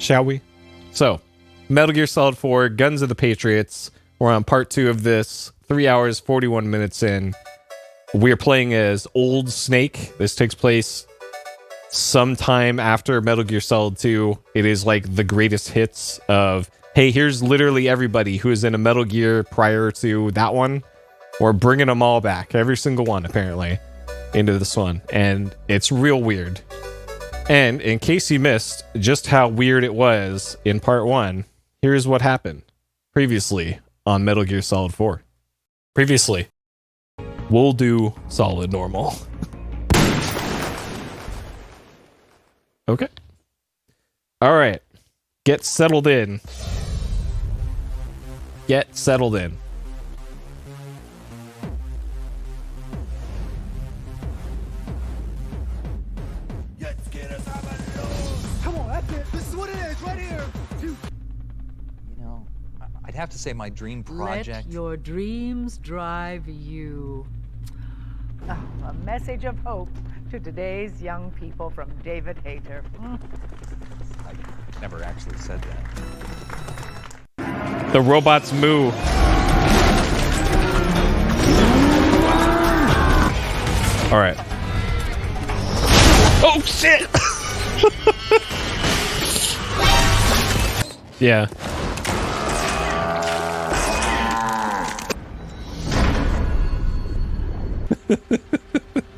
shall we? So, Metal Gear Solid 4, Guns of the Patriots. We're on part 2 of this. 3 hours, 41 minutes in. We're playing as Old Snake. This takes place sometime after Metal Gear Solid 2. It is like the greatest hits of, hey, here's literally everybody who is in a Metal Gear prior to that one. We're bringing them all back, every single one, apparently, into this one. And it's real weird. And in case you missed just how weird it was in part 1, here's what happened previously on Metal Gear Solid 4. Previously, we'll do solid normal. Okay. All right. Get settled in. Get settled in. Come on, that's it. This is what it is, right here. You know, I'd have to say my dream project. Let your dreams drive you. Oh, a message of hope to today's young people from David Hayter. I never actually said that. The robots move. All right. Oh, shit! Yeah.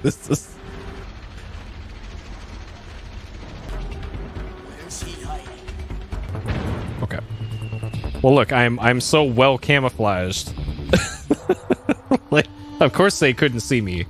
This is... Okay. Well, look, I'm so well camouflaged. Like, of course they couldn't see me.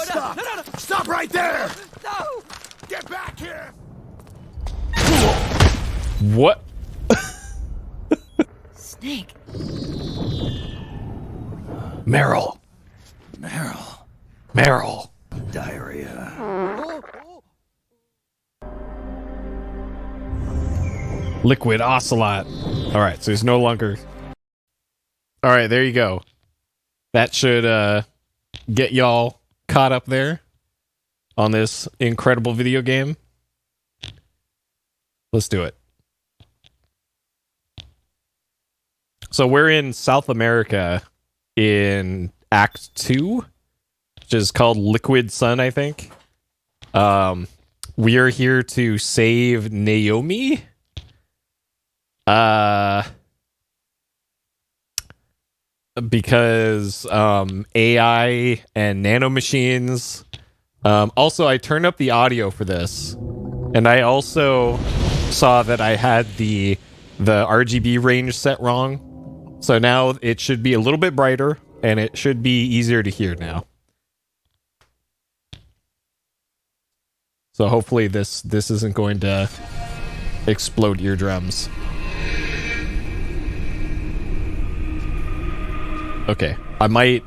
Stop! Stop right there! No! Get back here! What? Snake. Meryl. Meryl. Diarrhea. Liquid Ocelot. Alright, so he's no longer... Alright, there you go. That should get y'all caught up there on this incredible video game. Let's do it. So we're in South America in Act 2, which is called Liquid Sun, I think. We are here to save Naomi. Because AI and nanomachines. Also, I turned up the audio for this, and I also saw that I had the RGB range set wrong. So now it should be a little bit brighter, and it should be easier to hear now. So hopefully this isn't going to explode eardrums. Okay, I might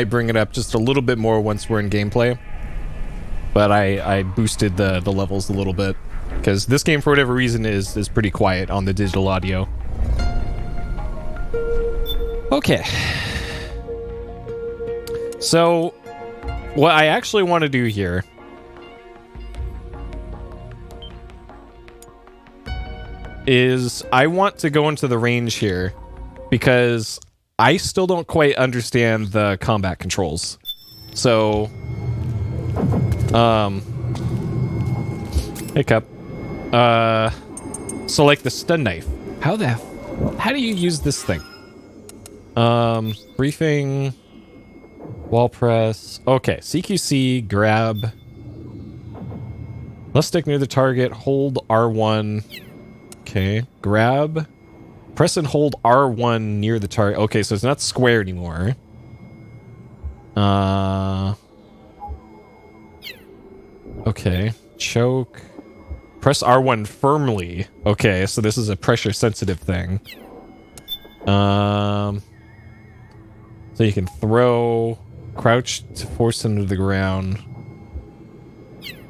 bring it up just a little bit more once we're in gameplay. But I boosted the levels a little bit, because this game, for whatever reason, is pretty quiet on the digital audio. Okay. So, what I actually want to do here is I want to go into the range here, because I still don't quite understand the combat controls. So, hiccup. So like the stun knife. How do you use this thing? Briefing, wall press. Okay, CQC, grab. Let's stick near the target, hold R1. Okay, grab. Press and hold R1 near the target. Okay, so it's not square anymore. Okay, choke. Press R1 firmly. Okay, so this is a pressure sensitive thing. So you can throw, crouch to force him to the ground.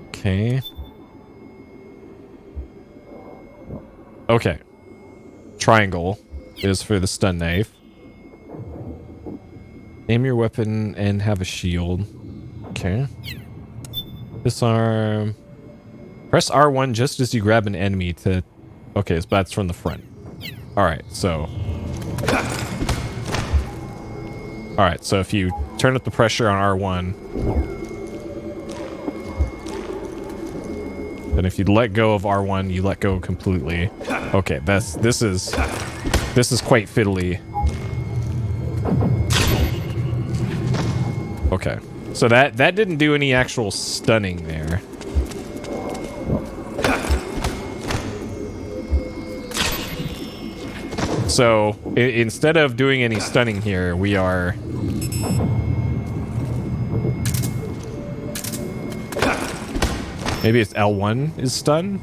Okay. Okay. Triangle is for the stun knife. Aim your weapon and have a shield. Okay. Disarm. Press R1 just as you grab an enemy to... Okay, so that's from the front. Alright, so... Alright, so if you turn up the pressure on R1... And if you let go of R1, you let go completely. Okay, this is quite fiddly. Okay. So that didn't do any actual stunning there. So instead of doing any stunning here, we are... Maybe it's L1 is stun?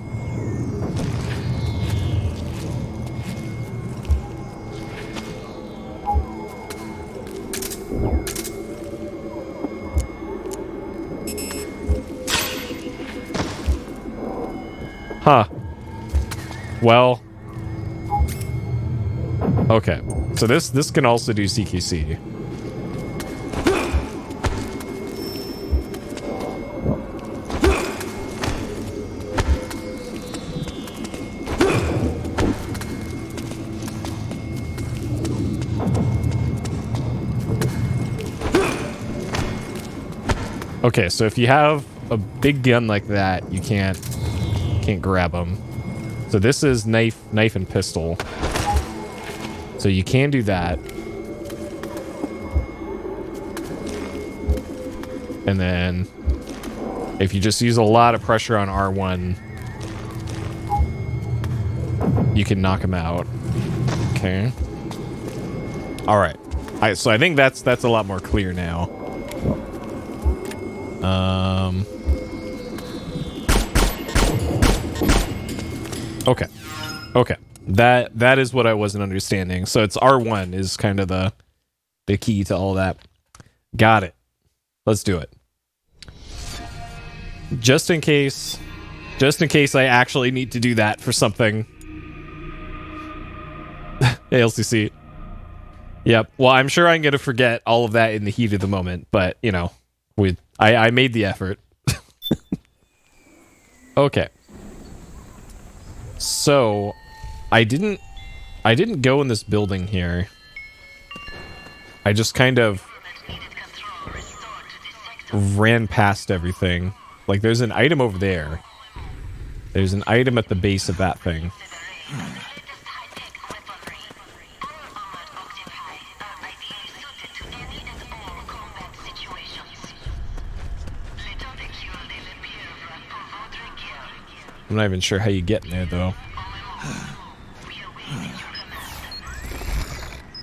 Huh. Well. Okay. So this can also do CQC. Okay, so if you have a big gun like that, you can't grab them. So this is knife and pistol. So you can do that. And then if you just use a lot of pressure on R1, you can knock him out. Okay. All right. So I think that's a lot more clear now. Okay. Okay. That is what I wasn't understanding. So it's R1 is kind of the key to all that. Got it. Let's do it. Just in case I actually need to do that for something. ALCC. Yep. Well, I'm sure I'm going to forget all of that in the heat of the moment, but, you know, I made the effort. Okay. So, I didn't go in this building here. I just kind of ran past everything. Like, there's an item over there. There's an item at the base of that thing. I'm not even sure how you get in there, though.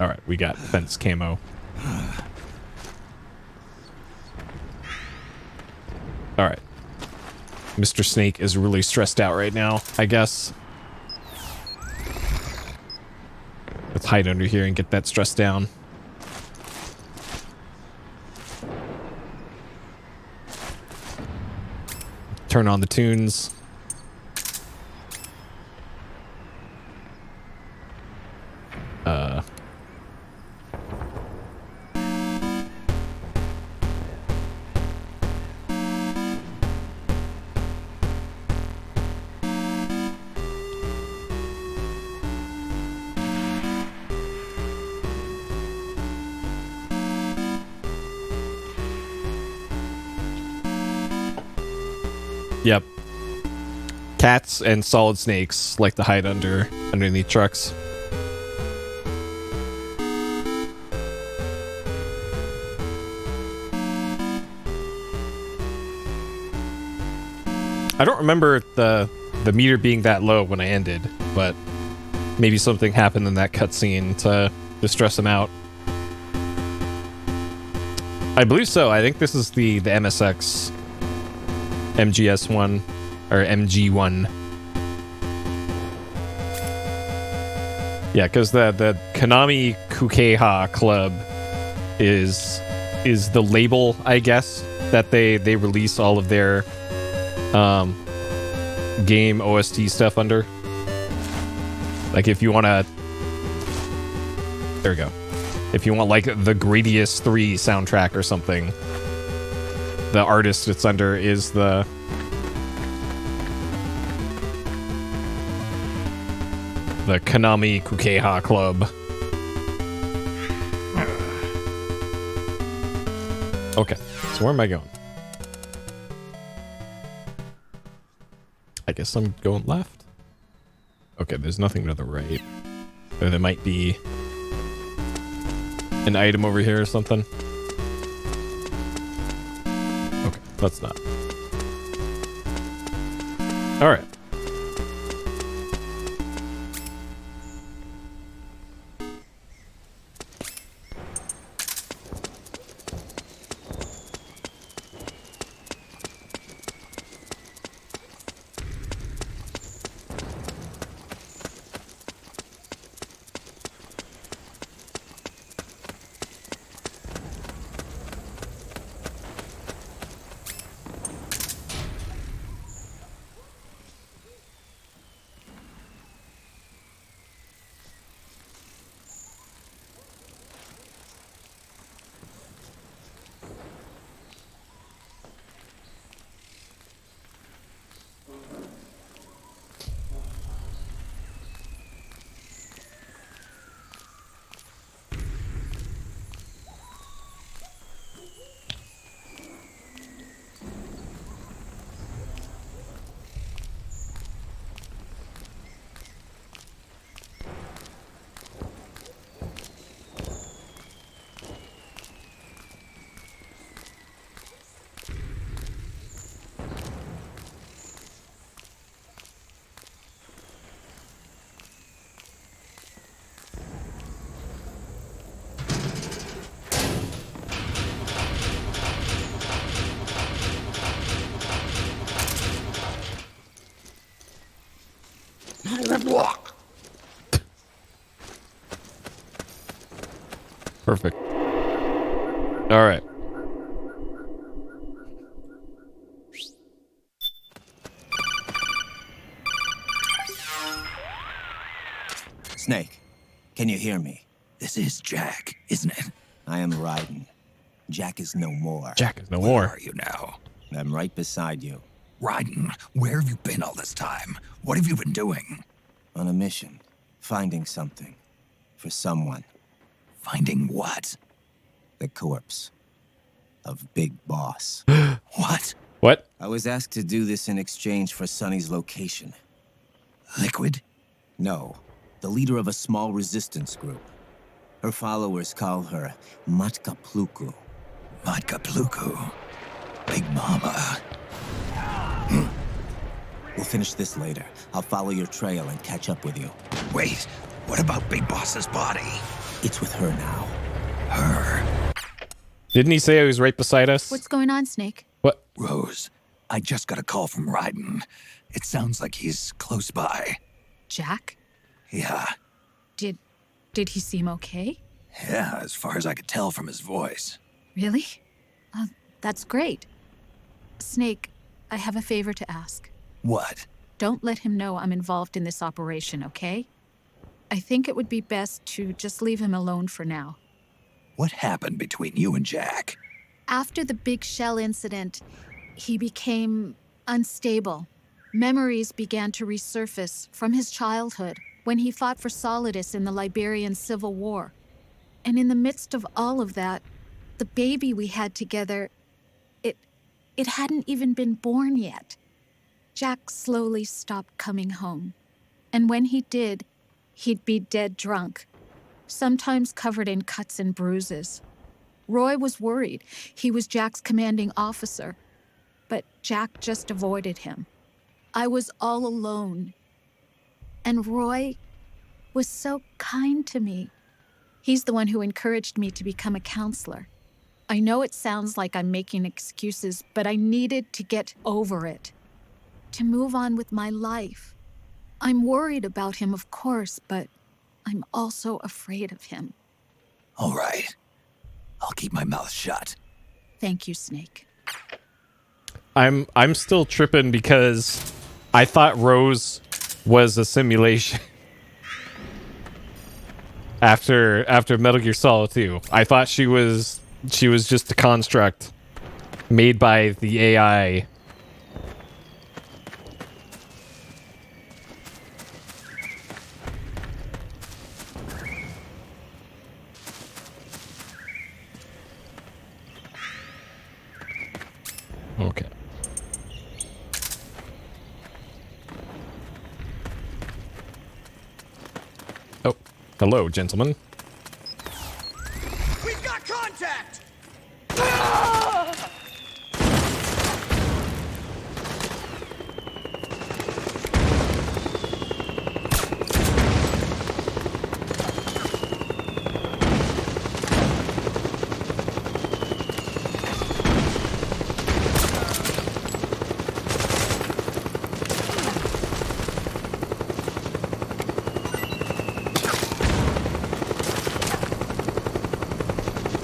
Alright, we got fence camo. Alright. Mr. Snake is really stressed out right now, I guess. Let's hide under here and get that stress down. Turn on the tunes. Yep. Cats and solid snakes like to hide underneath trucks. I don't remember the meter being that low when I ended, but maybe something happened in that cutscene to stress him out. I believe so. I think this is the MSX MGS one or MG1 Yeah, because the Konami Kukeha Club is the label, I guess, that they release all of their game OST stuff under. Like if you want to, there we go. If you want like the Gradius 3 soundtrack or something, the artist it's under is the Konami Kukeha Club. Okay, so where am I going? I guess I'm going left. Okay, there's nothing to the right. Or there might be an item over here or something. Okay, that's not. Alright. Perfect. All right. Snake, can you hear me? This is Jack, isn't it? I am Raiden. Jack is no more. Jack is no Where more. are you now? I'm right beside you. Raiden, where have you been all this time? What have you been doing? On a mission. Finding something. For someone. Finding what? The corpse. Of Big Boss. What? What? I was asked to do this in exchange for Sonny's location. Liquid? No. The leader of a small resistance group. Her followers call her Matka Pluku. Matka Pluku? Big Mama. We'll finish this later. I'll follow your trail and catch up with you. Wait, what about Big Boss's body? It's with her now. Her? Didn't he say he was right beside us? What's going on, Snake? What? Rose, I just got a call from Raiden. It sounds like he's close by. Jack? Yeah. Did he seem okay? Yeah, as far as I could tell from his voice. Really? That's great. Snake, I have a favor to ask. What? Don't let him know I'm involved in this operation, okay? I think it would be best to just leave him alone for now. What happened between you and Jack? After the Big Shell incident, he became unstable. Memories began to resurface from his childhood when he fought for Solidus in the Liberian Civil War. And in the midst of all of that, the baby we had together, it hadn't even been born yet. Jack slowly stopped coming home. And when he did, he'd be dead drunk, sometimes covered in cuts and bruises. Roy was worried. He was Jack's commanding officer. But Jack just avoided him. I was all alone. And Roy was so kind to me. He's the one who encouraged me to become a counselor. I know it sounds like I'm making excuses, but I needed to get over it, to move on with my life. I'm worried about him, of course, but I'm also afraid of him. All right. I'll keep my mouth shut. Thank you, Snake. I'm still tripping because I thought Rose was a simulation. After Metal Gear Solid 2, I thought she was just a construct made by the AI. Okay. Oh, hello, gentlemen. We've got contact!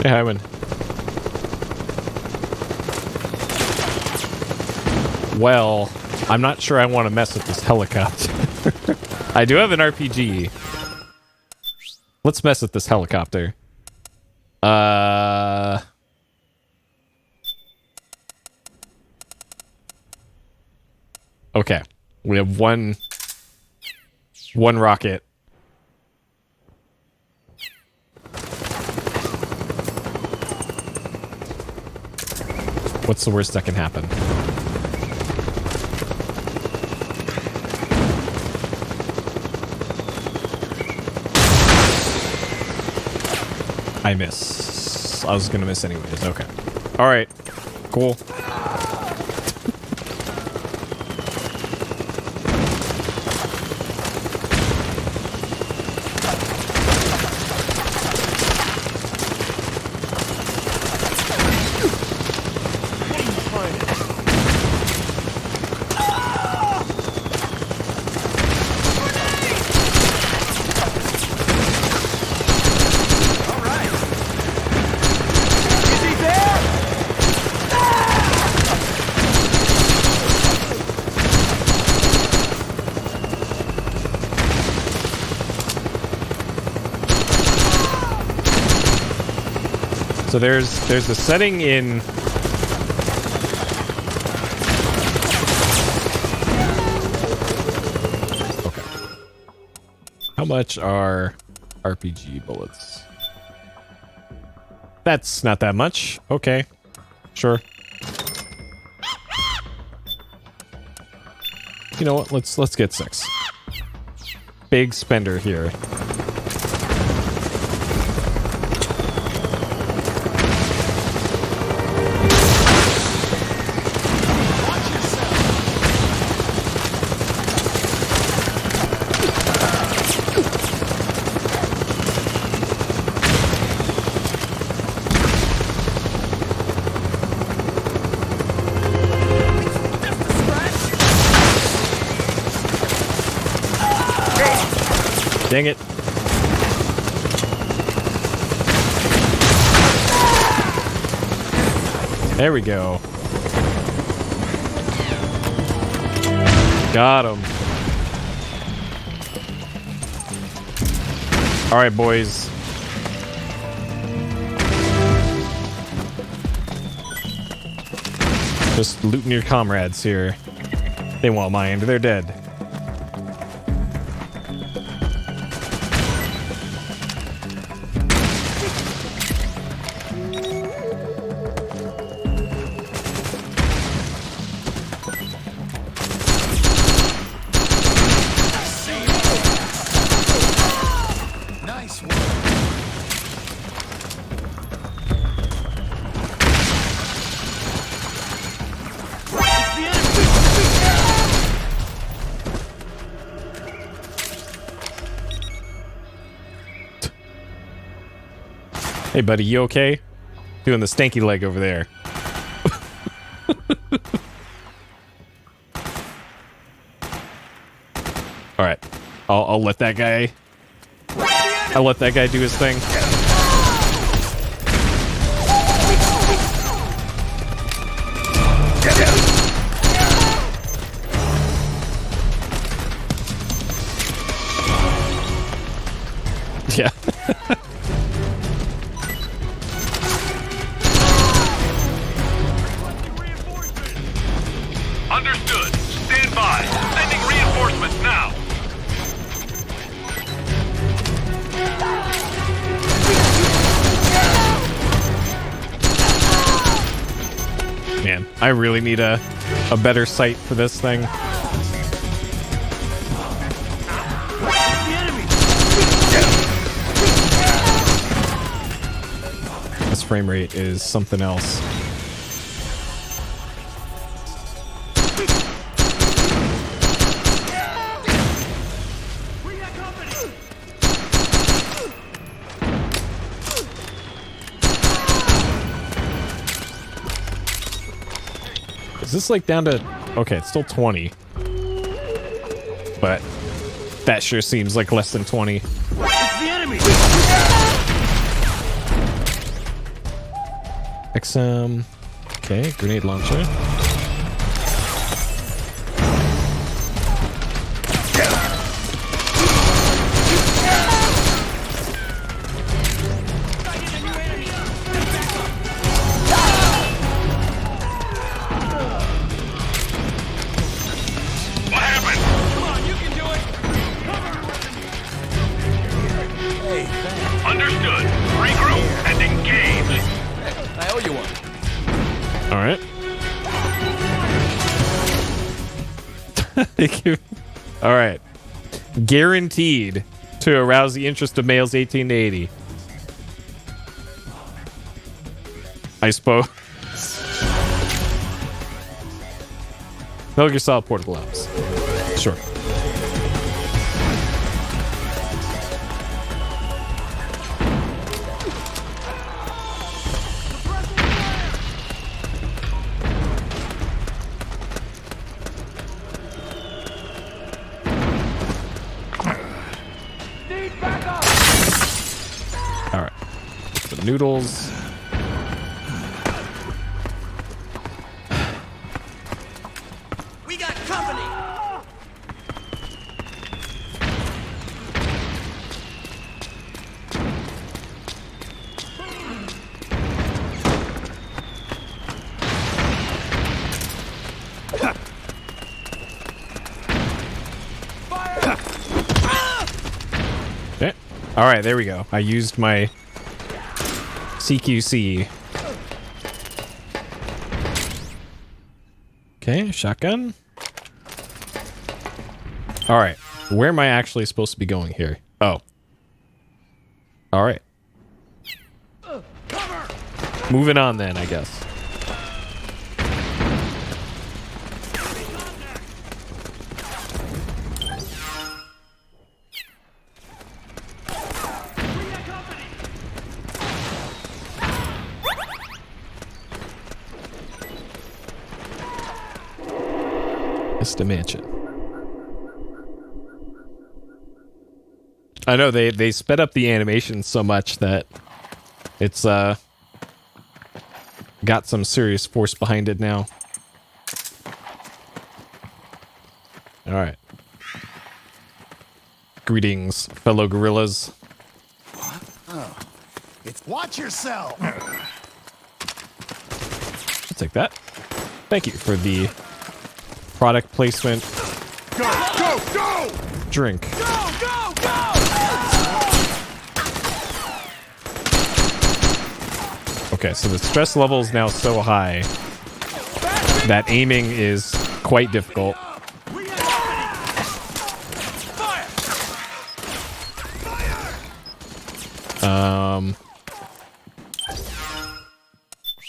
Hey, Hyman. Well, I'm not sure I want to mess with this helicopter. I do have an RPG. Let's mess with this helicopter. Okay. We have one rocket. What's the worst that can happen? I miss. I was gonna miss anyways. Okay. All right. Cool. So there's a setting in okay. How much are RPG bullets? That's not that much. Okay. Sure. You know what? Let's get 6. Big spender here. Dang it. There we go. Got him. All right, boys. Just looting your comrades here. They won't mind. They're dead. Hey, buddy, you okay? Doing the stanky leg over there. All right, I'll let that guy I let that guy do his thing. Yeah. Understood. Stand by. Sending reinforcements now. Man, I really need a better sight for this thing. This frame rate is something else. Is this like down to... Okay, it's still 20. But that sure seems like less than 20. It's the enemy. XM. Okay, grenade launcher. Understood. Regroup and engage. I owe you one. All right. Thank you. All right. Guaranteed to arouse the interest of males 18 to 80. I suppose. Metal Gear Solid Portable Ops. Sure. All right. The noodles. We got company. Okay. All right, there we go. I used my CQC. Okay, shotgun. All right, where am I actually supposed to be going here? Oh. All right. Moving on then, I guess. The mansion. I know they sped up the animation so much that it's got some serious force behind it now. All right. Greetings, fellow gorillas. Oh, it's watch yourself. I'll take that. Thank you for the product placement. Go, go, go! Drink. Go, go, go! Okay, so the stress level is now so high that aiming is quite difficult.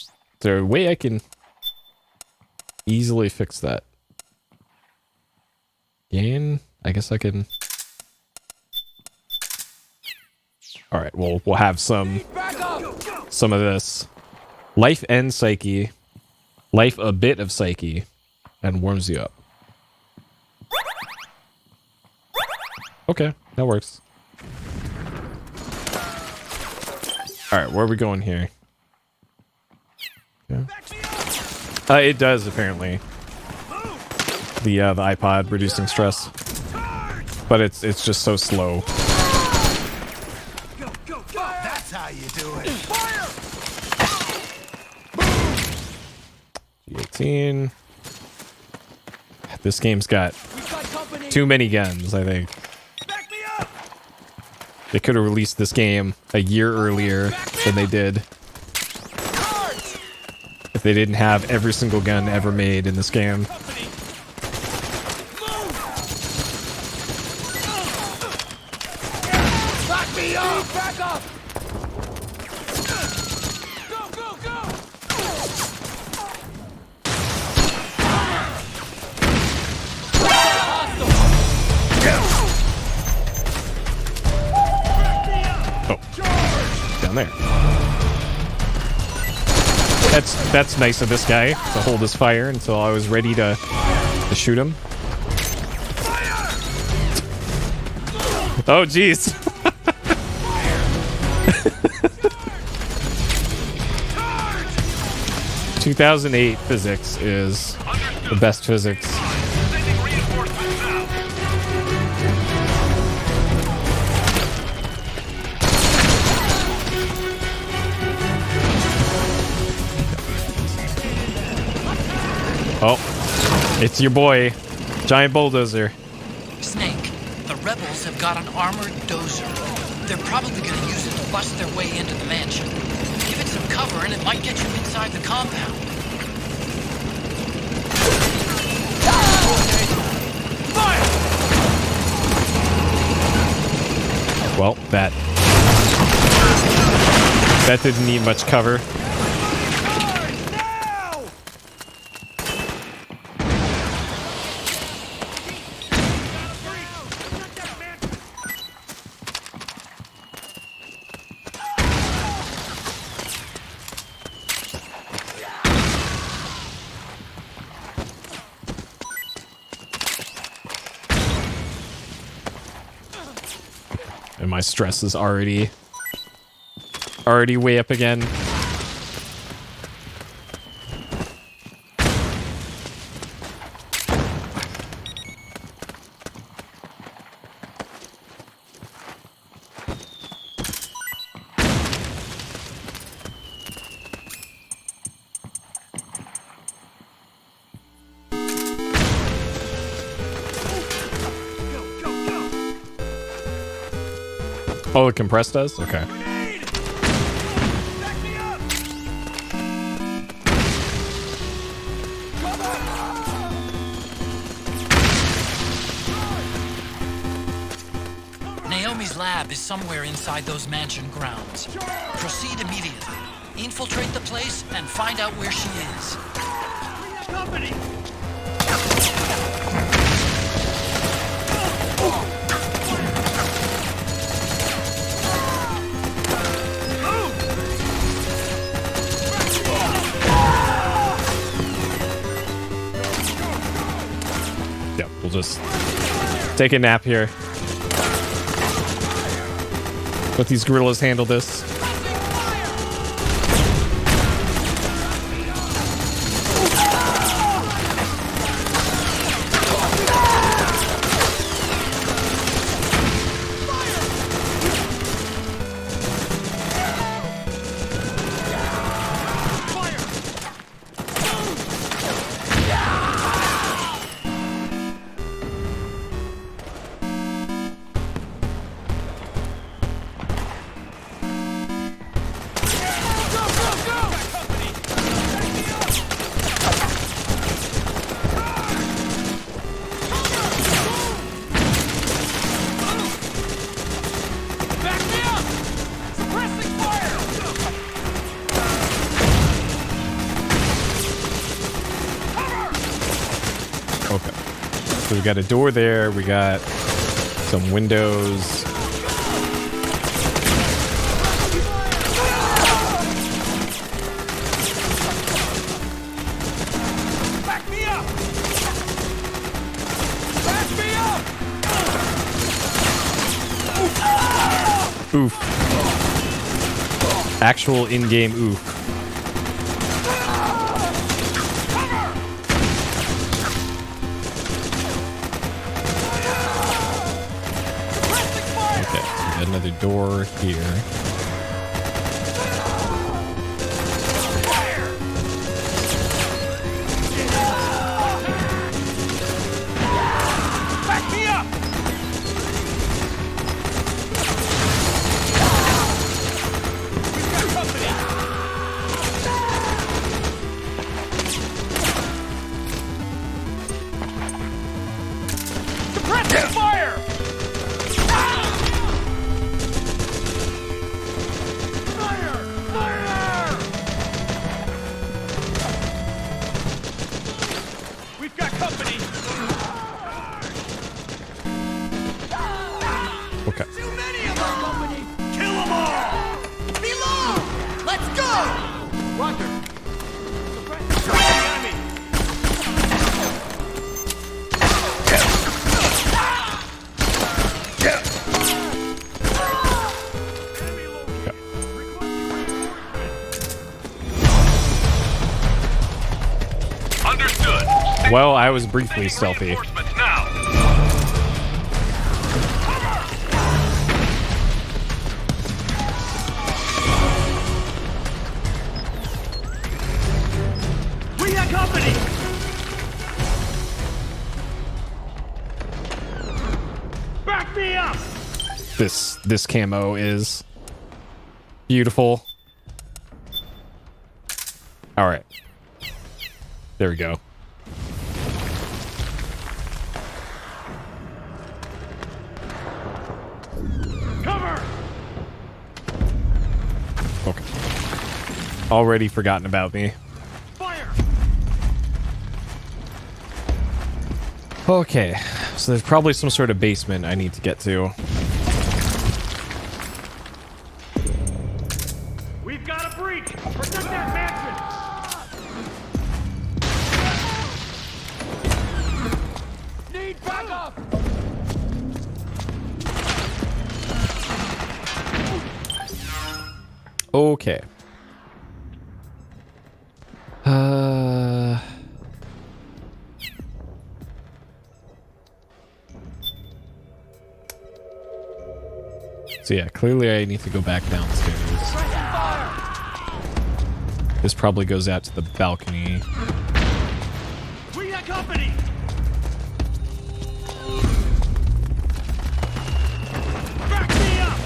Is there a way I can easily fix that? Gain? I guess I can. All right, well, we'll have some of this. Life and psyche. Life a bit of psyche. And warms you up. Okay, that works. right, where are we going here? Yeah. It does apparently. The iPod reducing stress, but it's just so slow. Go, go, go! That's how you do it. 18. This game's got too many guns, I think. They could have released this game a year earlier than they did. If they didn't have every single gun ever made in this game. Back me up! Back up! Go, go, go! Oh, down there. That's nice of this guy to hold his fire until I was ready to shoot him. Oh, jeez. 2008 physics is the best physics. Sending reinforcements now. Oh, it's your boy, Giant Bulldozer. Snake, the rebels have got an armored dozer. They're probably going to use it to bust their way into the mansion. Give it some cover and it might get you inside the compound. Well, that didn't need much cover. And my stress is already way up again. Oh, it compressed us? Okay. Naomi's lab is somewhere inside those mansion grounds. Proceed immediately. Infiltrate the place and find out where she is. Company! Yep, we'll just take a nap here. Let these gorillas handle this. So we got a door there. We got some windows. Back me up! Back me up! Oof. Actual in-game oof. Okay, another door here. Okay. Too many of our company! Kill them all! Below! Let's go! Roger. Enemy. Understood. Well, I was briefly stealthy. Reinforcements now. We got company! Back me up! This camo is beautiful. All right. There we go. Cover! Okay. Already forgotten about me. Fire! Okay. So there's probably some sort of basement I need to get to. We've got a breach! Protect that mansion! Need backup! Okay. So yeah, clearly I need to go back downstairs. This probably goes out to the balcony. We got company! Back me up!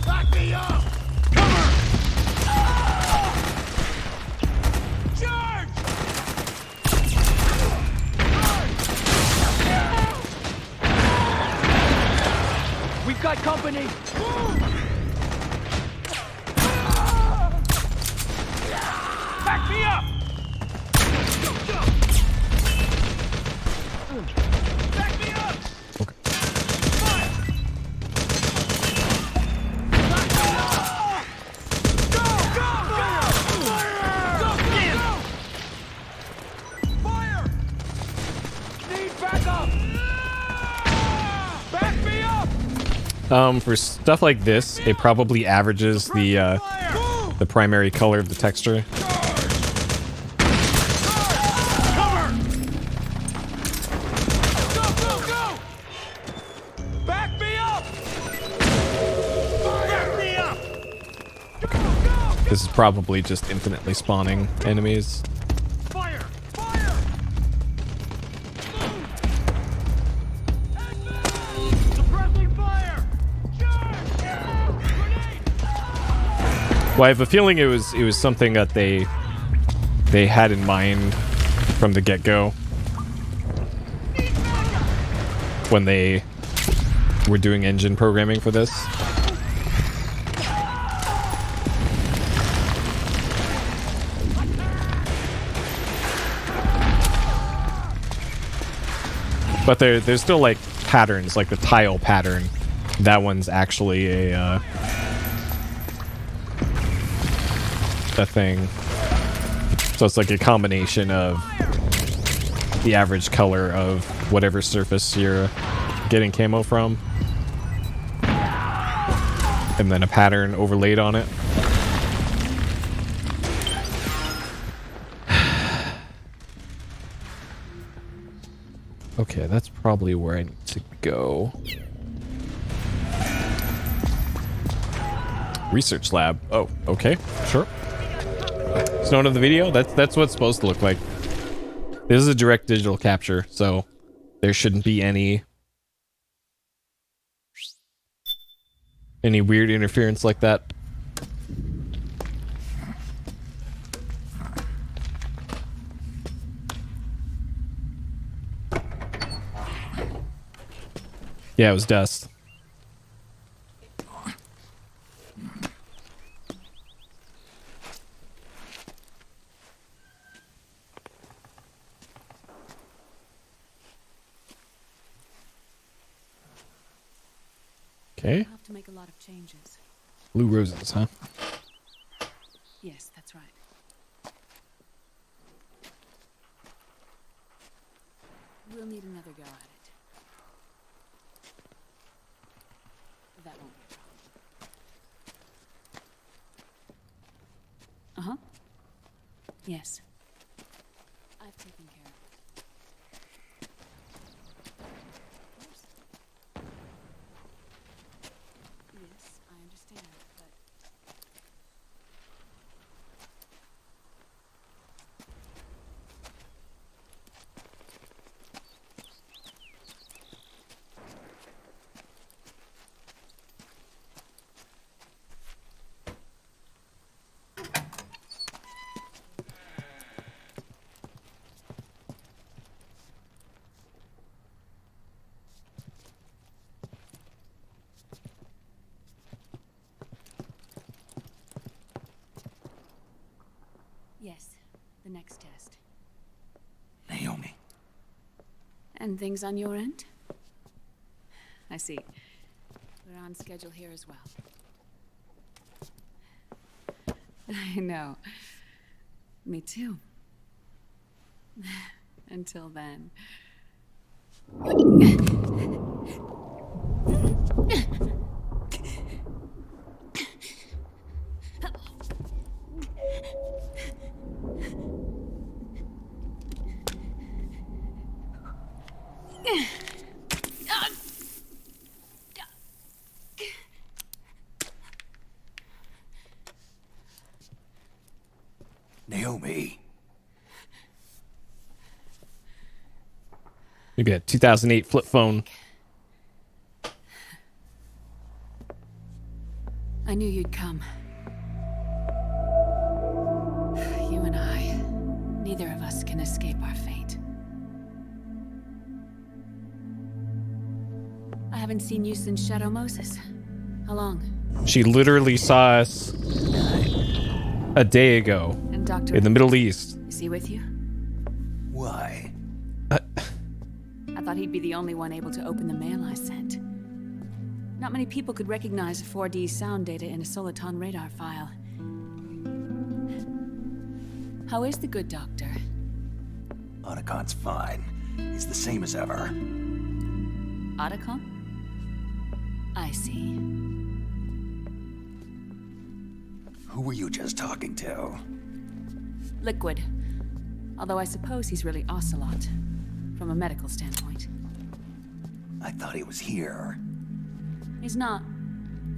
Back me up! Cover! Charge! We've got company! Back me up! Back me up! Okay. Fire! Back me up! Go! Go! Fire! Fire! Need backup! Back me up! For stuff like this, it probably averages the primary color of the texture. Cover! Go, go, go! Back me up! Back me up! Go, go! This is probably just infinitely spawning enemies. Fire! Fire! Suppressing fire! Charge! Grenade! Well, I have a feeling it was something that they had in mind from the get-go when they were doing engine programming for this. But there's still like patterns, like the tile pattern. That one's actually a thing. So it's like a combination of the average color of whatever surface you're getting camo from. and then a pattern overlaid on it. Okay, that's probably where I need to go. Research lab. Oh, okay, sure. Snow of the video. That's what it's supposed to look like. This is a direct digital capture, so there shouldn't be any weird interference like that. Yeah, it was dust. Okay. Have to make a lot of changes. Blue roses, huh? Yes, that's right. We'll need another go at it. That won't be a problem. Yes. I've taken care of it. Yes, I understand, but... Yes, the next test. Naomi. And things on your end? I see. We're on schedule here as well. I know. Me too. Until then. Naomi. Maybe a 2008 flip phone. I knew you'd come. You and I, neither of us can escape our fate. I haven't seen you since Shadow Moses. How long? She literally saw us a day ago And Dr. in the Middle East. Is he with you? Why? I thought he'd be the only one able to open the mail I sent. Not many people could recognize 4D sound data in a Soliton radar file. How is the good doctor? Otacon's fine. He's the same as ever. Otacon? I see. Who were you just talking to? Liquid. Although I suppose he's really Ocelot, from a medical standpoint. I thought he was here. He's not,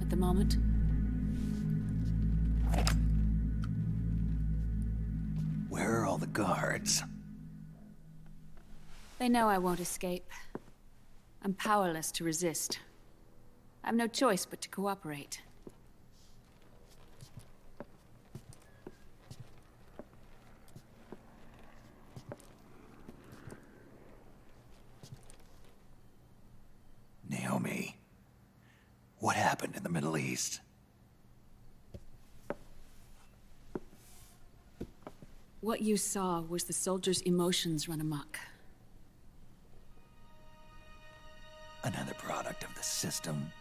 at the moment. Where are all the guards? They know I won't escape. I'm powerless to resist. I have no choice but to cooperate. Naomi. What happened in the Middle East? What you saw was the soldiers' emotions run amok. Another product of the system.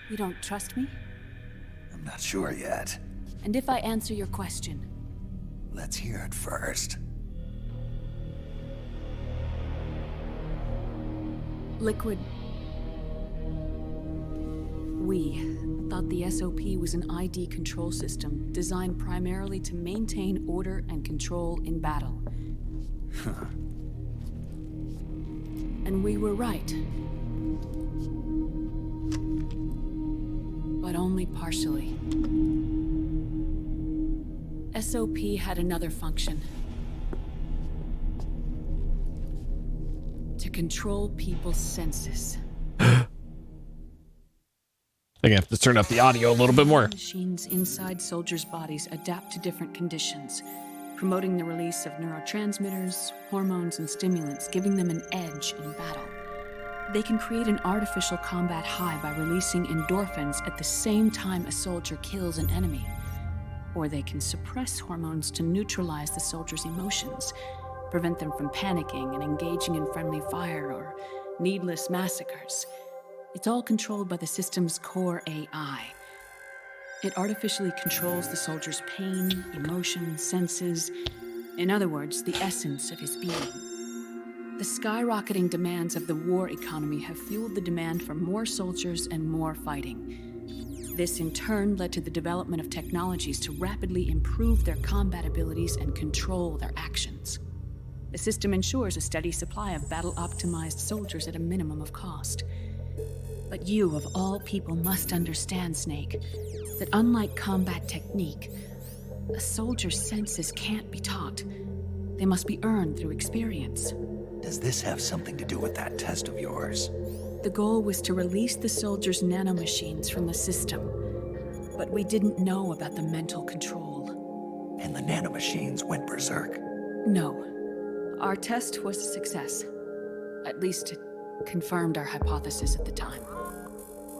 You don't trust me? I'm not sure yet. And if I answer your question, Let's hear it first. Liquid. We thought the SOP was an ID control system designed primarily to maintain order and control in battle. And we were right. But only partially. SOP had another function. To control people's senses. I think I have to turn up the audio a little bit more. Machines inside soldiers' bodies adapt to different conditions, promoting the release of neurotransmitters, hormones, and stimulants, giving them an edge in battle. They can create an artificial combat high by releasing endorphins at the same time a soldier kills an enemy. Or they can suppress hormones to neutralize the soldier's emotions, prevent them from panicking and engaging in friendly fire or needless massacres. It's all controlled by the system's core AI. It artificially controls the soldier's pain, emotion, senses, in other words, the essence of his being. The skyrocketing demands of the war economy have fueled the demand for more soldiers and more fighting. This in turn led to the development of technologies to rapidly improve their combat abilities and control their actions. The system ensures a steady supply of battle-optimized soldiers at a minimum of cost. But you, of all people, must understand, Snake, that unlike combat technique, a soldier's senses can't be taught. They must be earned through experience. Does this have something to do with that test of yours? The goal was to release the soldiers' nanomachines from the system, but we didn't know about the mental control. And the nanomachines went berserk? No. Our test was a success. At least it confirmed our hypothesis at the time.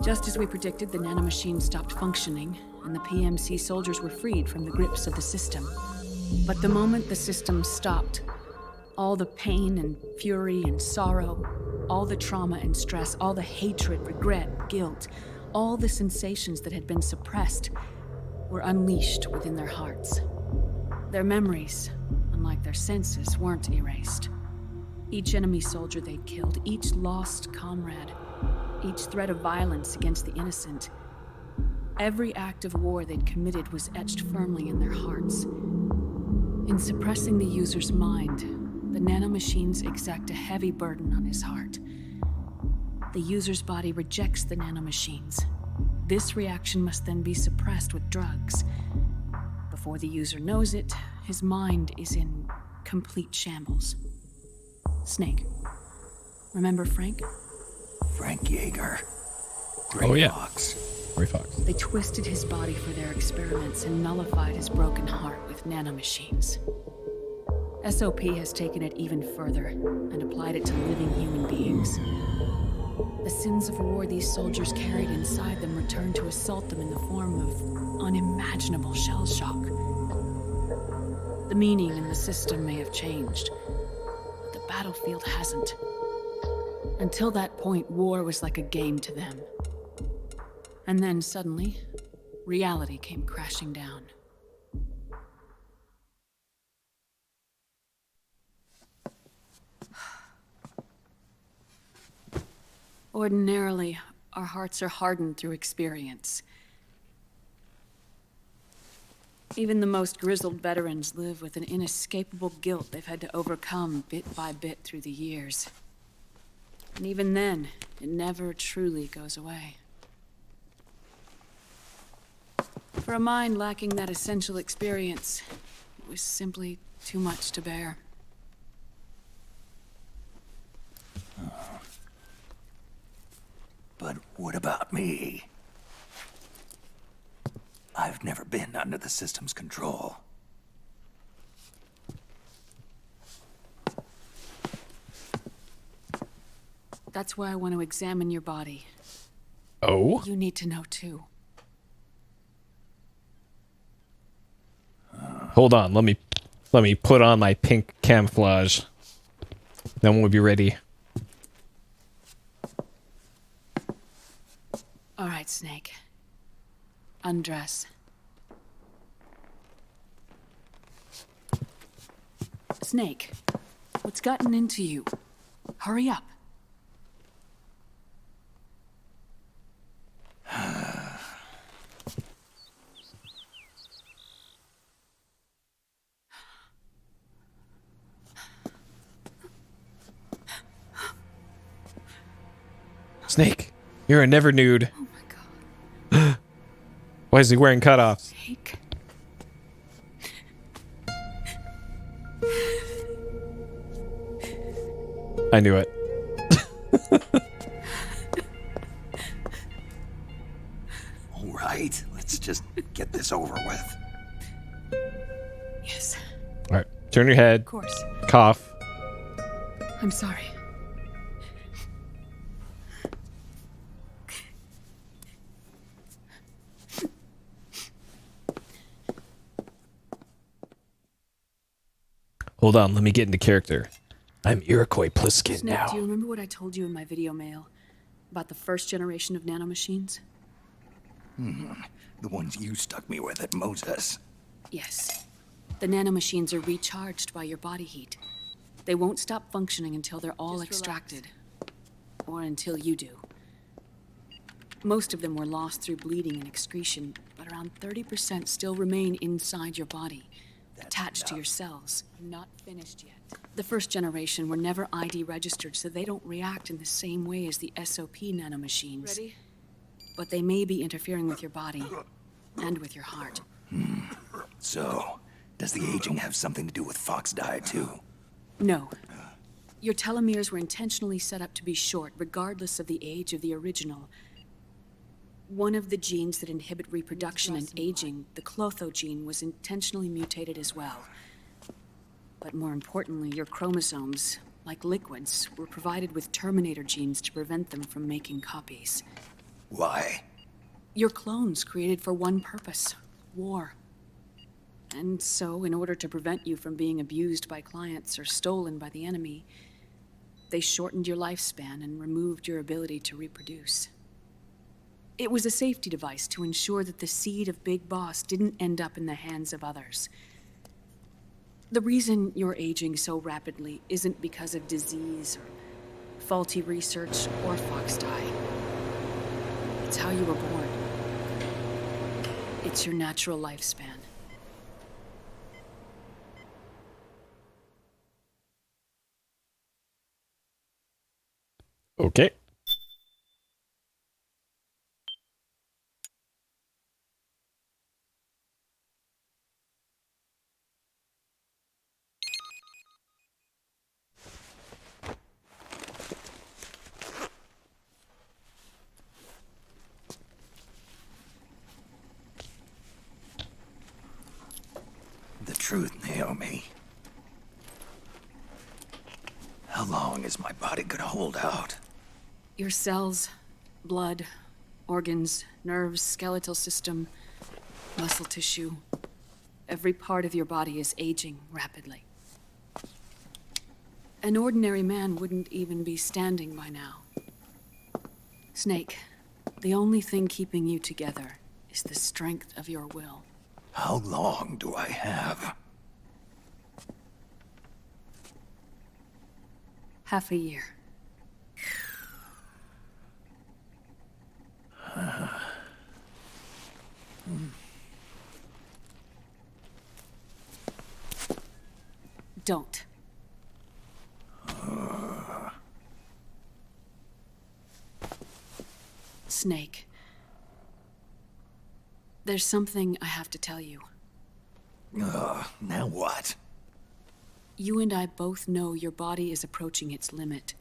Just as we predicted, the nanomachines stopped functioning, and the PMC soldiers were freed from the grips of the system. But the moment the system stopped, all the pain and fury and sorrow, all the trauma and stress, all the hatred, regret, guilt, all the sensations that had been suppressed were unleashed within their hearts. Their memories, unlike their senses, weren't erased. Each enemy soldier they'd killed, each lost comrade, each threat of violence against the innocent, every act of war they'd committed was etched firmly in their hearts. In suppressing the user's mind, the nanomachines exact a heavy burden on his heart. The user's body rejects the nanomachines. This reaction must then be suppressed with drugs. Before the user knows it, his mind is in complete shambles. Snake. Remember Frank? Frank Yeager. Gray Oh, yeah. Fox. Gray Fox. They twisted his body for their experiments and nullified his broken heart with nanomachines. SOP has taken it even further and applied it to living human beings. The sins of war these soldiers carried inside them returned to assault them in the form of unimaginable shell shock. The meaning in the system may have changed, but the battlefield hasn't. Until that point, war was like a game to them. And then suddenly, reality came crashing down. Ordinarily, our hearts are hardened through experience. Even the most grizzled veterans live with an inescapable guilt they've had to overcome bit by bit through the years. And even then, it never truly goes away. For a mind lacking that essential experience, it was simply too much to bear. But what about me? I've never been under the system's control. That's why I want to examine your body. Oh? You need to know too. Hold on, let me put on my pink camouflage. Then we'll be ready. All right, Snake. Undress. Snake, what's gotten into you? Hurry up. Snake, you're a never nude. Oh my god. Why is he wearing cutoffs? Snake. I knew it. All right, let's just get this over with. Yes, All right, turn your head, of course. cough. I'm sorry. Hold on, let me get into character. I'm Iroquois Pliskin Snake, now. do you remember what I told you in my video mail about the first generation of nanomachines? The ones you stuck me with at Moses. Yes. The nanomachines are recharged by your body heat. They won't stop functioning until they're all extracted. Or until you do. Most of them were lost through bleeding and excretion, but around 30% still remain inside your body, attached to your cells. I'm not finished yet. The first generation were never ID registered, so they don't react in the same way as the SOP nanomachines. Ready? But they may be interfering with your body and with your heart. So, does the aging have something to do with Fox diet too? No. Your telomeres were intentionally set up to be short, regardless of the age of the original. One of the genes that inhibit reproduction and aging, the Clotho gene, was intentionally mutated as well. But more importantly, your chromosomes, like liquids, were provided with terminator genes to prevent them from making copies. Why? Your clones created for one purpose: war. And so, in order to prevent you from being abused by clients or stolen by the enemy, they shortened your lifespan and removed your ability to reproduce. It was a safety device to ensure that the seed of Big Boss didn't end up in the hands of others. The reason you're aging so rapidly isn't because of disease or faulty research or fox dye. It's how you were born. It's your natural lifespan. Okay. The truth, Naomi. How long is my body gonna hold out? Your cells, blood, organs, nerves, skeletal system, muscle tissue. Every part of your body is aging rapidly. An ordinary man wouldn't even be standing by now. Snake, the only thing keeping you together is the strength of your will. How long do I have? Half a year. Don't. Snake. There's something I have to tell you. Now what? You and I both know your body is approaching its limit.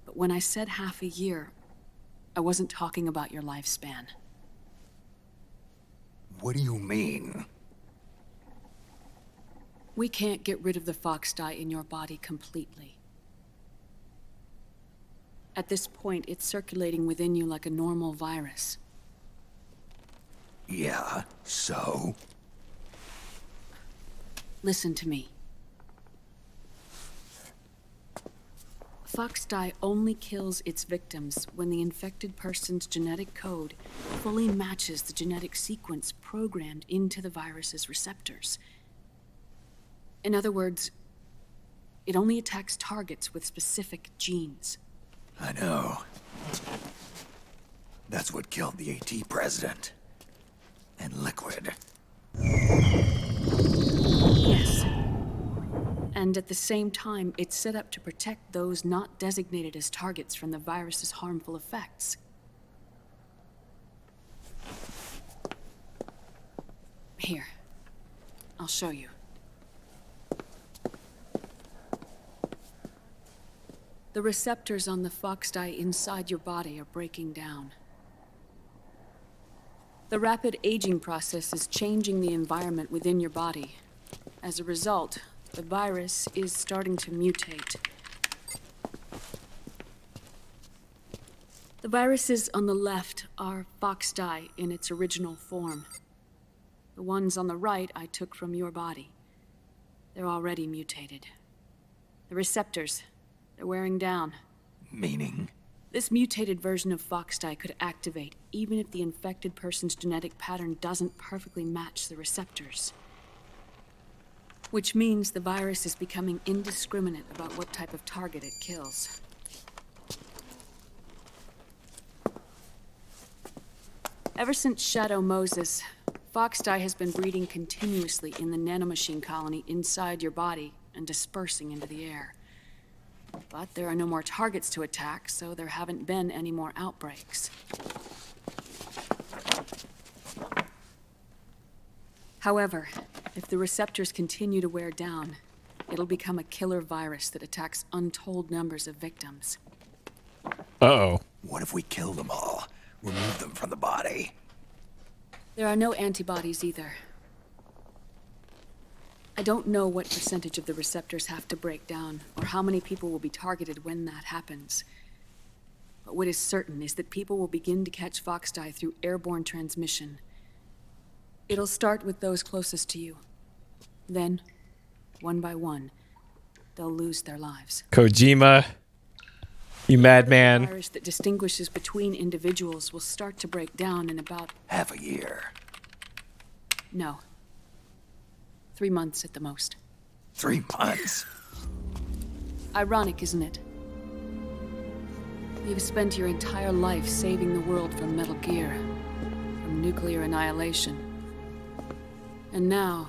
But when I said half a year, I wasn't talking about your lifespan. What do you mean? We can't get rid of the fox dye in your body completely. At this point, it's circulating within you like a normal virus. Yeah, so? Listen to me. Fox dye only kills its victims when the infected person's genetic code fully matches the genetic sequence programmed into the virus's receptors. In other words, it only attacks targets with specific genes. I know. That's what killed the AT president. And Liquid. Yes. And And at the same time, it's set up to protect those not designated as targets from the virus's harmful effects. Here, I'll show you. The receptors on the fox dye inside your body are breaking down. The rapid aging process is changing the environment within your body. As a result, the virus is starting to mutate. The viruses on the left are fox dye in its original form. The ones on the right I took from your body. They're already mutated. The receptors, they're wearing down. Meaning? This mutated version of fox dye could activate even if the infected person's genetic pattern doesn't perfectly match the receptors. Which means the virus is becoming indiscriminate about what type of target it kills. Ever since Shadow Moses, fox dye has been breeding continuously in the nanomachine colony inside your body and dispersing into the air. But there are no more targets to attack, so there haven't been any more outbreaks. However, if the receptors continue to wear down, it'll become a killer virus that attacks untold numbers of victims. Uh-oh. What if we kill them all? Remove them from the body? There are no antibodies either. I don't know what percentage of the receptors have to break down, or how many people will be targeted when that happens. But what is certain is that people will begin to catch fox dye through airborne transmission. It'll start with those closest to you. Then, one by one, they'll lose their lives. Kojima, you madman. The virus that distinguishes between individuals will start to break down in about... half a year. No. 3 months at the most. 3 months? Ironic, isn't it? You've spent your entire life saving the world from Metal Gear, from nuclear annihilation. And now,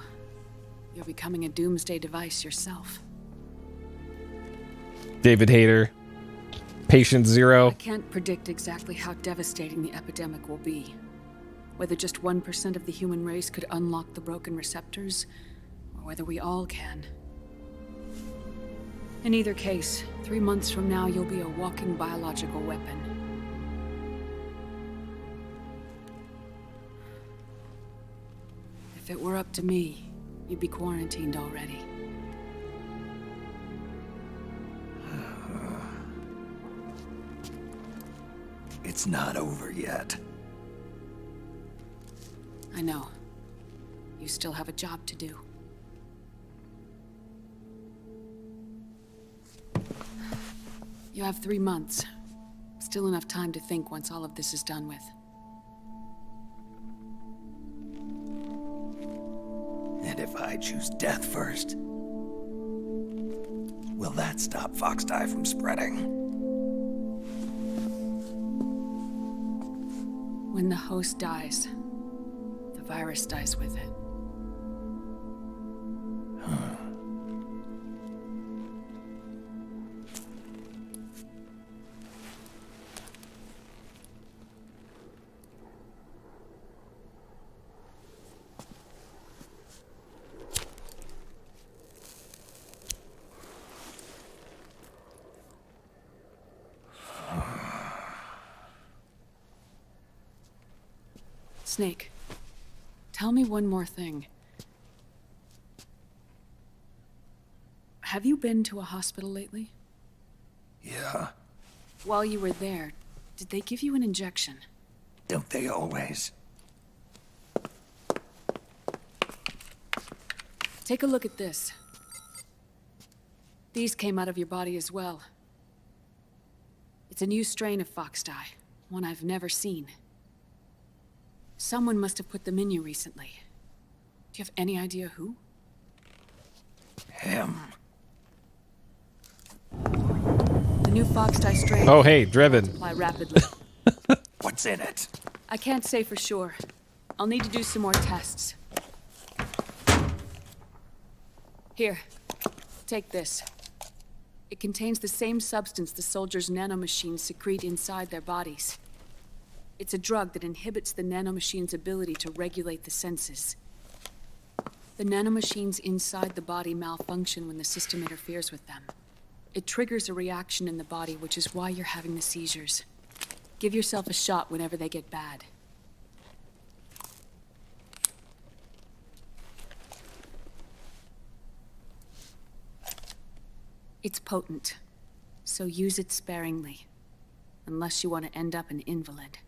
you're becoming a doomsday device yourself. David Hayter. Patient Zero. I can't predict exactly how devastating the epidemic will be. Whether just 1% of the human race could unlock the broken receptors, or whether we all can. In either case, 3 months from now, you'll be a walking biological weapon. If it were up to me, you'd be quarantined already. It's not over yet. I know. You still have a job to do. You have 3 months. Still enough time to think once all of this is done with. And if I choose death first, will that stop fox dye from spreading? When the host dies, the virus dies with it. Snake, tell me one more thing. Have you been to a hospital lately? Yeah. While you were there, did they give you an injection? Don't they always? Take a look at this. These came out of your body as well. It's a new strain of fox dye, one I've never seen. Someone must have put them in you recently. Do you have any idea who? Him. The new fox dye strain. Oh, hey, Driven. Multiply rapidly. What's in it? I can't say for sure. I'll need to do some more tests. Here. Take this. It contains the same substance the soldiers' nanomachines secrete inside their bodies. It's a drug that inhibits the nanomachine's ability to regulate the senses. The nanomachines inside the body malfunction when the system interferes with them. It triggers a reaction in the body, which is why you're having the seizures. Give yourself a shot whenever they get bad. It's potent, so use it sparingly, unless you want to end up an invalid.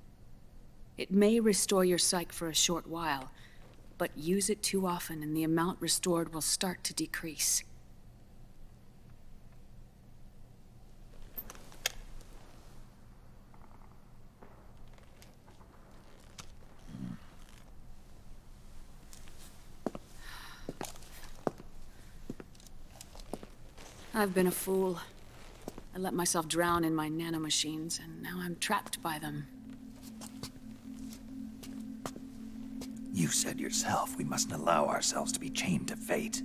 It may restore your psyche for a short while, but use it too often and the amount restored will start to decrease. I've been a fool. I let myself drown in my nanomachines, and now I'm trapped by them. You said yourself we mustn't allow ourselves to be chained to fate.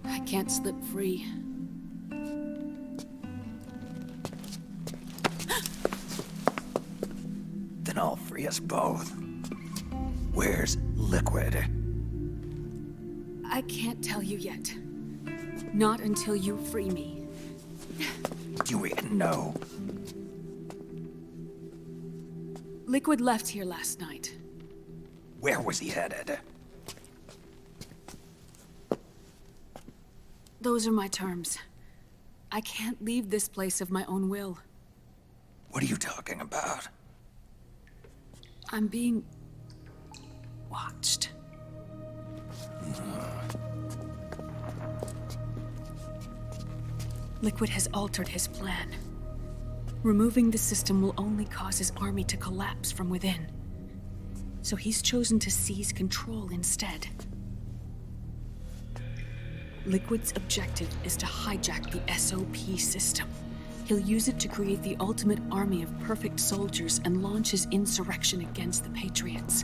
I can't slip free. Then I'll free us both. Where's Liquid? I can't tell you yet. Not until you free me. Do you even know? Liquid left here last night. Where was he headed? Those are my terms. I can't leave this place of my own will. What are you talking about? I'm being watched. Liquid has altered his plan. Removing the system will only cause his army to collapse from within. So he's chosen to seize control instead. Liquid's objective is to hijack the SOP system. He'll use it to create the ultimate army of perfect soldiers and launch his insurrection against the Patriots.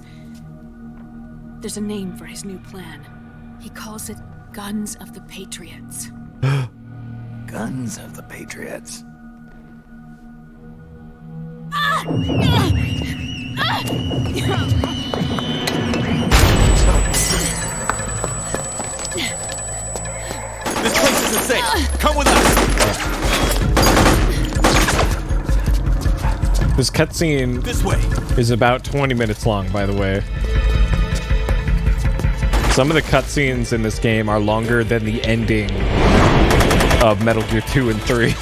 There's a name for his new plan. He calls it Guns of the Patriots. Guns of the Patriots. This place isn't safe. Come with us. This cutscene This way. is about 20 minutes long, by the way. Some of the cutscenes in this game are longer than the ending of Metal Gear 2 and 3.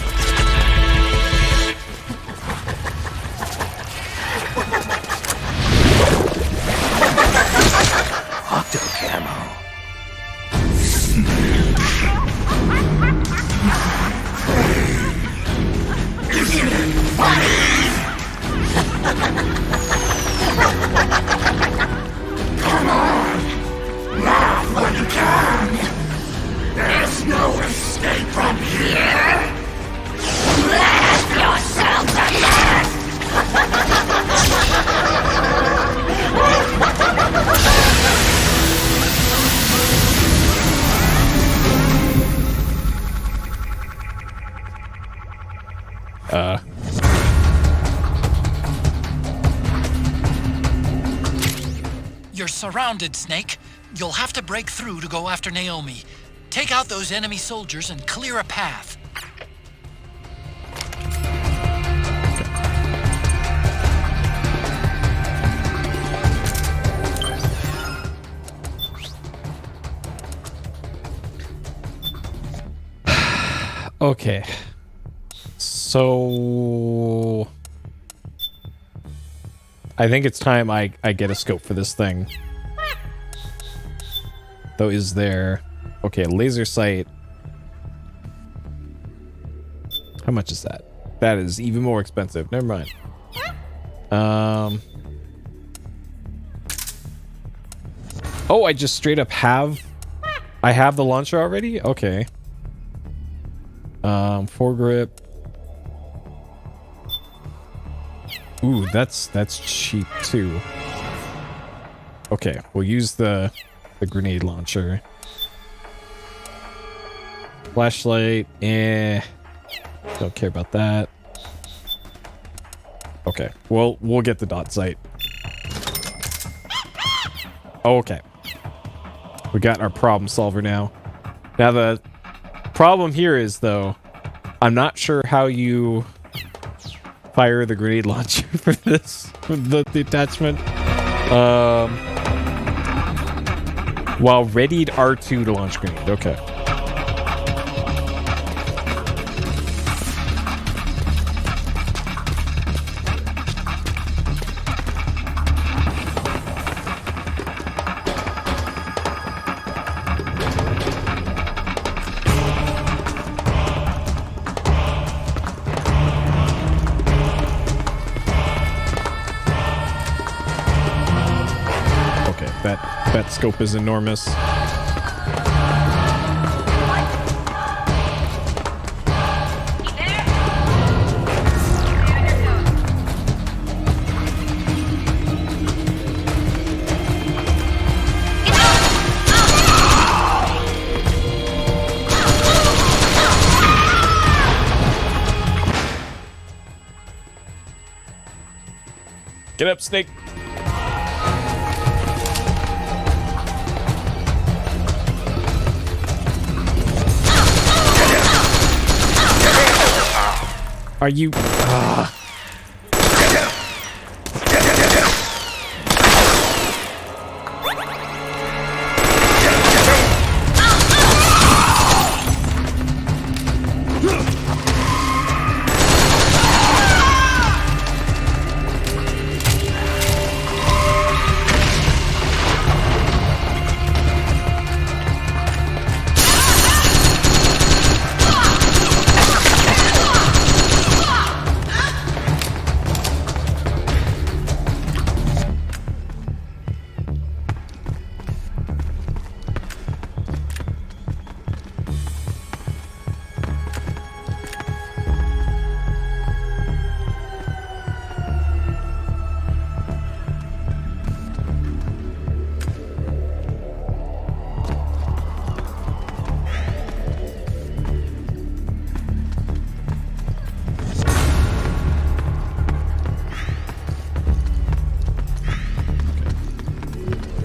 Octo camo. Come on! Laugh when you can! There's no escape from here! Laugh yourself to death! You're surrounded, Snake. You'll have to break through to go after Naomi. Take out those enemy soldiers and clear a path. Okay. So I think it's time I get a scope for this thing. Though, is there... Okay, laser sight. How much is that? That is even more expensive. Never mind. Oh, I just straight up have... I have the launcher already? Okay. Foregrip. Ooh, that's cheap too. Okay, we'll use the the grenade launcher. Flashlight, don't care about that. Okay, well, we'll get the dot sight. Okay. We got our problem solver now. Now the problem here is, though, I'm not sure how you fire the grenade launcher for this, the attachment. While readied R2 to launch grenade. Okay. That scope is enormous. Get up, Snake. Are you...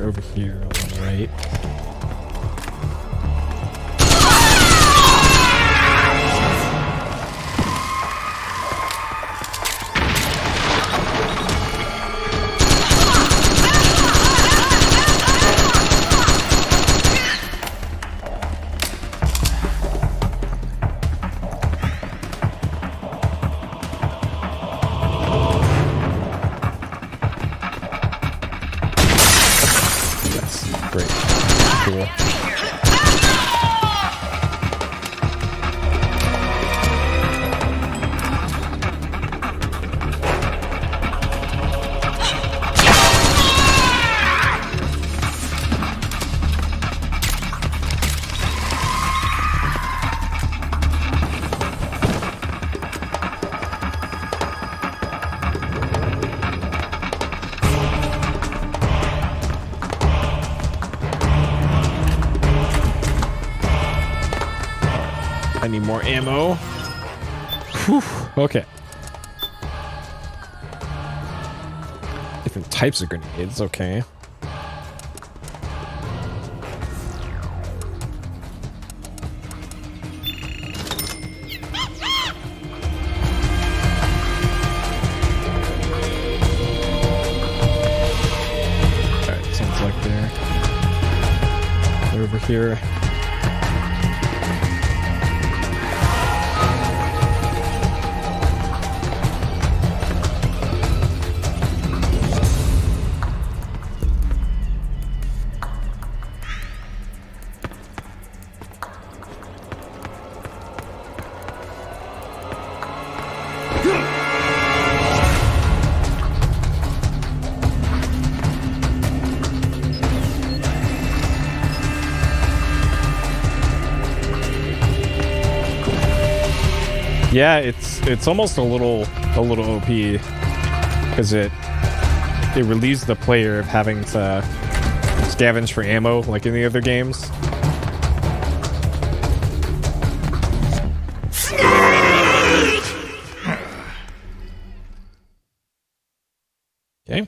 over here on the right. I need more ammo. Whew, okay. Different types of grenades, okay. Alright, sounds like they're over here. Yeah, it's almost a little OP because it relieves the player of having to scavenge for ammo like in the other games. Okay.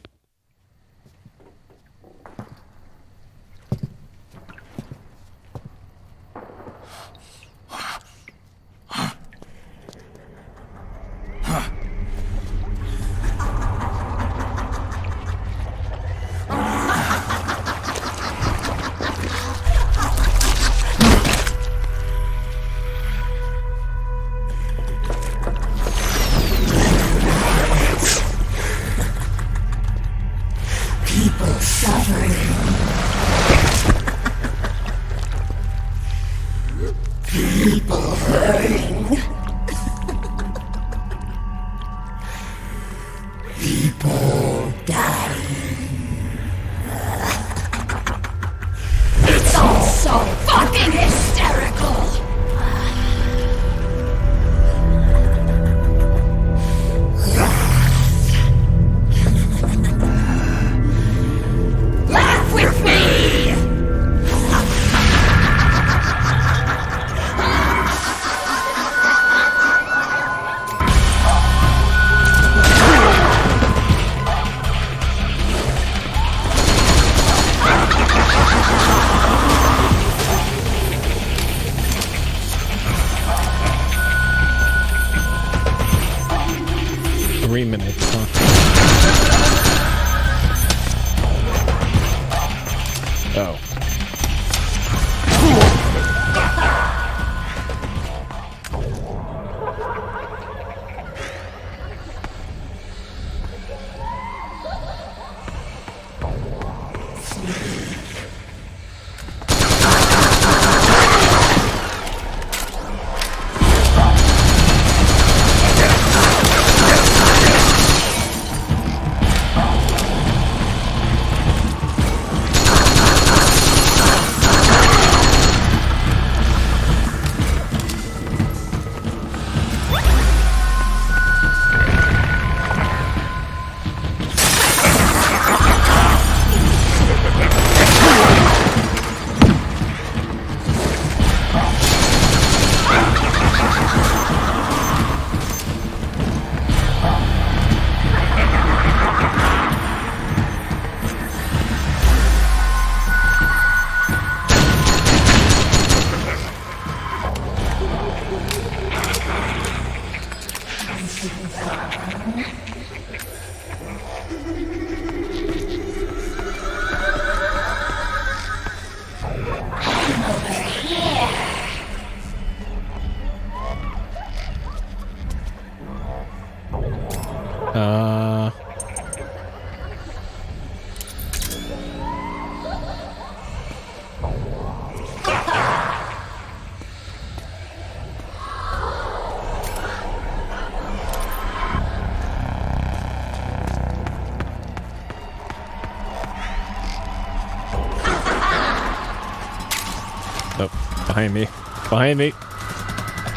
Behind me. Behind me.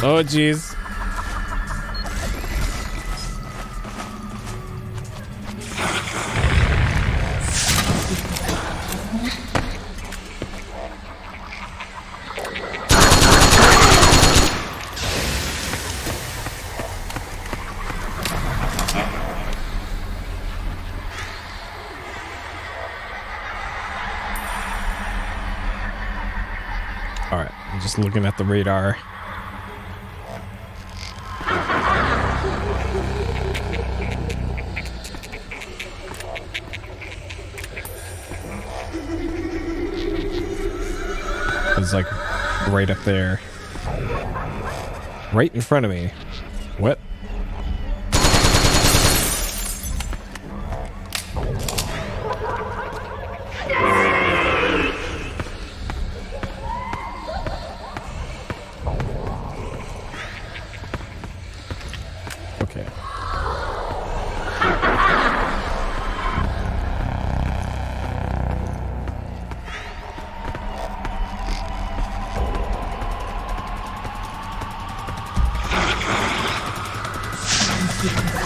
Oh, jeez. Just looking at the radar. It's like right up there. Right in front of me. What?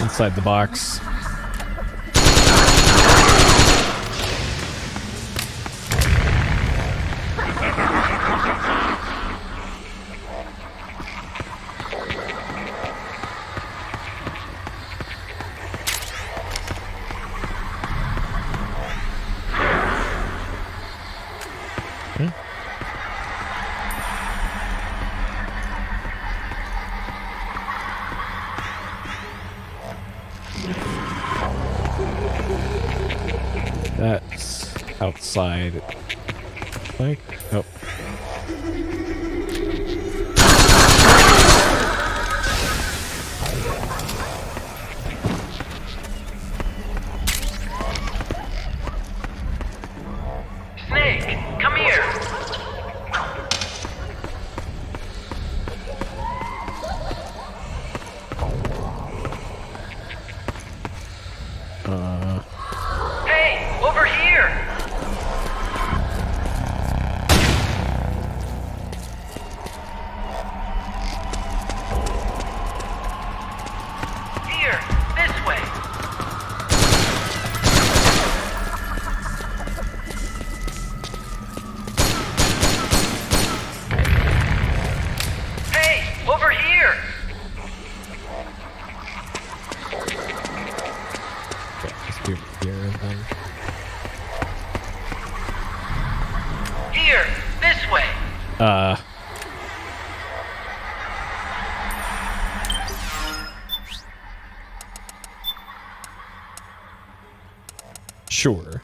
Inside the box. outside. Like, nope. Snake, come here. Hey, over here. Here, this way. Hey, over here. Okay, let's do here then. Here, this way. Sure.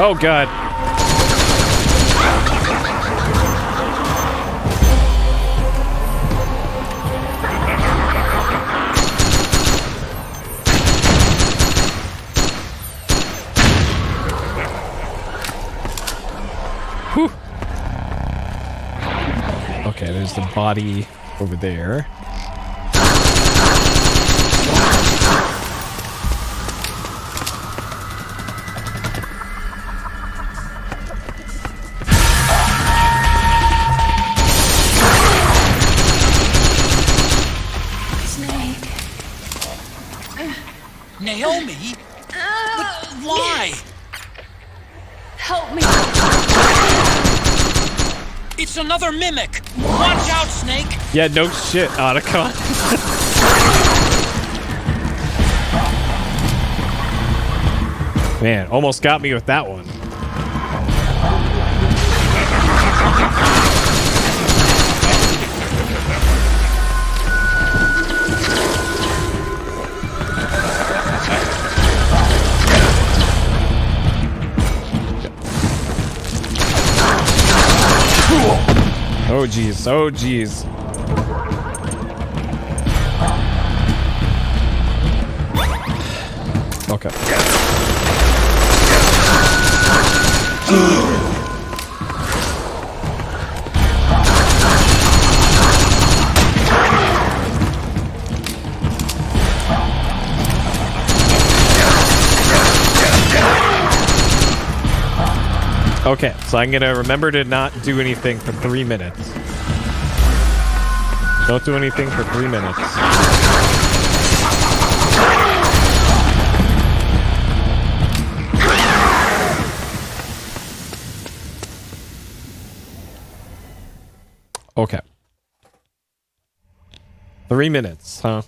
Oh god. Whew. Okay, there's the body over there. Naomi? But why? Help me. It's another mimic. Watch out, Snake. Yeah, no shit, Otacon. Man, almost got me with that one. Oh geez, oh geez. Okay. Okay, so I'm gonna remember to not do anything for 3 minutes. Don't do anything for 3 minutes. Okay. 3 minutes, huh?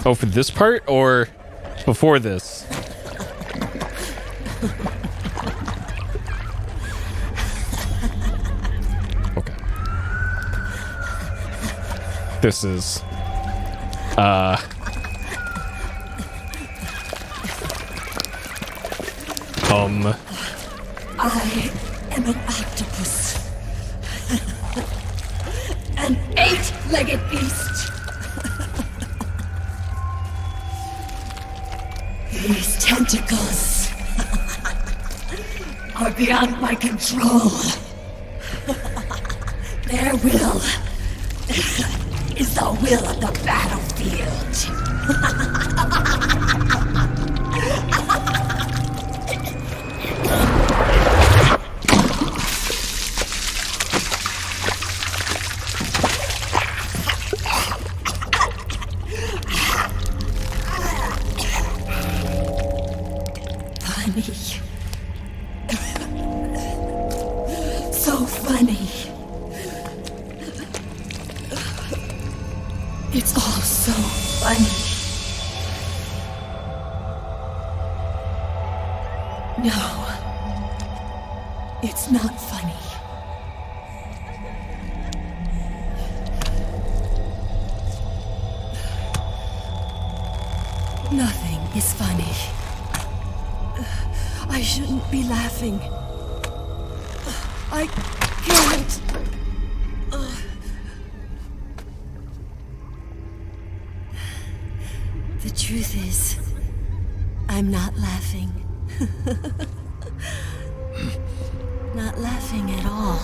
Oh, for this part or before this? Okay. This is I am an octopus. An 8-legged beast. These tentacles are beyond my control. Their will is the will of the battlefield. funny. It's all so funny. No, it's not funny. Nothing is funny. I shouldn't be laughing. I can't. The truth is, I'm not laughing. Not laughing at all.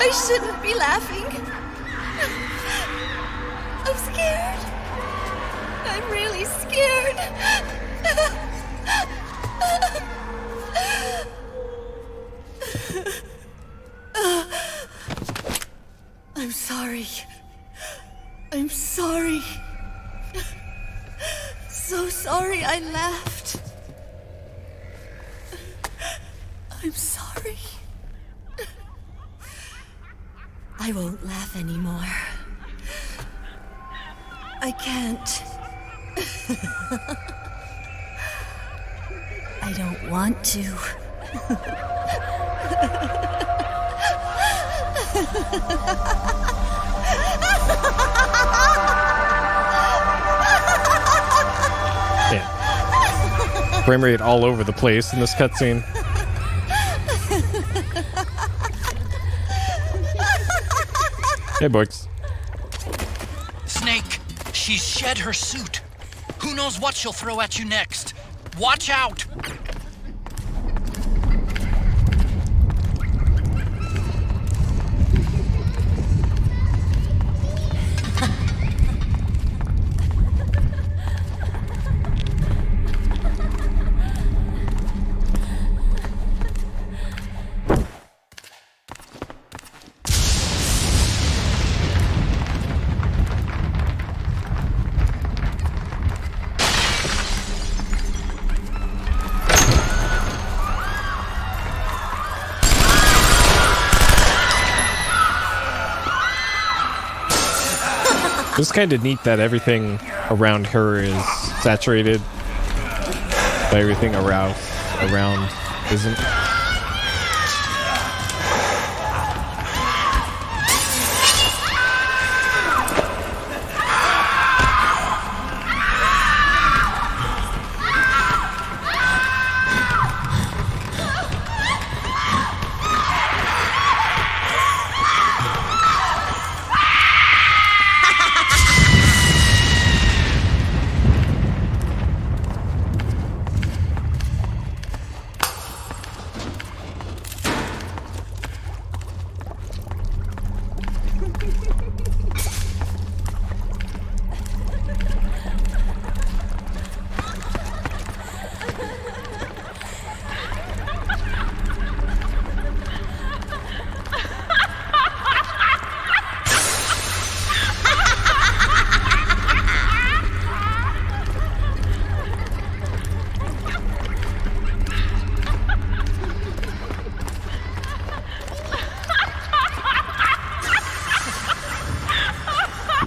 I shouldn't be laughing. I'm scared. I'm really scared. I'm sorry. I'm sorry. So sorry I laughed. I'm sorry. I won't laugh anymore. I can't. I don't want to. Yeah. Frame rate all over the place in this cutscene. Hey, Books. Snake, she's shed her suit. Who knows what she'll throw at you next? Watch out! It's kind of neat that everything around her is saturated, but everything around isn't.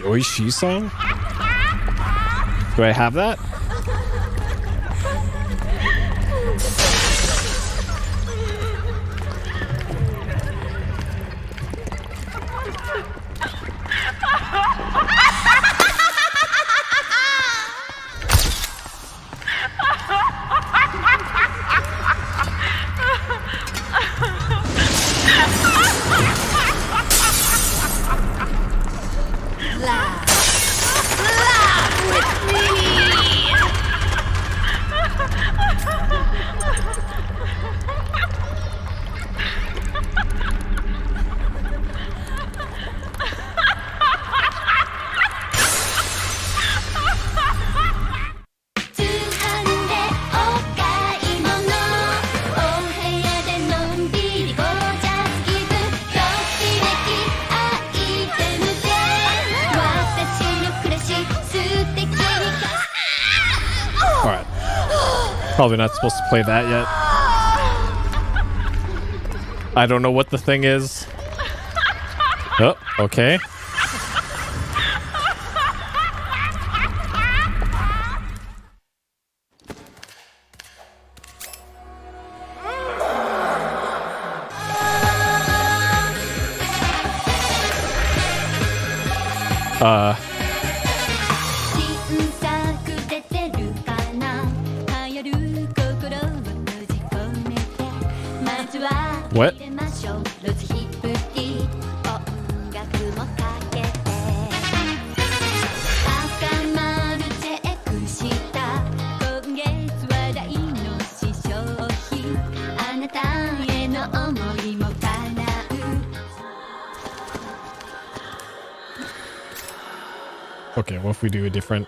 Oishi song? Do I have that? Laugh with me! Probably not supposed to play that yet. I don't know what the thing is. Oh, okay. What? Okay, what if we do a different...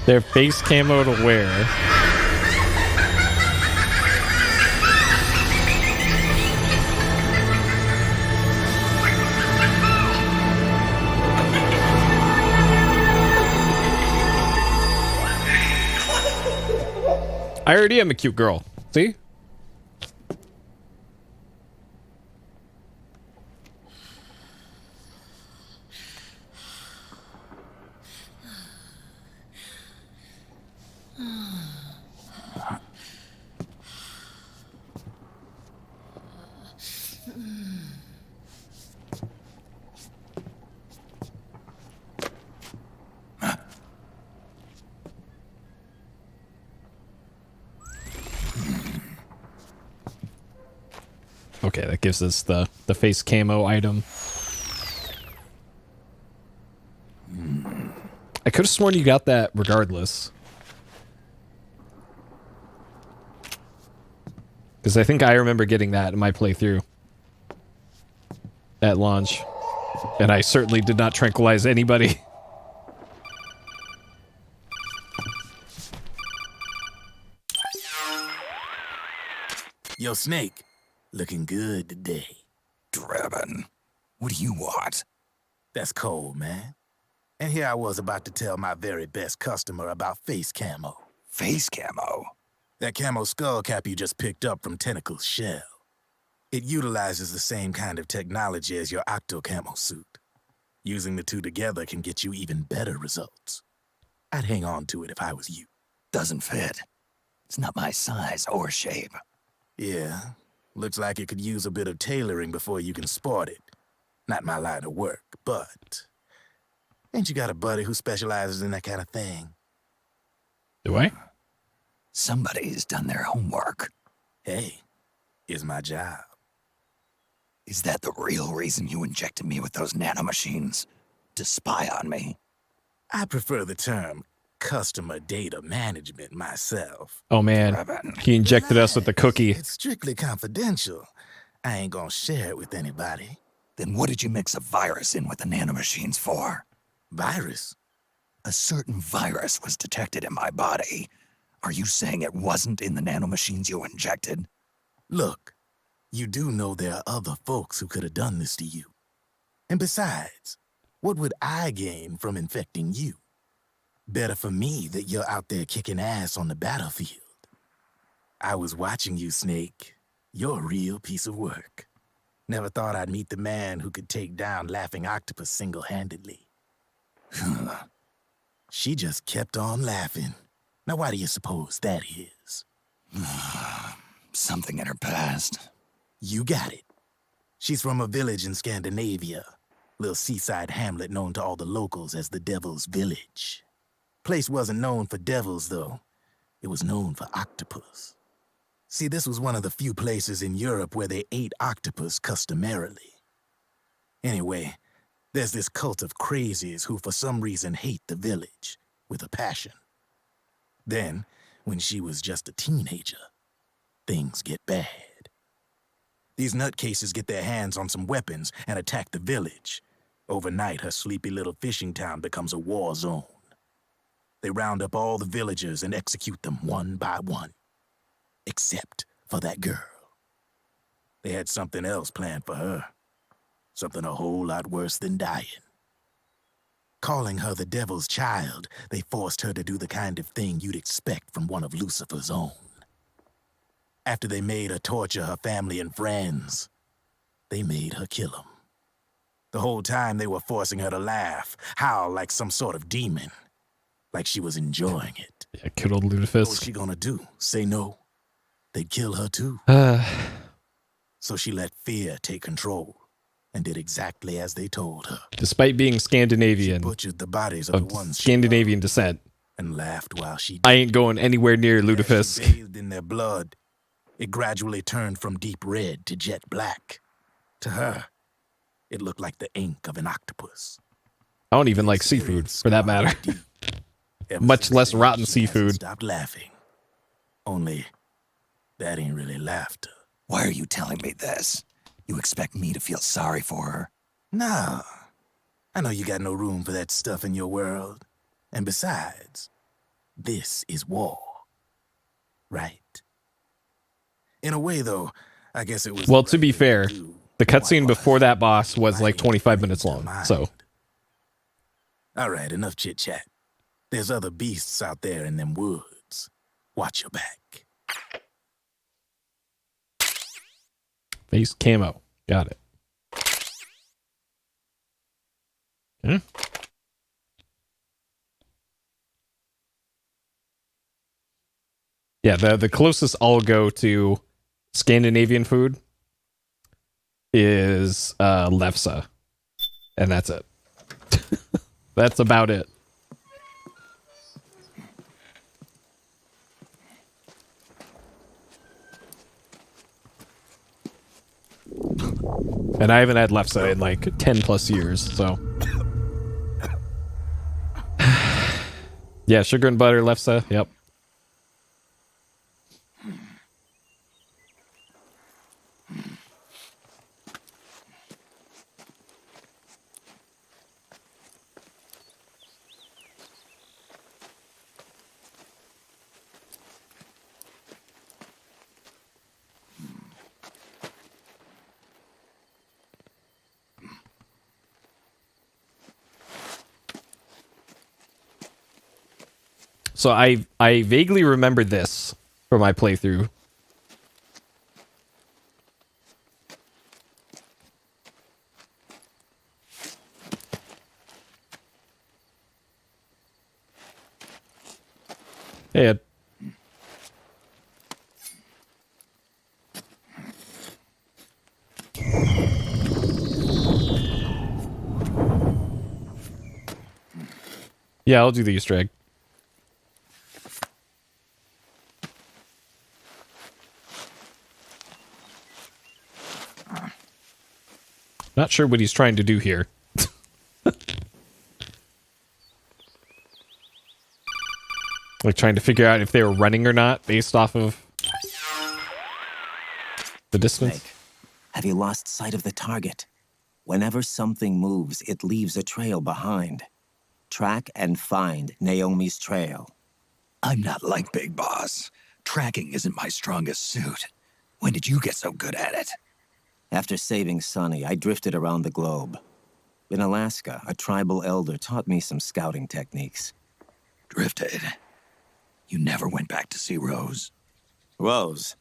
Their face camo to wear. I already am a cute girl. See? Okay, that gives us the face camo item. I could have sworn you got that regardless. Because I think I remember getting that in my playthrough at launch. And I certainly did not tranquilize anybody. Yo, Snake. Looking good today. Drebin, what do you want? That's cold, man. And here I was about to tell my very best customer about face camo. Face camo? That camo skull cap you just picked up from Tentacle's shell. It utilizes the same kind of technology as your octo camo suit. Using the two together can get you even better results. I'd hang on to it if I was you. Doesn't fit. It's not my size or shape. Yeah. Looks like it could use a bit of tailoring before you can sport it. Not my line of work, but... Ain't you got a buddy who specializes in that kind of thing? Do I? Somebody's done their homework. Hey, it's my job. Is that the real reason you injected me with those nanomachines? To spy on me? I prefer the term customer data management myself. Oh man, he injected us with the cookie. It's strictly confidential. I ain't gonna share it with anybody. Then what did you mix a virus in with the nanomachines for? Virus? A certain virus was detected in my body. Are you saying it wasn't in the nanomachines you injected? Look, you do know there are other folks who could have done this to you. And besides, what would I gain from infecting you? Better for me that you're out there kicking ass on the battlefield. I was watching you, Snake. You're a real piece of work. Never thought I'd meet the man who could take down Laughing Octopus single-handedly. She just kept on laughing. Now why do you suppose that is? Something in her past. You got it. She's from a village in Scandinavia. Little seaside hamlet known to all the locals as the Devil's Village. Place wasn't known for devils, though. It was known for octopus. See, this was one of the few places in Europe where they ate octopus customarily. Anyway, there's this cult of crazies who for some reason hate the village with a passion. Then, when she was just a teenager, things get bad. These nutcases get their hands on some weapons and attack the village. Overnight, her sleepy little fishing town becomes a war zone. They round up all the villagers and execute them one by one. Except for that girl. They had something else planned for her. Something a whole lot worse than dying. Calling her the devil's child, they forced her to do the kind of thing you'd expect from one of Lucifer's own. After they made her torture her family and friends, they made her kill them. The whole time they were forcing her to laugh, howl like some sort of demon. Like she was enjoying it. Yeah, kid old Ludafisk. What was she gonna do? Say no? They'd kill her too. So she let fear take control and did exactly as they told her. Despite being Scandinavian, She butchered the bodies of the ones Scandinavian descent, and laughed while she did. I ain't going anywhere near Ludafisk. She bathed in their blood. It gradually turned from deep red to jet black. To her, it looked like the ink of an octopus. I don't even like seafood, for that matter. Much less rotten seafood. Stopped laughing. Only, that ain't really laughter. Why are you telling me this? You expect me to feel sorry for her? Nah. I know you got no room for that stuff in your world. And besides, this is war. Right? In a way, though, I guess it was... Well, to be fair, the cutscene before that boss was like 25 minutes long, so... All right, enough chit-chat. There's other beasts out there in them woods. Watch your back. Face camo. Got it. Okay. Yeah, the closest I'll go to Scandinavian food is lefse. And that's it. That's about it. And I haven't had lefse in like 10 plus years, so. Yeah, sugar and butter, lefse, yep. So I vaguely remember this from my playthrough. Hey, Ed. Yeah, I'll do the Easter egg. not sure what he's trying to do here. Like trying to figure out if they were running or not based off of the distance. Snake, have you lost sight of the target? Whenever something moves, it leaves a trail behind. Track and find Naomi's trail. I'm not like Big Boss. Tracking isn't my strongest suit. When did you get so good at it? After saving Sonny, I drifted around the globe. In Alaska, a tribal elder taught me some scouting techniques. Drifted? You never went back to see Rose? Rose?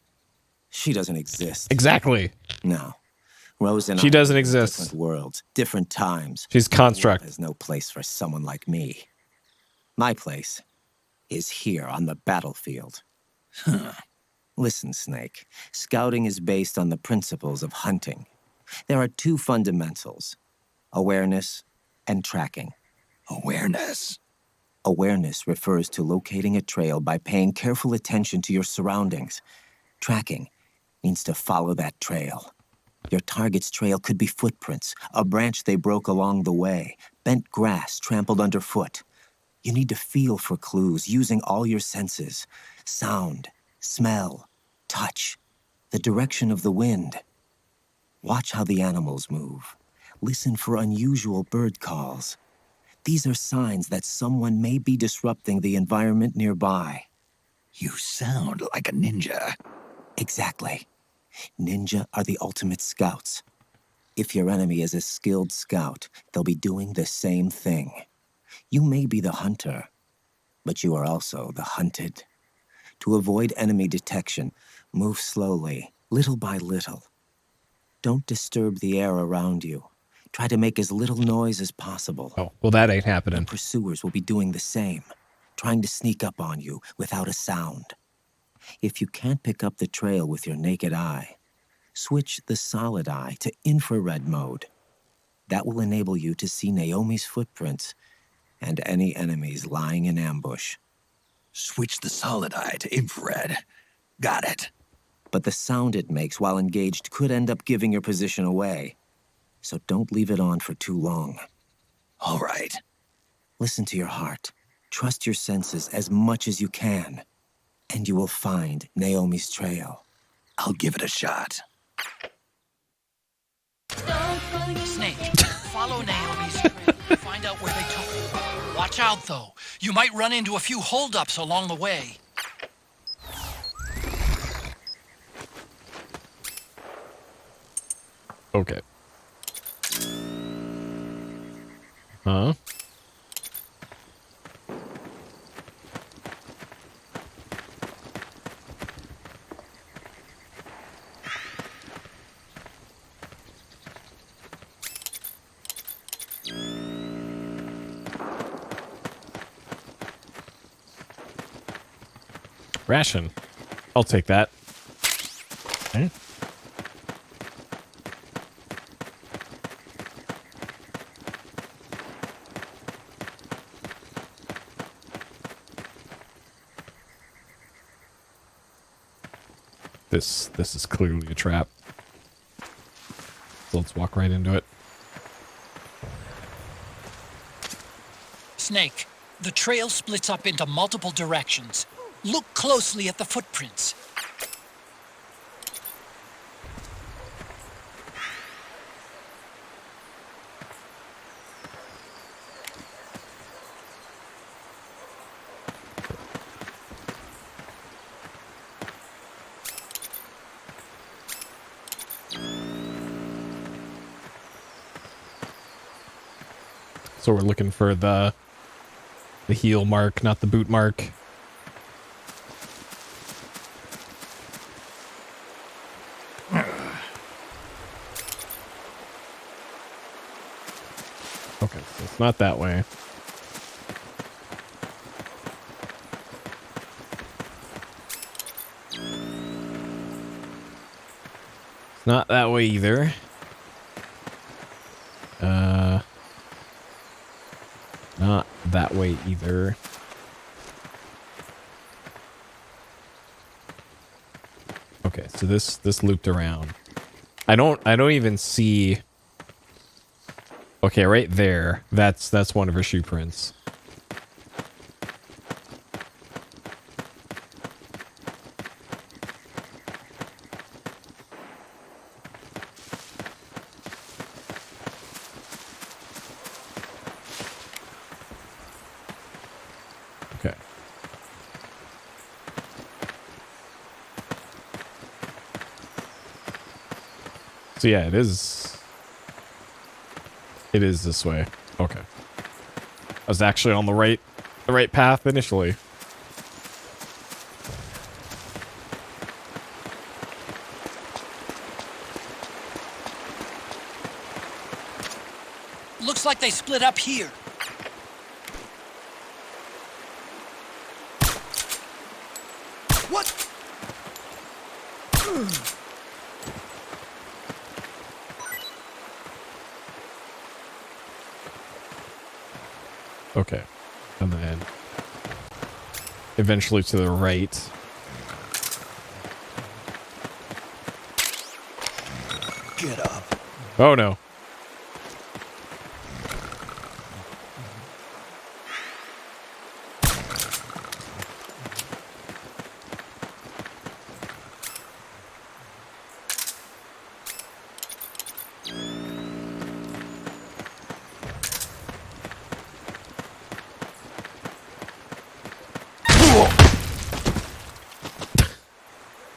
She doesn't exist. Exactly. No. Rose and She I doesn't live in exist. Different worlds, different times. She's construct. There's no place for someone like me. My place is here on the battlefield. Huh. Listen, Snake. Scouting is based on the principles of hunting. There are two fundamentals: awareness and tracking. Awareness? Awareness refers to locating a trail by paying careful attention to your surroundings. Tracking means to follow that trail. Your target's trail could be footprints, a branch they broke along the way, bent grass trampled underfoot. You need to feel for clues using all your senses: sound, smell, touch, the direction of the wind. Watch how the animals move. Listen for unusual bird calls. These are signs that someone may be disrupting the environment nearby. You sound like a ninja. Exactly. Ninja are the ultimate scouts. If your enemy is a skilled scout, they'll be doing the same thing. You may be the hunter, but you are also the hunted. To avoid enemy detection, move slowly, little by little. Don't disturb the air around you. Try to make as little noise as possible. Oh, well, that ain't happening. The pursuers will be doing the same, trying to sneak up on you without a sound. If you can't pick up the trail with your naked eye, switch the solid eye to infrared mode. That will enable you to see Naomi's footprints and any enemies lying in ambush. Switch the solid eye to infrared. Got it. But the sound it makes while engaged could end up giving your position away. So don't leave it on for too long. All right. Listen to your heart. Trust your senses as much as you can. And you will find Naomi's trail. I'll give it a shot. Snake, follow Naomi's trail. Find out where they took her. Watch out, though. You might run into a few holdups along the way. Okay. Huh? Ration. I'll take that. Okay. This is clearly a trap. So let's walk right into it. Snake, the trail splits up into multiple directions. Look closely at the footprints. So we're looking for the heel mark, not the boot mark. Okay, so it's not that way. It's not that way either. Not that way either. Okay, so this looped around. I don't even see Okay, right there. That's one of her shoe prints. Okay. So yeah, it is this way. Okay. I was actually on the right path initially. Looks like they split up here. What? Okay. And then eventually to the right. Get up. Oh no.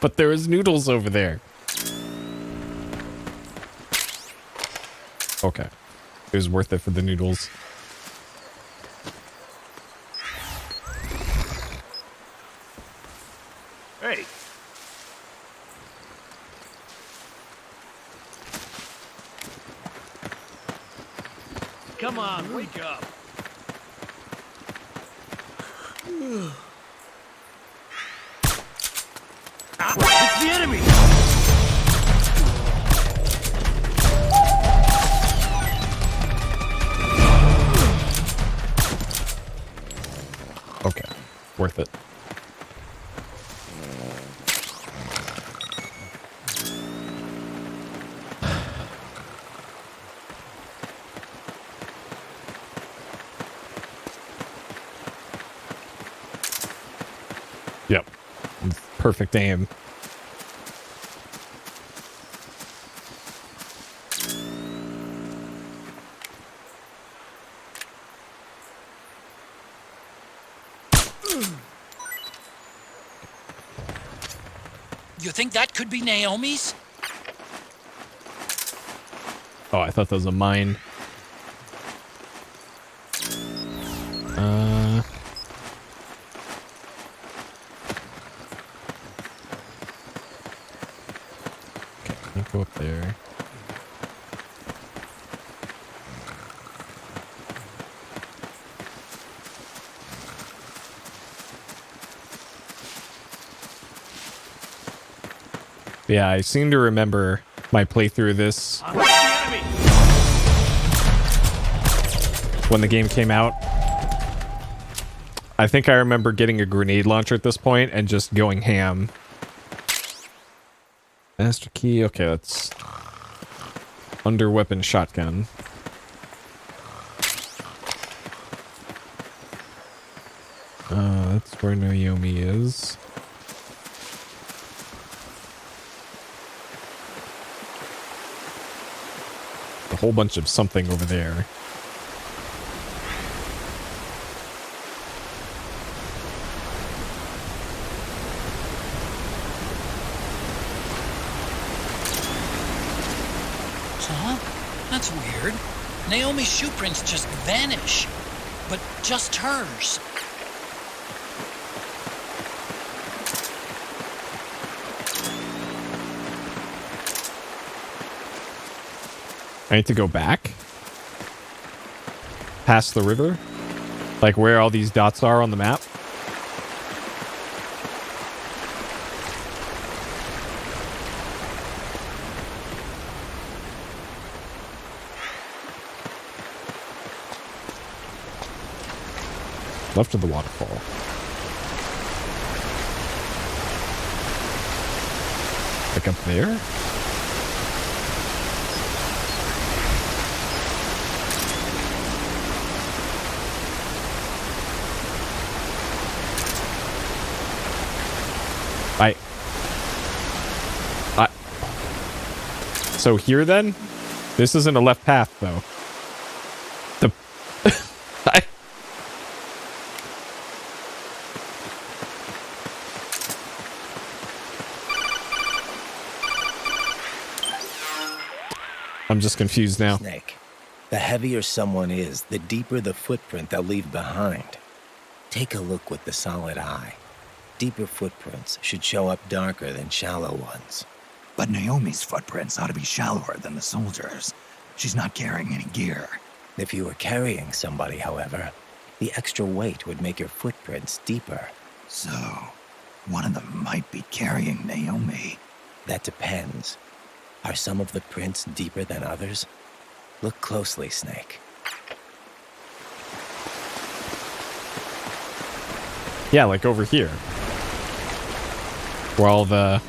But there is noodles over there. Okay. It was worth it for the noodles. Hey. Come on, wake up. It's the enemy! Okay. Worth it. Yep. Perfect aim. You think that could be Naomi's? Oh, I thought that was a mine. Okay, I'll go up there. Yeah, I seem to remember my playthrough of this when the game came out. I think I remember getting a grenade launcher at this point and just going ham. Master key. Okay, that's under weapon shotgun. That's where Naomi is. A whole bunch of something over there. Huh? That's weird. Naomi's shoe prints just vanish. But just hers. I need to go back past the river, like where all these dots are on the map. Left of the waterfall. Like up there? So here then? This isn't a left path, though. The... I'm just confused now. Snake, the heavier someone is, the deeper the footprint they'll leave behind. Take a look with the solid eye. Deeper footprints should show up darker than shallow ones. But Naomi's footprints ought to be shallower than the soldiers. She's not carrying any gear. If you were carrying somebody, however, the extra weight would make your footprints deeper. So, one of them might be carrying Naomi. That depends. Are some of the prints deeper than others? Look closely, Snake. Yeah, like over here. Where all the...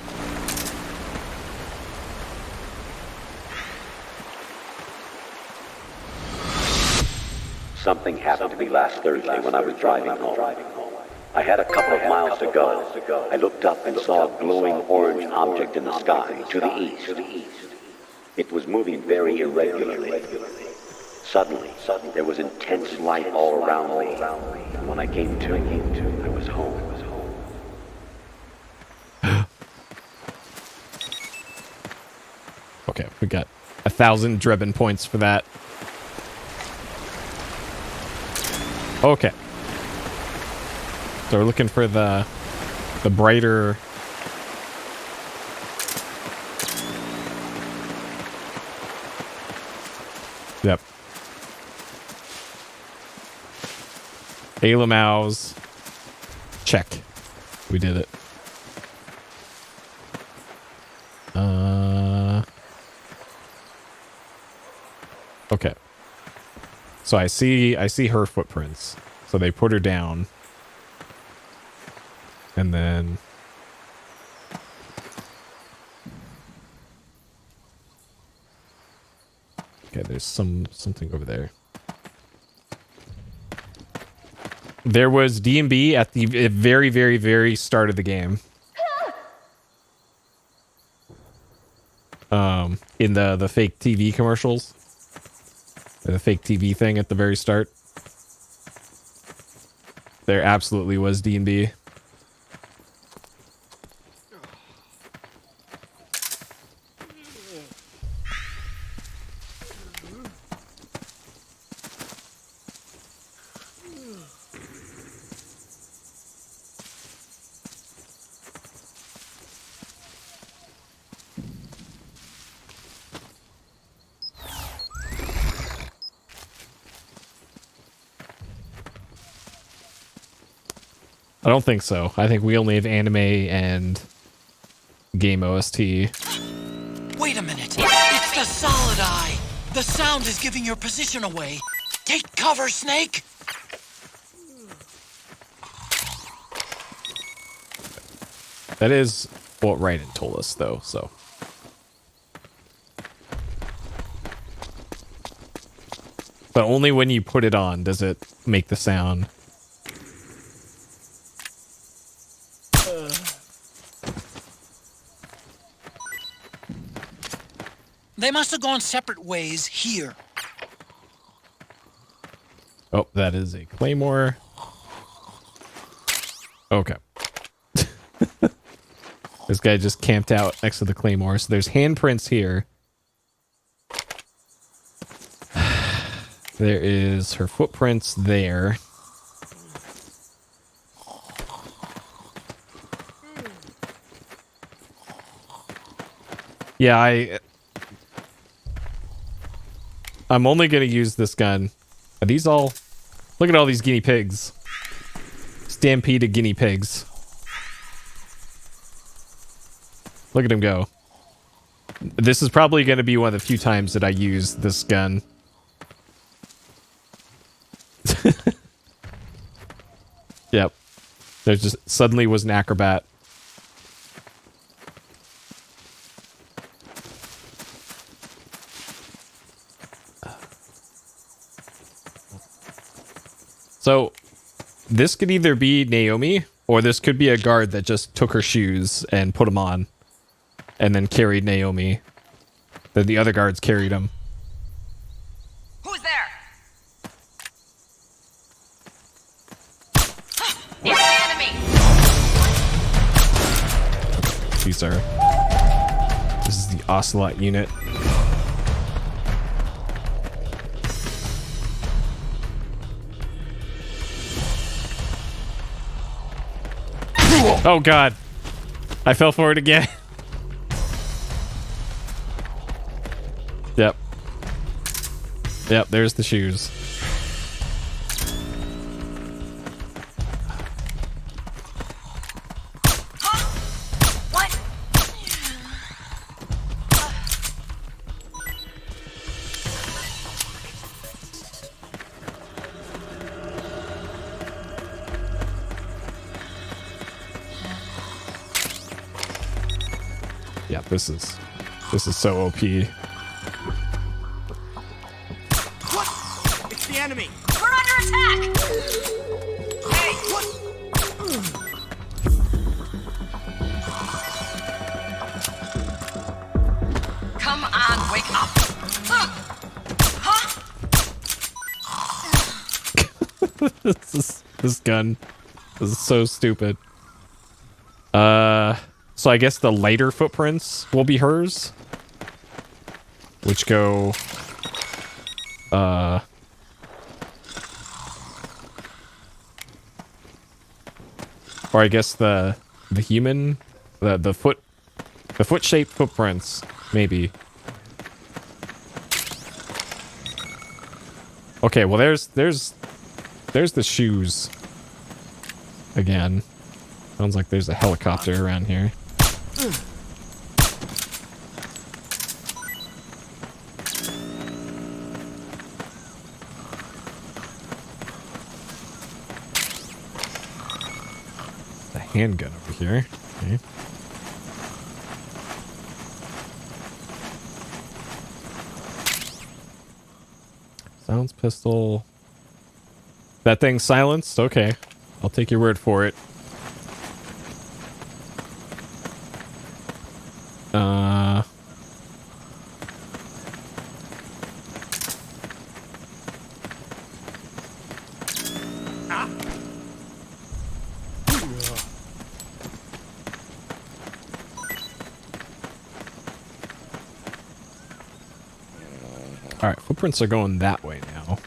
Something happened to me last Thursday when I was driving home. I had a couple of miles to go. I looked up and saw a glowing orange object in the sky to the east. It was moving very irregularly. Suddenly, there was intense light all around me. And when I came to, I was home. Okay, we got 1,000 Drebin points for that. Okay. So we're looking for the brighter... Yep. Alamaus. Check. We did it. Okay. So I see her footprints. So they put her down. And then okay, there's something over there. There was D&B at the very, very, very start of the game. In the fake TV commercials. The fake TV thing at the very start. There absolutely was D&B. I don't think so. I think we only have anime and game OST. Wait a minute. It's the solid eye. The sound is giving your position away. Take cover, Snake. That is what Raiden told us, though, so. But only when you put it on does it make the sound. They must have gone separate ways here. Oh, that is a claymore. Okay. This guy just camped out next to the claymore. So there's handprints here. There is her footprints there. Yeah, I'm only going to use this gun. Are these all... Look at all these guinea pigs. Stampede of guinea pigs. Look at him go. This is probably going to be one of the few times that I use this gun. Yep. There just suddenly was an acrobat. So, this could either be Naomi, or this could be a guard that just took her shoes and put them on, and then carried Naomi. Then the other guards carried him. Who's there? It's the enemy! These are... This is the Ocelot unit. Oh god. I fell for it again. Yep. Yep, there's the shoes. What? Yeah, this is so OP. What? It's the enemy. We're under attack! Hey! What? Come on, wake up! This gun. This is so stupid. So I guess the lighter footprints will be hers. Which go... Or I guess the human... The foot-shaped footprints, maybe. Okay, well there's the shoes. Again. Sounds like there's a helicopter around here. A handgun over here. Okay. Sounds pistol. That thing's silenced? Okay. I'll take your word for it. Alright, footprints are going that way now.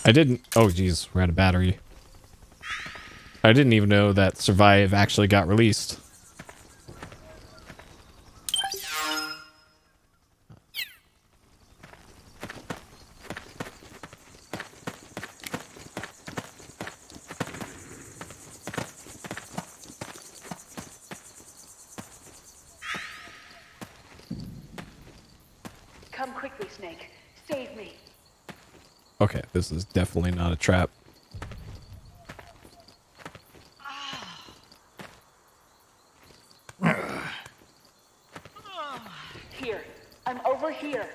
I didn't... Oh, geez. We're out of battery. I didn't even know that Survive actually got released. Come quickly, Snake. Save me. Okay, this is definitely not a trap. Here. I'm over here.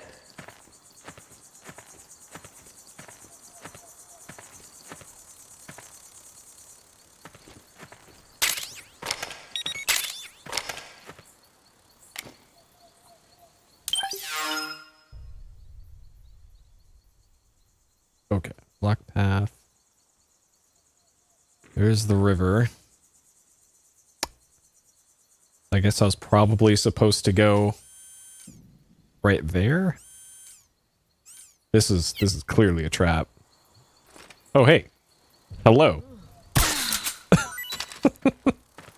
Okay, block path. There's the river. I guess I was probably supposed to go right there. This is clearly a trap. Oh, hey. Hello.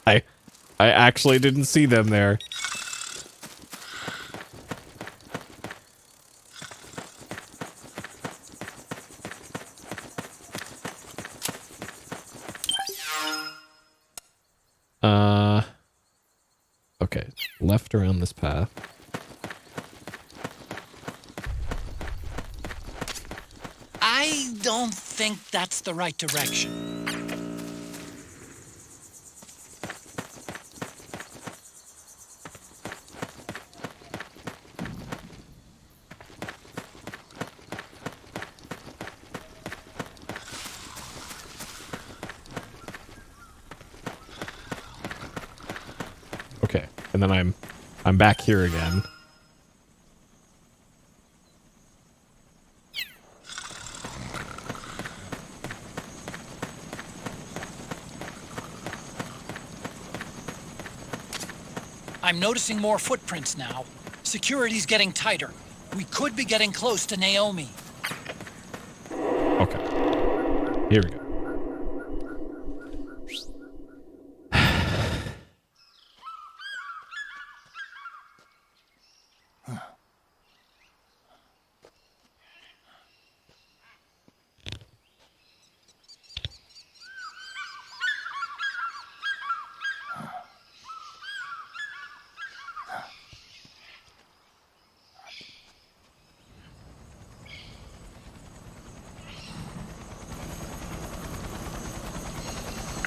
I actually didn't see them there. Okay, left around this path. I don't think that's the right direction. and then I'm back here again. I'm noticing more footprints now. Security's getting tighter. We could be getting close to Naomi. Okay. Here we go.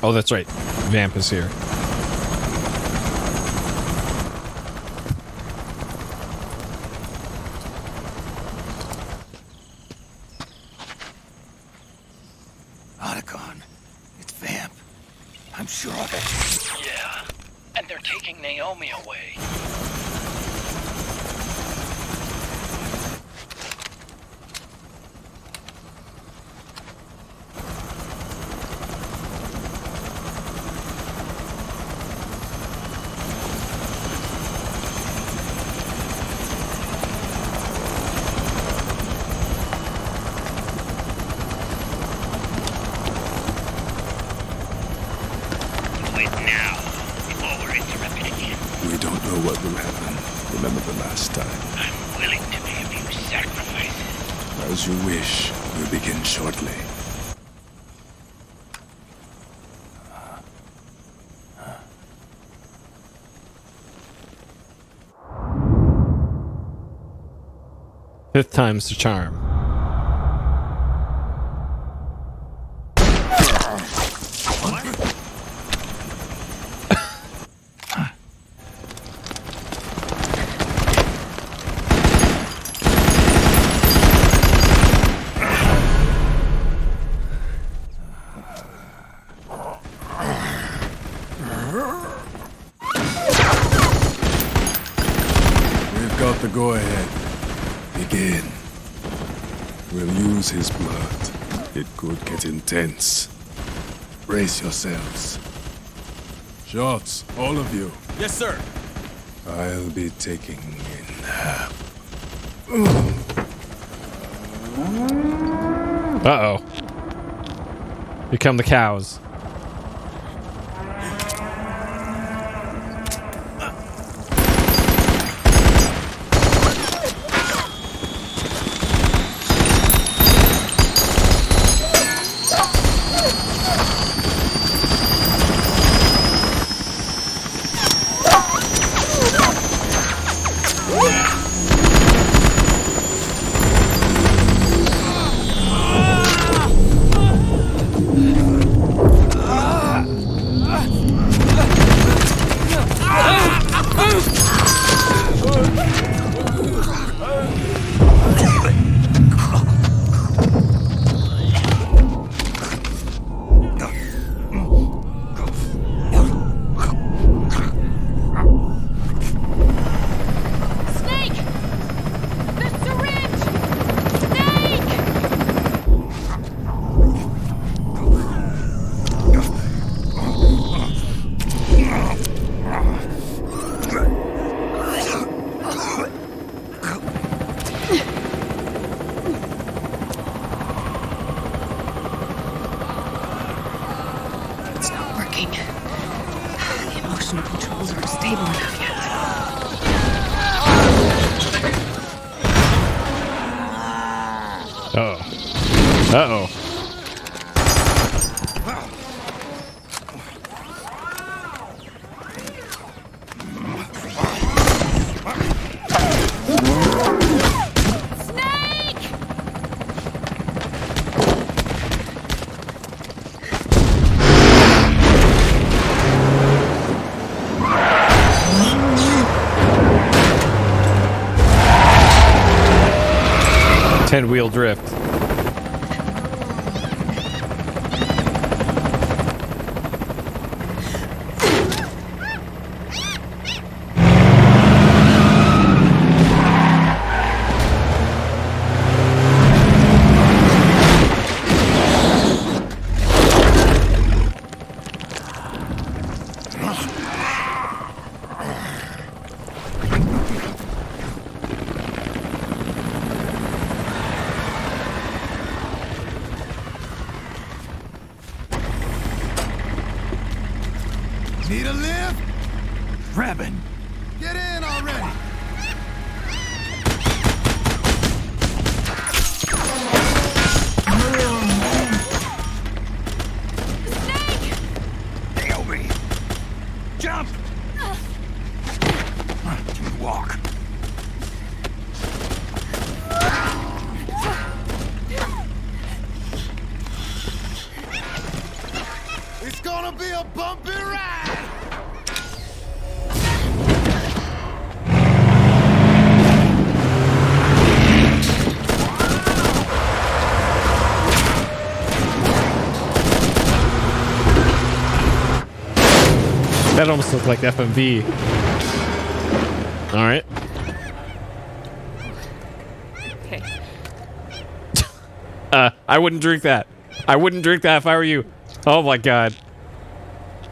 Oh, that's right. Vamp is here. Otacon. It's Vamp. I'm sure of it. Yeah. And they're taking Naomi away. What will happen? Remember the last time. I'm willing to make a few sacrifices. As you wish. We'll begin shortly. Fifth time's the charm. The go-ahead. Begin. We'll use his blood. It could get intense. Brace yourselves. Shots, all of you. Yes, sir. I'll be taking in Uh-oh. Here come the cows. Uh-oh. Ten-wheel drift. Need a lift? Revan. Get in already. Naomi! Jump! Walk. It's gonna be a bumpy ride! That almost looked like FMV. All right. Okay. I wouldn't drink that. I wouldn't drink that if I were you. Oh my god.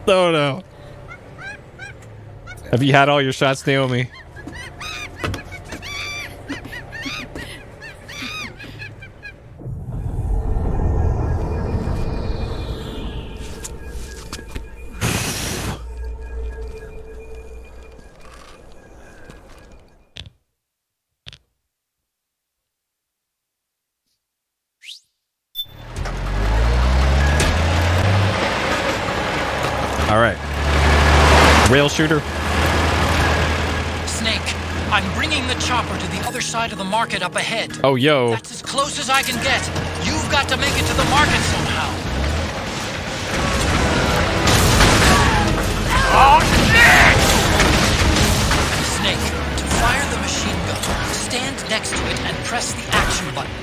Oh no. Have you had all your shots, Naomi? All right. Rail shooter. Snake, I'm bringing the chopper to the other side of the market up ahead. Oh, yo. That's as close as I can get. You've got to make it to the market somehow. Oh, shit! Snake, to fire the machine gun, stand next to it and press the action button.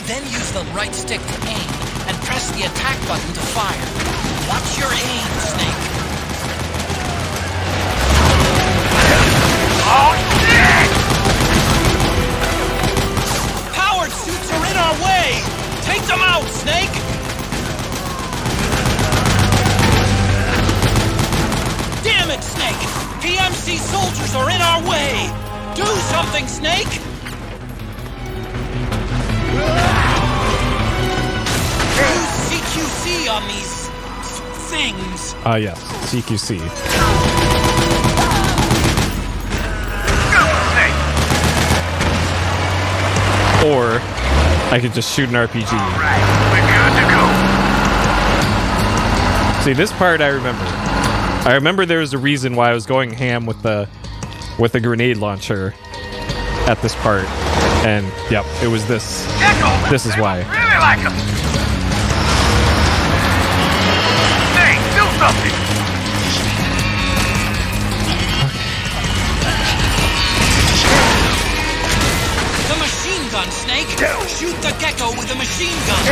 Then use the right stick to aim, and press the attack button to fire. Watch your aim, Snake. Oh, shit! Powered suits are in our way! Take them out, Snake! Damn it, Snake! PMC soldiers are in our way! Do something, Snake! Use CQC on these things. Yes, CQC. Or I could just shoot an RPG. Right, we're good to go. See, this part I remember. I remember there was a reason why I was going ham with the grenade launcher at this part. And yep, it was this. This is why. Really like him. Hey, do something. The machine gun, Snake! Shoot the gecko with the machine gun!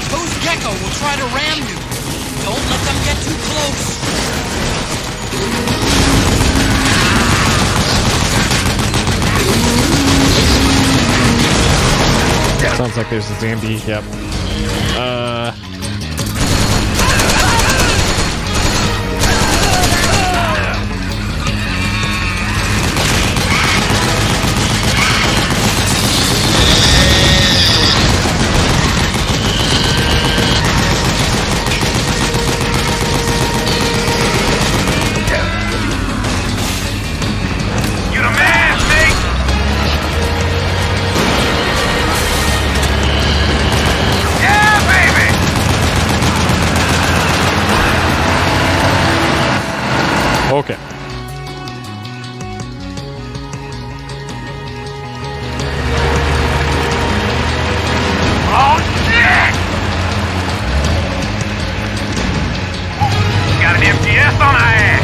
Those gecko will try to ram you. Don't let them get too close. Sounds like there's a Zambi. Yep. You the man, Snake. Yeah, baby. Okay. Oh, shit! Got an MTS on our ass.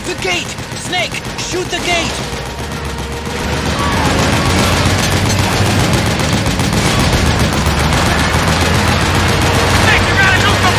The gate! Snake, shoot the gate! Snake, you gotta do something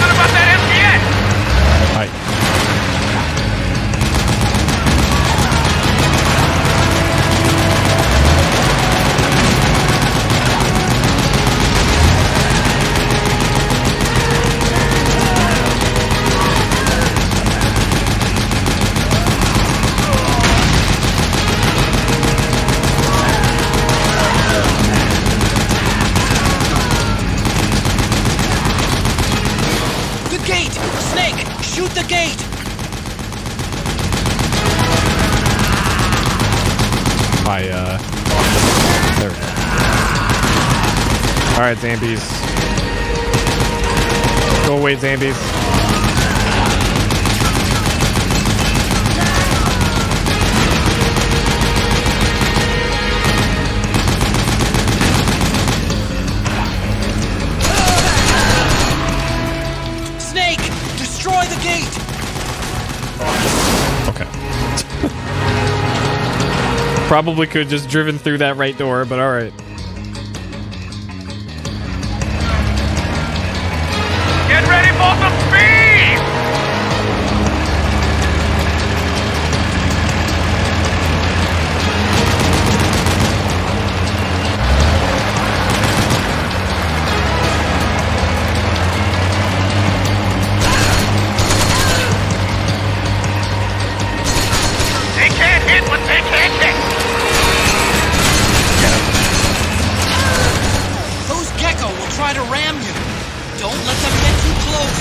the gate! There we go. Alright, Zambies. Go away, Zambies. Snake! Destroy the gate! Okay. Probably could have just driven through that right door, but alright. Get ready for some speed! They can't hit what they can't hit! Those gecko will try to ram you. Don't let them get too close.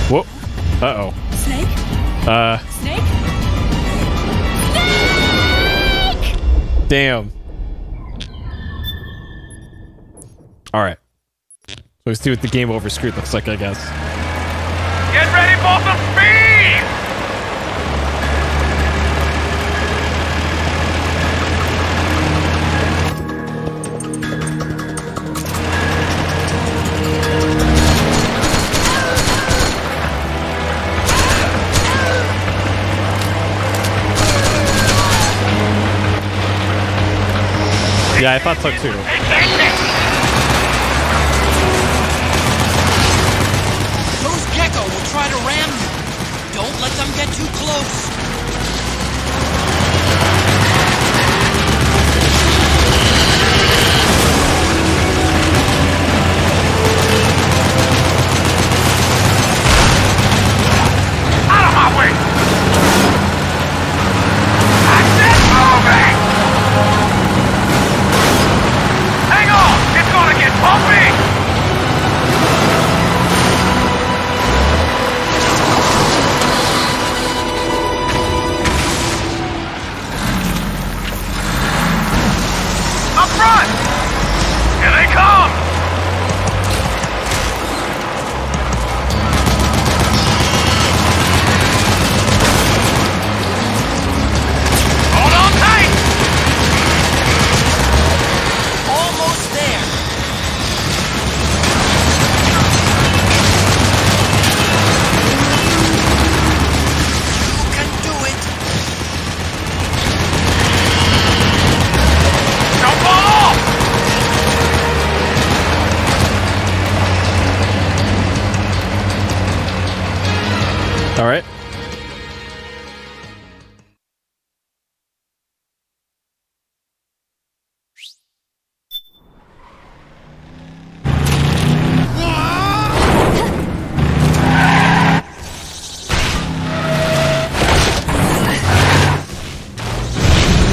Whoa. Uh-oh. Snake? Snake? Damn. Alright. So let's see what the game over screwed looks like, I guess. Get ready for some speed! Yeah, I thought so too. Those gecko will try to ram you. Don't let them get too close. Out of my way! I said moving! Hang on! It's gonna get bumpy! Up front! Here they come! Hold on tight! Almost there. You can do it. Don't fall off! Alright.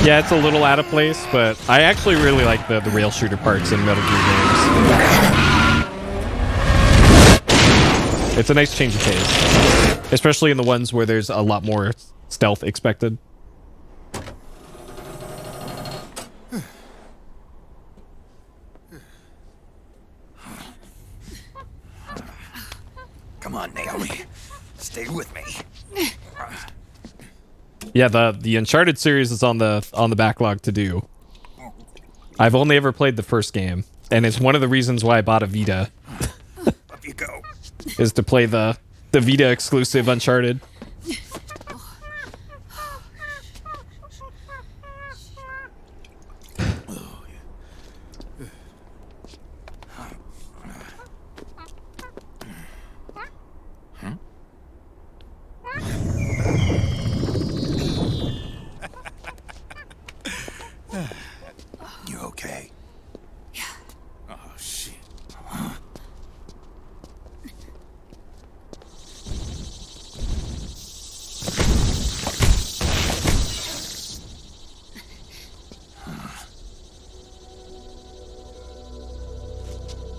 Yeah, it's a little out of place, but I actually really like the rail shooter parts in Metal Gear games. It's a nice change of pace, especially in the ones where there's a lot more stealth expected. Come on, Naomi. Stay with me. Yeah, the Uncharted series is on the backlog to do. I've only ever played the first game, and it's one of the reasons why I bought a Vita. Up you go. Is to play the Vita exclusive Uncharted. You okay? Yeah. Oh, shit.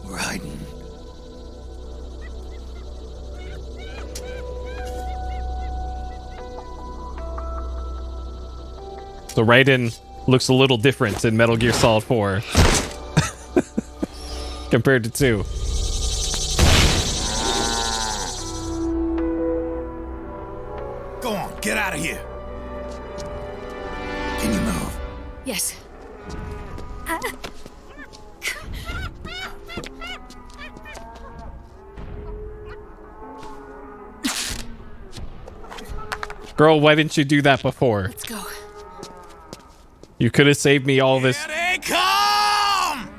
Raiden. So Raiden looks a little different in Metal Gear Solid 4 compared to 2. Go on, get out of here. Can you move? Yes. Girl, why didn't you do that before? Let's go. You could have saved me all this. Here they come!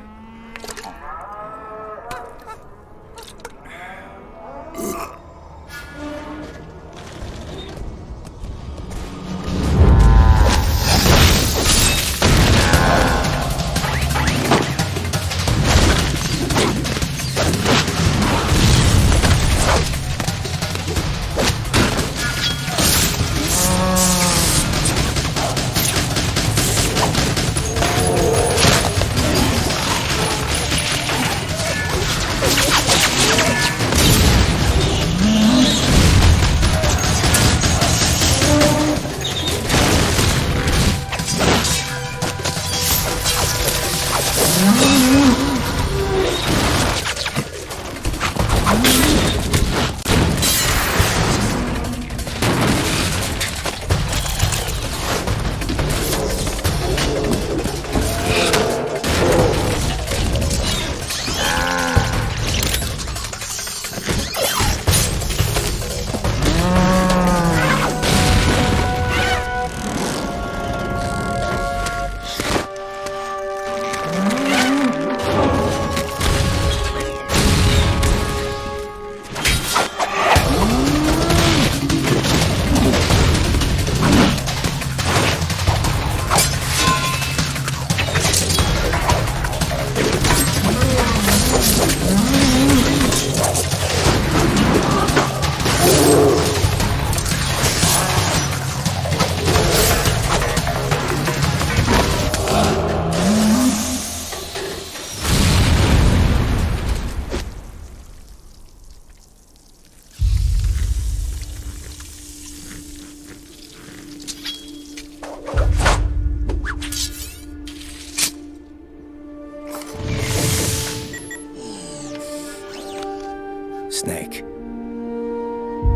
Snake,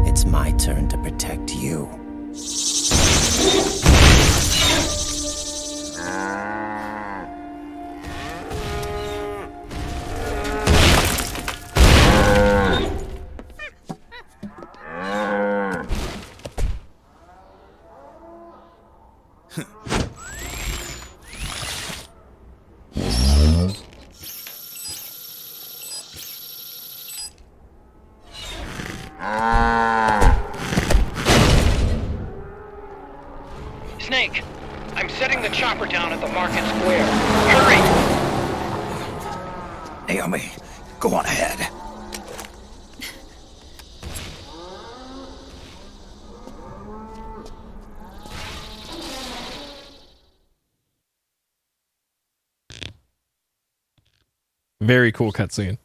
it's my turn to protect you. Snake, I'm setting the chopper down at the market square. Hurry! Naomi, go on ahead. Very cool cutscene.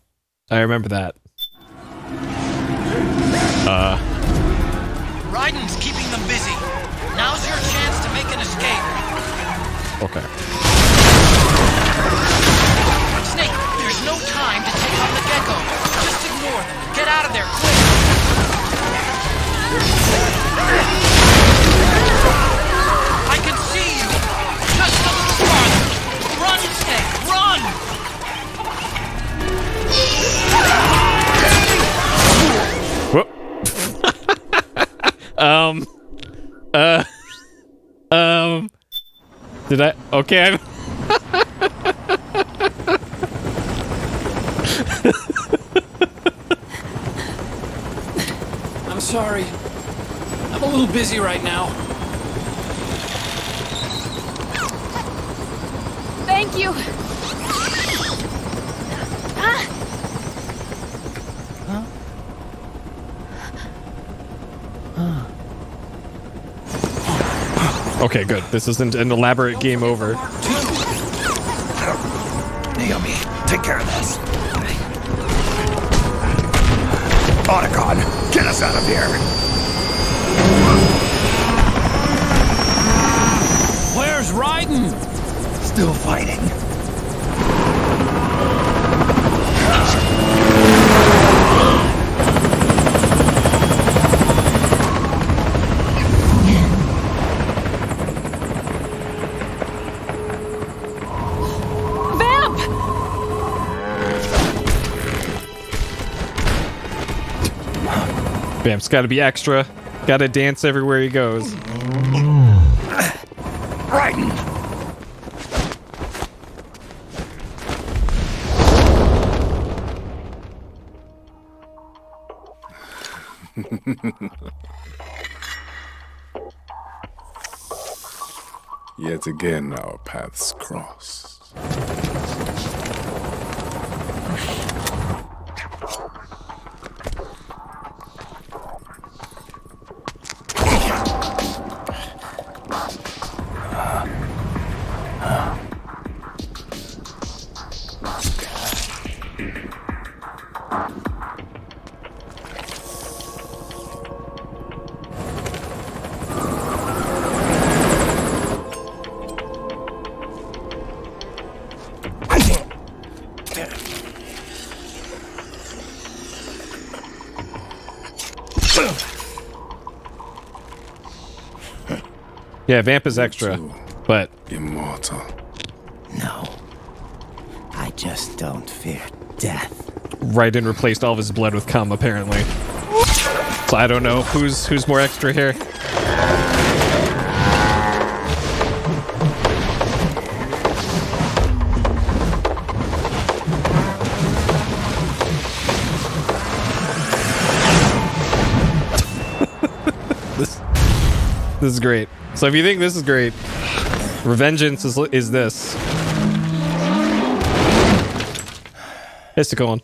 I remember that. Raiden's keeping them busy. Now's your chance to make an escape. Okay. Snake, there's no time to take on the gecko. Just ignore them and get out of there quick. I can see you. Just a little farther. Run, Snake, run! Whoop. Did I? Okay, I'm sorry. I'm a little busy right now. Thank you. Okay, good. This isn't an elaborate game over. Naomi, take care of this. Otacon, get us out of here. Where's Raiden? Still fighting. Vamp's got to be extra. Got to dance everywhere he goes. Raiden! Yet again, our paths cross. Yeah, Vamp is extra, but immortal. No. I just don't fear death. Raiden replaced all of his blood with cum, apparently. So I don't know who's more extra here. This is great. So if you think this is great, Revengeance is this. Histicolon.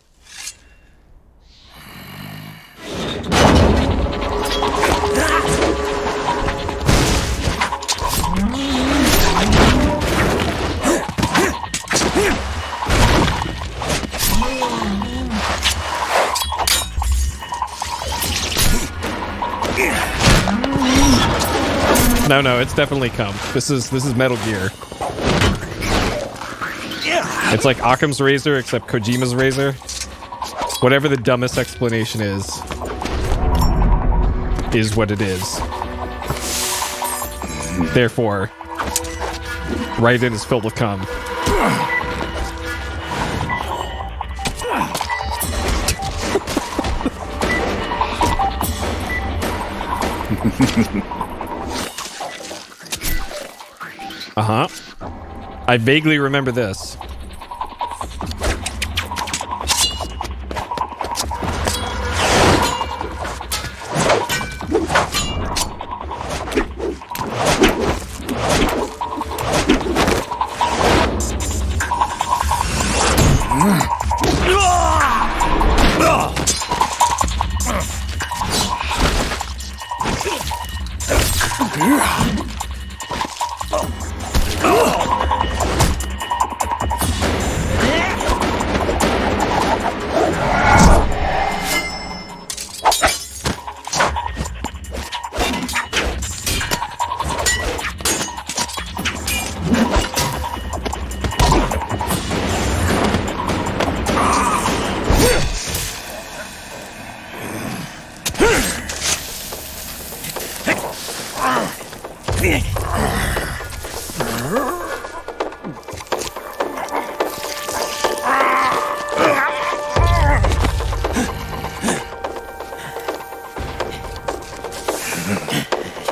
No, it's definitely cum. This is Metal Gear. It's like Occam's razor, except Kojima's razor. Whatever the dumbest explanation is what it is. Therefore, Raiden is filled with cum. Uh-huh. I vaguely remember this.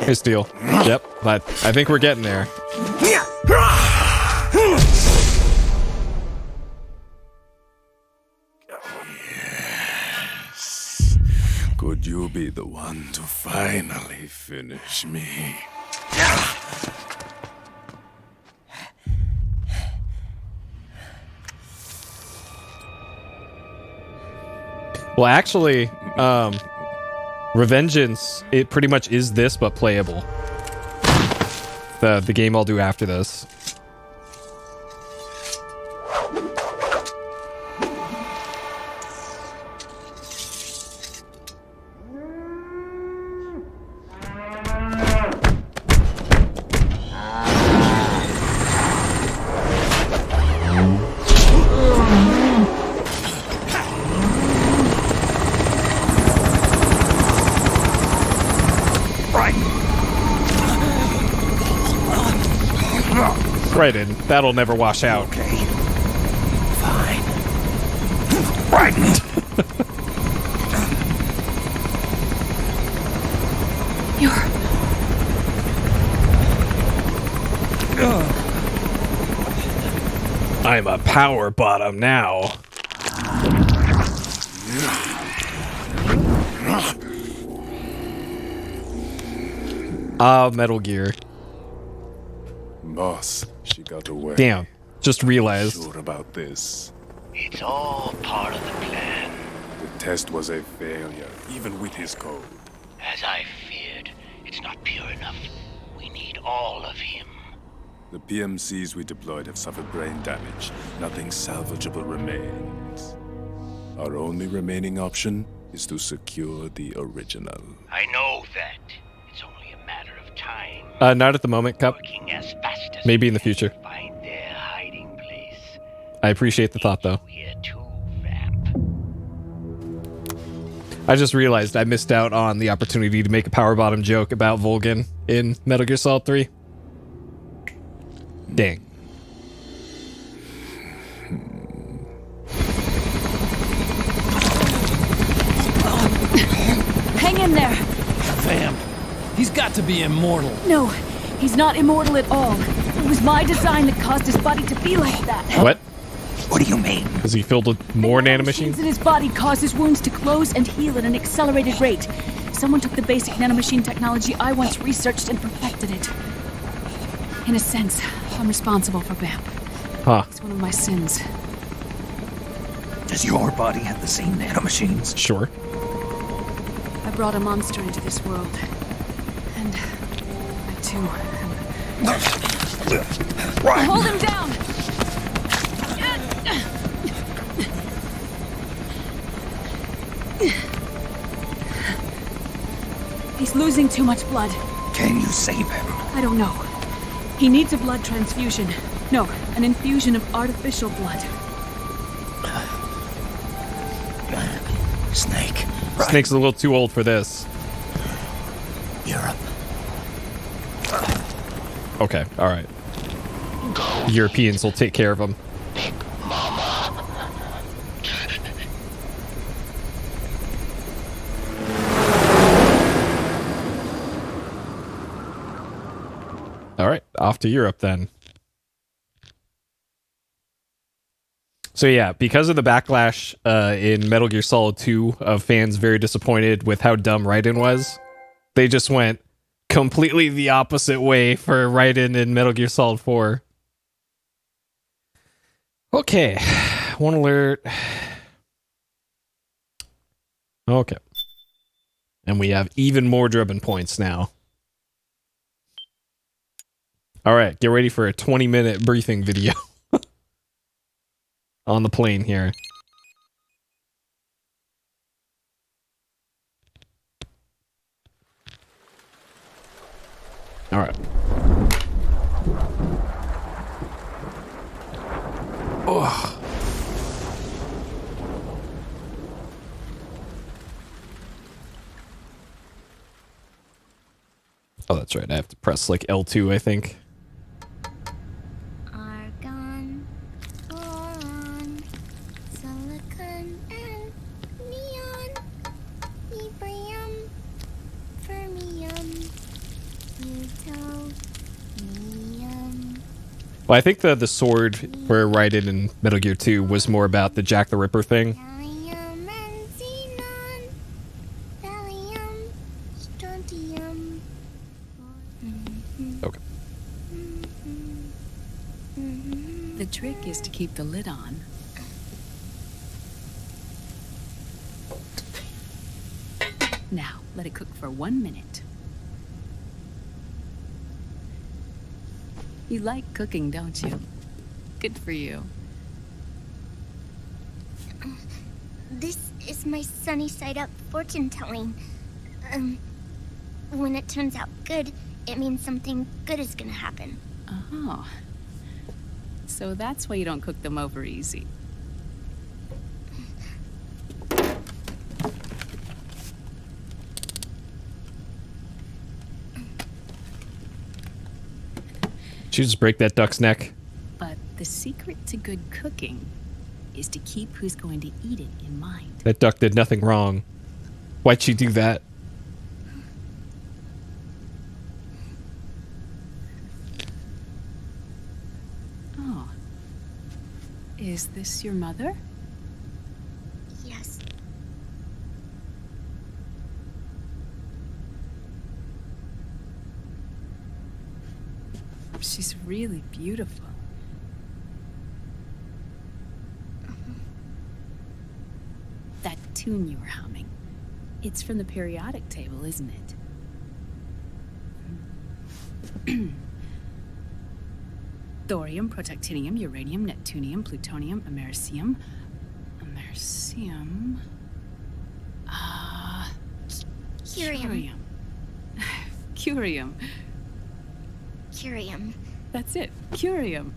His deal. Yep, but I think we're getting there. Yes. Could you be the one to finally finish me? Well, actually, Revengeance, it pretty much is this, but playable. The game I'll do after this. Right in. That'll never wash out. Okay. Fine. Right. I'm a power bottom now. Metal Gear. Boss, she got away. Damn. Just realized. Sure about this. It's all part of the plan. The test was a failure, even with his code. As I feared, it's not pure enough. We need all of him. The PMCs we deployed have suffered brain damage. Nothing salvageable remains. Our only remaining option is to secure the original. I know that. It's only a matter of time. Not at the moment, Cup. Working as fast as Maybe in the future. find their hiding place. I appreciate the thought, though. Here too, Vamp. I just realized I missed out on the opportunity to make a power bottom joke about Volgin in Metal Gear Solid 3. Dang. Hang in there. Vamp. He's got to be immortal. No, he's not immortal at all. It was my design that caused his body to be like that. What? What do you mean? Is he filled with more nanomachines? Machines in his body cause his wounds to close and heal at an accelerated rate. Someone took the basic nanomachine technology I once researched and perfected it. In a sense, I'm responsible for Vamp. Huh. It's one of my sins. Does your body have the same nanomachines? Sure. I brought a monster into this world. And I too am... Hold him down! He's losing too much blood. Can you save him? I don't know. He needs a blood transfusion. No, an infusion of artificial blood. Snake. Right. Snake's a little too old for this. Europe. Okay, alright. Europeans will take care of him. Alright, off to Europe then. So yeah, because of the backlash in Metal Gear Solid 2 of fans very disappointed with how dumb Raiden was, they just went completely the opposite way for Raiden in Metal Gear Solid 4. Okay, one alert. Okay. And we have even more Drebin points now. Alright, get ready for a 20-minute briefing video. On the plane here. All right. Oh. Oh, that's right. I have to press like L2, I think. Argon, boron, silicon, and neon, yttrium, fermium, plutonium. Well, I think the sword for Raiden in Metal Gear 2 was more about the Jack the Ripper thing. Gallium and xenon, thallium, strontium. Okay. The trick is to keep the lid on. Now, let it cook for 1 minute. You like cooking, don't you? Good for you. This is my sunny side up fortune telling. When it turns out good, it means something good is gonna happen. Oh. So that's why you don't cook them over easy. She just break that duck's neck. But the secret to good cooking is to keep who's going to eat it in mind. That duck did nothing wrong. Why'd she do that? Oh. Is this your mother? Yes. She's really beautiful. That tune you were humming, it's from the periodic table, isn't it? Thorium, protactinium, uranium, neptunium, plutonium, americium. Curium. Curium. Curium. That's it. Curium.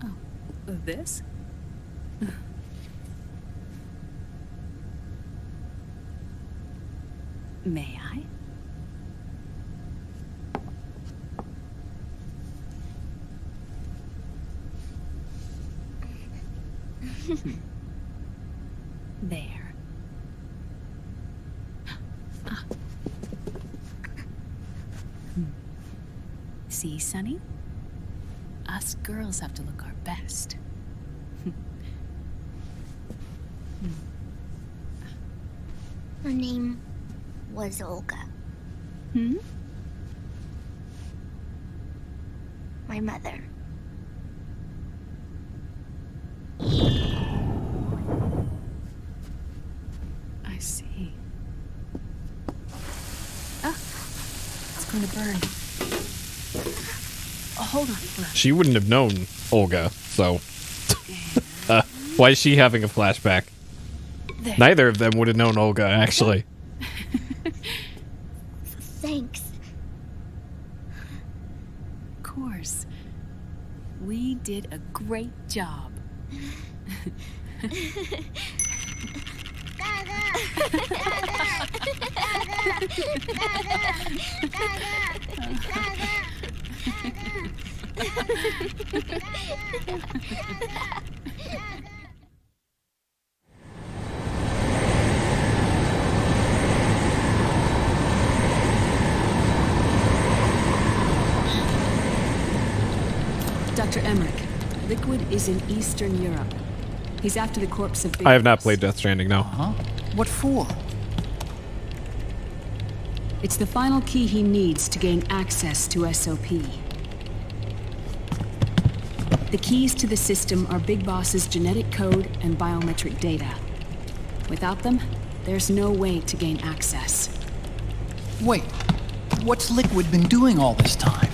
Oh, this? May I? There. See, Sonny? Us girls have to look our best. Her name was Olga. Hmm? My mother. I see. Ah, it's going to burn. Oh, hold on. She wouldn't have known Olga, so... why is she having a flashback? There. Neither of them would have known Olga, actually. Thanks. Of course. We did a great job. Dr. Emmerich, Liquid is in Eastern Europe. He's after the corpse of Big I have not Boss. played Death Stranding, no. What for? It's the final key he needs to gain access to SOP. The keys to the system are Big Boss's genetic code and biometric data. Without them, there's no way to gain access. Wait, what's Liquid been doing all this time?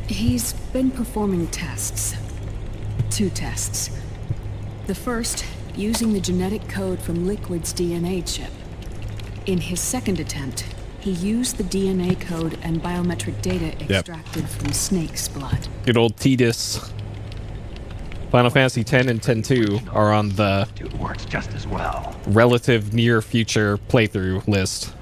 He's been performing tests. 2 tests. The first, using the genetic code from Liquid's DNA chip. In his second attempt, he used the DNA code and biometric data extracted from Snake's blood. Good old Tidus. Final Fantasy X and X-2 are on the It works just as well. relative near future playthrough list.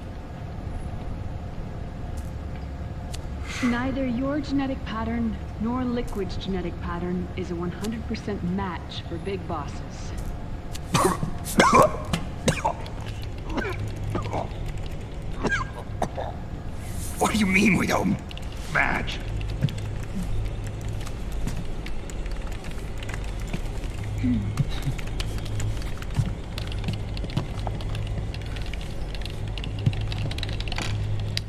Neither your genetic pattern nor Liquid's genetic pattern is a 100% match for Big Bosses. What do you mean we don't match?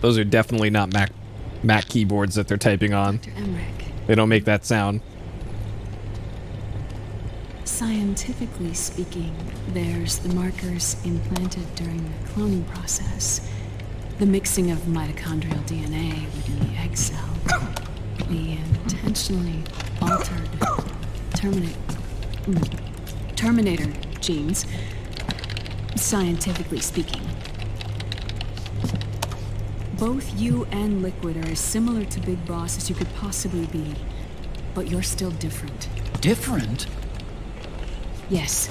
Those are definitely not Mac keyboards that they're typing on. Dr. Emmerich. They don't make that sound. Scientifically speaking, there's the markers implanted during the cloning process. The mixing of mitochondrial DNA within the egg cell. The intentionally altered Terminator genes. Scientifically speaking. Both you and Liquid are as similar to Big Boss as you could possibly be. But you're still different. Different? Yes.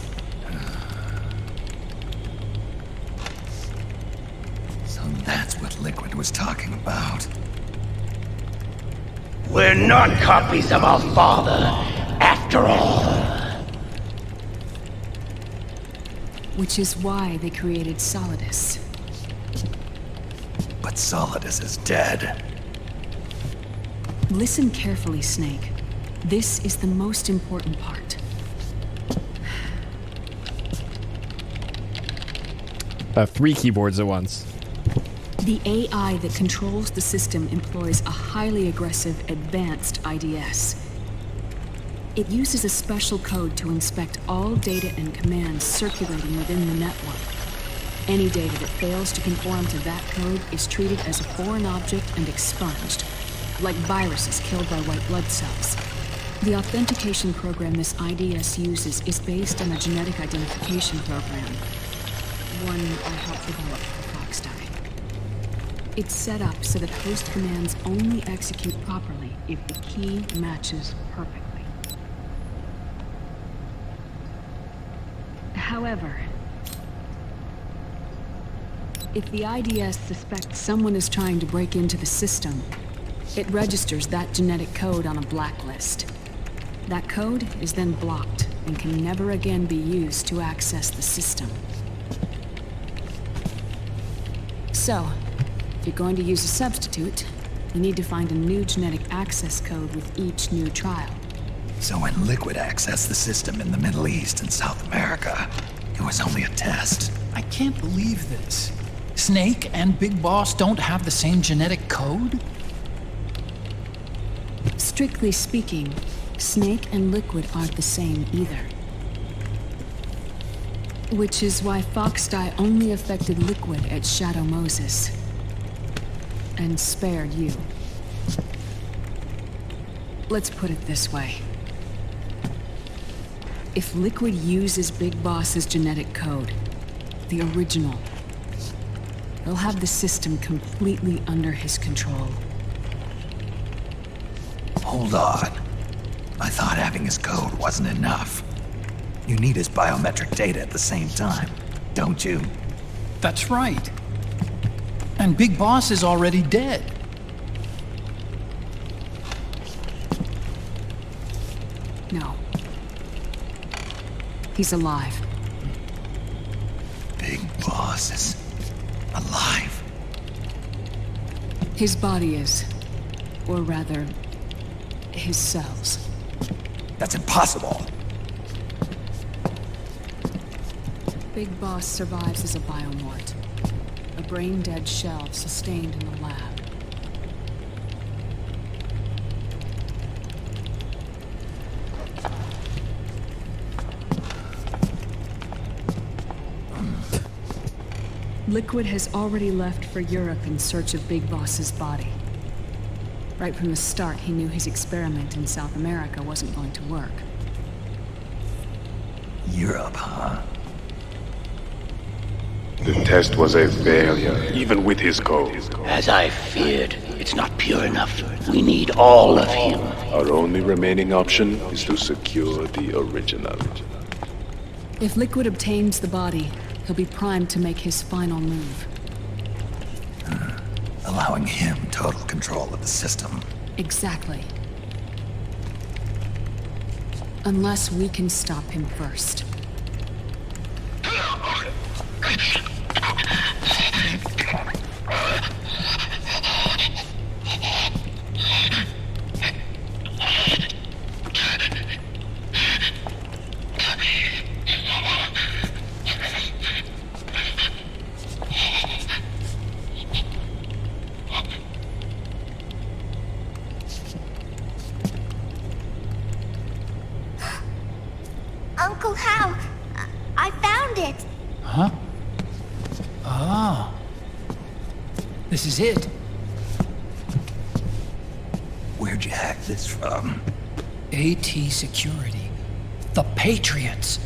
So that's what Liquid was talking about. We're not copies of our father, after all. Which is why they created Solidus. But Solidus is dead. Listen carefully, Snake. This is the most important part. Three keyboards at once. The AI that controls the system employs a highly aggressive, advanced IDS. It uses a special code to inspect all data and commands circulating within the network. Any data that fails to conform to that code is treated as a foreign object and expunged, like viruses killed by white blood cells. The authentication program this IDS uses is based on a genetic identification program, one I helped develop for Foxdie. It's set up so that host commands only execute properly if the key matches perfectly. However, if the IDS suspects someone is trying to break into the system, it registers that genetic code on a blacklist. That code is then blocked and can never again be used to access the system. So, if you're going to use a substitute, you need to find a new genetic access code with each new trial. So when Liquid accessed the system in the Middle East and South America, it was only a test. I can't believe this. Snake and Big Boss don't have the same genetic code? Strictly speaking, Snake and Liquid aren't the same either. Which is why Foxdie only affected Liquid at Shadow Moses. And spared you. Let's put it this way. If Liquid uses Big Boss's genetic code, the original, he'll have the system completely under his control. Hold on. I thought having his code wasn't enough. You need his biometric data at the same time, don't you? That's right. And Big Boss is already dead. No. He's alive. Big Boss is alive. His body is. Or rather, his cells. That's impossible. Big Boss survives as a biomort. A brain-dead shell sustained in the lab. Liquid has already left for Europe in search of Big Boss's body. Right from the start, he knew his experiment in South America wasn't going to work. Europe, huh? The test was a failure, even with his code. As I feared, it's not pure enough. We need all of him. Our only remaining option is to secure the original. If Liquid obtains the body, he'll be primed to make his final move. Allowing him total control of the system. Exactly. Unless we can stop him first. Uncle Hal, I found it. Huh? Ah. This is it. Where'd you hack this from? AT Security. The Patriots.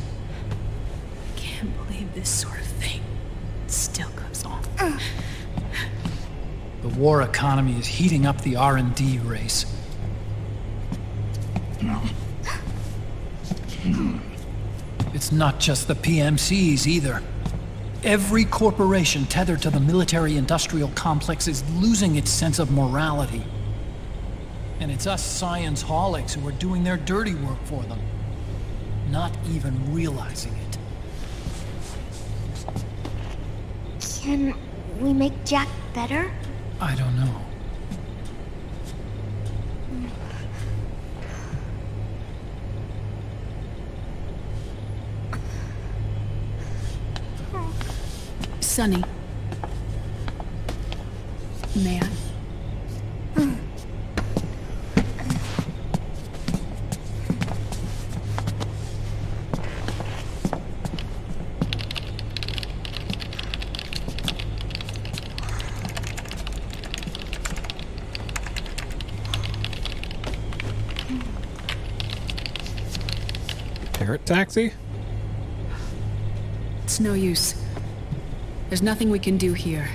I can't believe this sort of thing still goes on. The war economy is heating up the R&D race. It's not just the PMCs either. Every corporation tethered to the military-industrial complex is losing its sense of morality. And it's us science-holics who are doing their dirty work for them, not even realizing it. Can we make Jack better? I don't know. Sonny. May I? Parrot taxi? It's no use. There's nothing we can do here.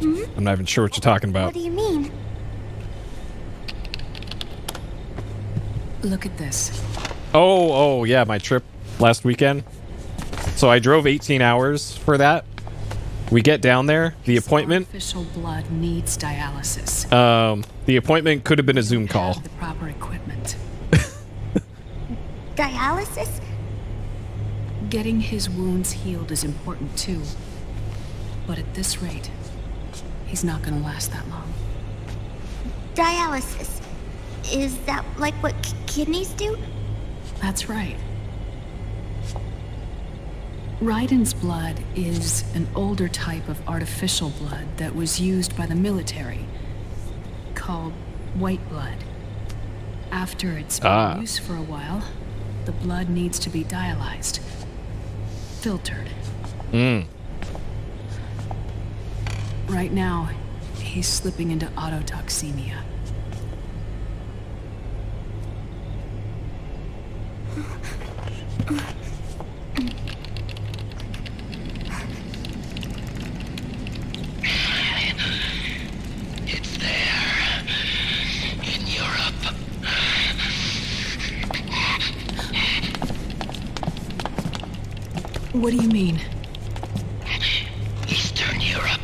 I'm not even sure what you're talking about. What do you mean? Look at this. Oh, yeah, my trip last weekend. So I drove 18 hours for that. We get down there, the appointment. Artificial blood needs dialysis. The appointment could have been a Zoom call. The proper equipment. Dialysis? Getting his wounds healed is important too. But at this rate, he's not gonna last that long. Dialysis. Is that like what kidneys do? That's right. Raiden's blood is an older type of artificial blood that was used by the military, called white blood. After it's been used for a while, the blood needs to be dialyzed, filtered. Right now, he's slipping into autotoxemia. It's there. In Europe. What do you mean? Eastern Europe.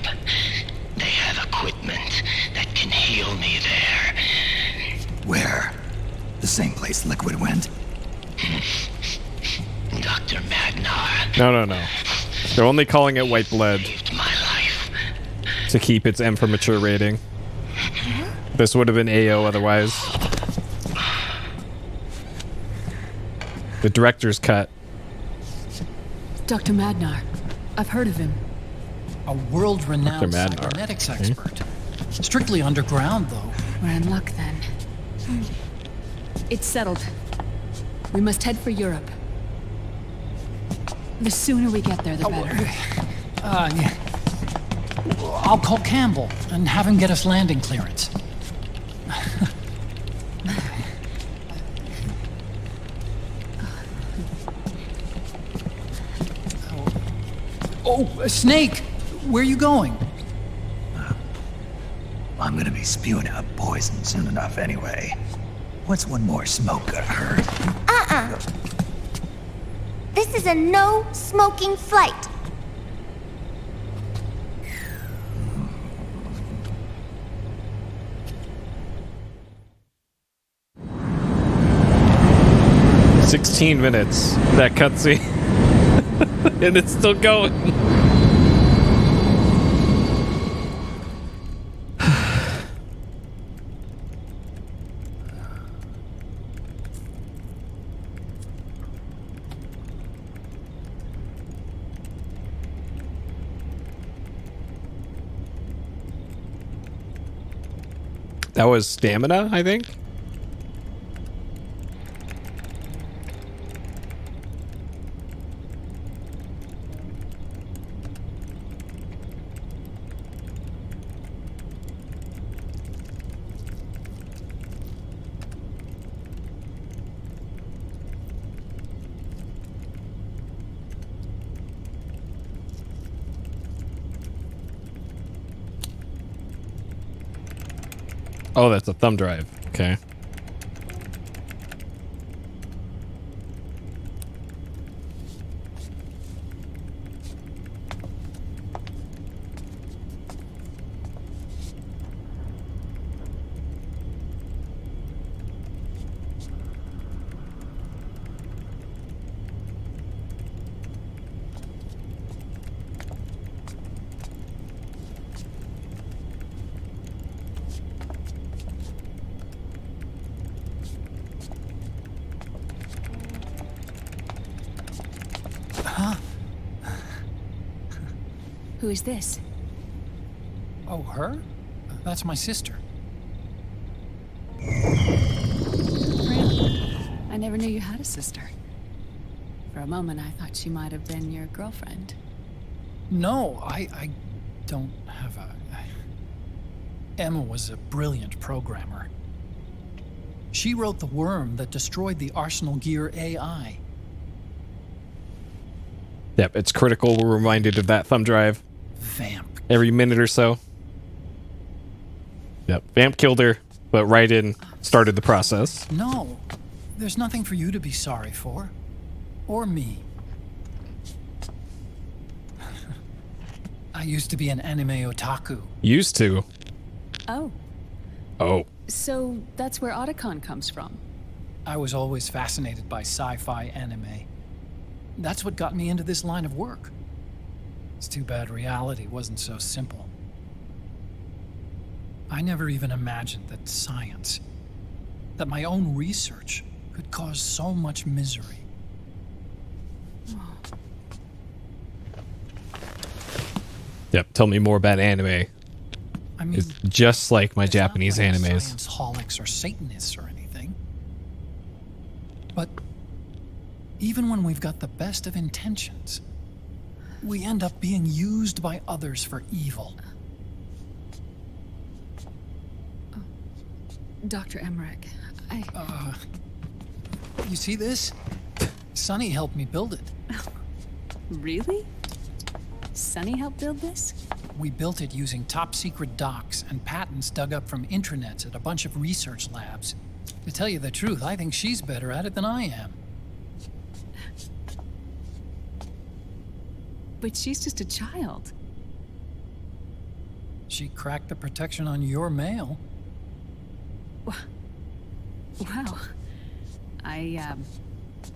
They have equipment that can heal me there. Where? The same place Liquid went? Dr. Magnar. No. They're only calling it white blood to keep its M for mature rating. This would have been AO otherwise. The director's cut. Dr. Magnar. I've heard of him. A world-renowned Dr. Magnar. cybernetics expert. Strictly underground, though. We're in luck then. It's settled. We must head for Europe. The sooner we get there, the better. Yeah. I'll call Campbell and have him get us landing clearance. Oh, Snake! Where are you going? I'm gonna be spewing out poison soon enough anyway. What's one more smoke gonna hurt? This is a no smoking flight. $16 minutes, that cutscene. And it's still going. That was stamina, I think. Oh, that's a thumb drive. Okay. Huh? Who is this? Oh, her? That's my sister. Really? I never knew you had a sister. For a moment, I thought she might have been your girlfriend. No, I don't have a... Emma was a brilliant programmer. She wrote the worm that destroyed the Arsenal Gear AI. Yep, it's critical. We're reminded of that thumb drive. Vamp. Every minute or so. Yep, Vamp killed her, but Raiden started the process. No, there's nothing for you to be sorry for. Or me. I used to be an anime otaku. Used to. Oh. Oh. So that's where Otacon comes from. I was always fascinated by sci-fi anime. That's what got me into this line of work. It's too bad reality wasn't so simple. I never even imagined that science, that my own research, could cause so much misery. Yep, tell me more about anime. I mean, it's just like my Japanese not like animes. Science-holics or Satanists or anything. But even when we've got the best of intentions, we end up being used by others for evil. Dr. Emmerich, You see this? Sonny helped me build it. Really? Sonny helped build this? We built it using top-secret docs and patents dug up from intranets at a bunch of research labs. To tell you the truth, I think she's better at it than I am. But she's just a child. She cracked the protection on your mail. Wow. I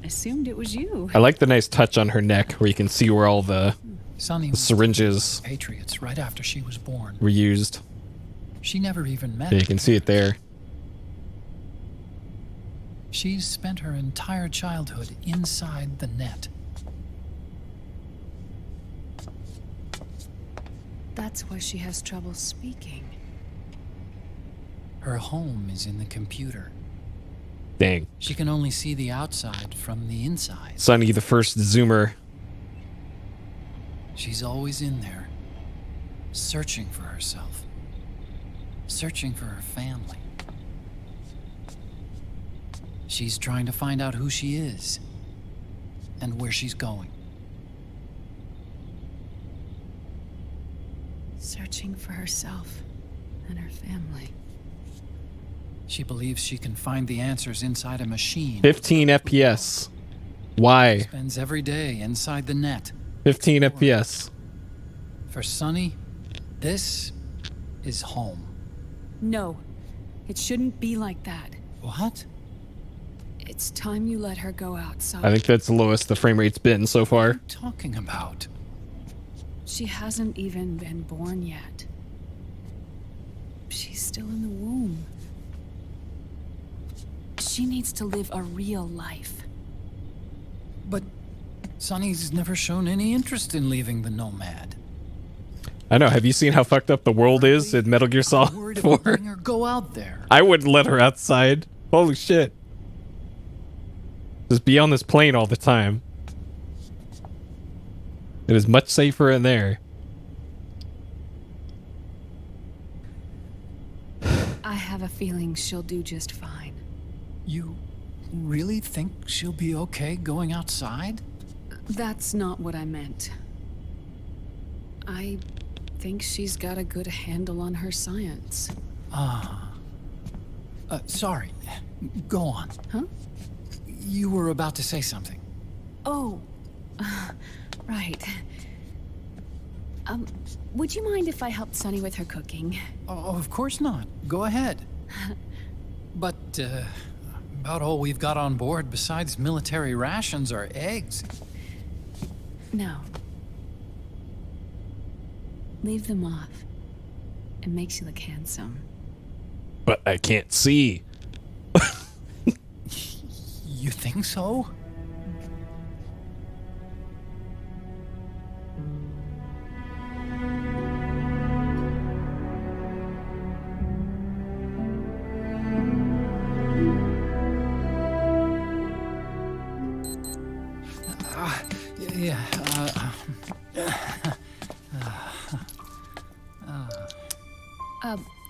assumed it was you. I like the nice touch on her neck where you can see where all the Sonny syringes Patriots right after she was born. were used. She never even met Yeah, you can see it there. She's spent her entire childhood inside the net. That's why she has trouble speaking. Her home is in the computer. Dang. She can only see the outside from the inside. Sonny, the first Zoomer. She's always in there, searching for herself, searching for her family. She's trying to find out who she is and where she's going. Searching for herself and her family. She believes she can find the answers inside a machine. 15 FPS. Why? Spends every day inside the net. 15 FPS. For Sonny, this is home. No, it shouldn't be like that. What? It's time you let her go outside. I think that's the lowest the frame rate's been so far. What are you talking about? She hasn't even been born yet. She's still in the womb. She needs to live a real life. But Sonny's never shown any interest in leaving the Nomad. I know. Have you seen how fucked up the world is in Metal Gear Solid 4? Letting her go out there. I wouldn't let her outside. Holy shit. Just be on this plane all the time. It is much safer in there. I have a feeling she'll do just fine. You really think she'll be okay going outside? That's not what I meant. I think she's got a good handle on her science. Sorry. Go on. Huh? You were about to say something. Oh, right. Would you mind if I helped Sonny with her cooking? Oh, of course not. Go ahead. But, about all we've got on board besides military rations are eggs. No. Leave them off. It makes you look handsome. But I can't see. You think so?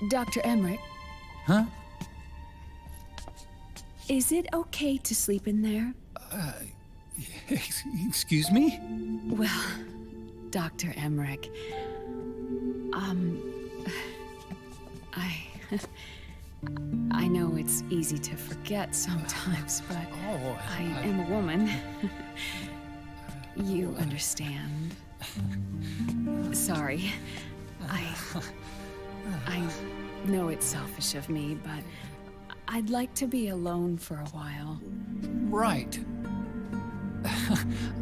Dr. Emmerich? Huh? Is it okay to sleep in there? Excuse me? Well, Dr. Emmerich, I know it's easy to forget sometimes, but I am a woman. You understand. Sorry. I know it's selfish of me, but I'd like to be alone for a while. Right.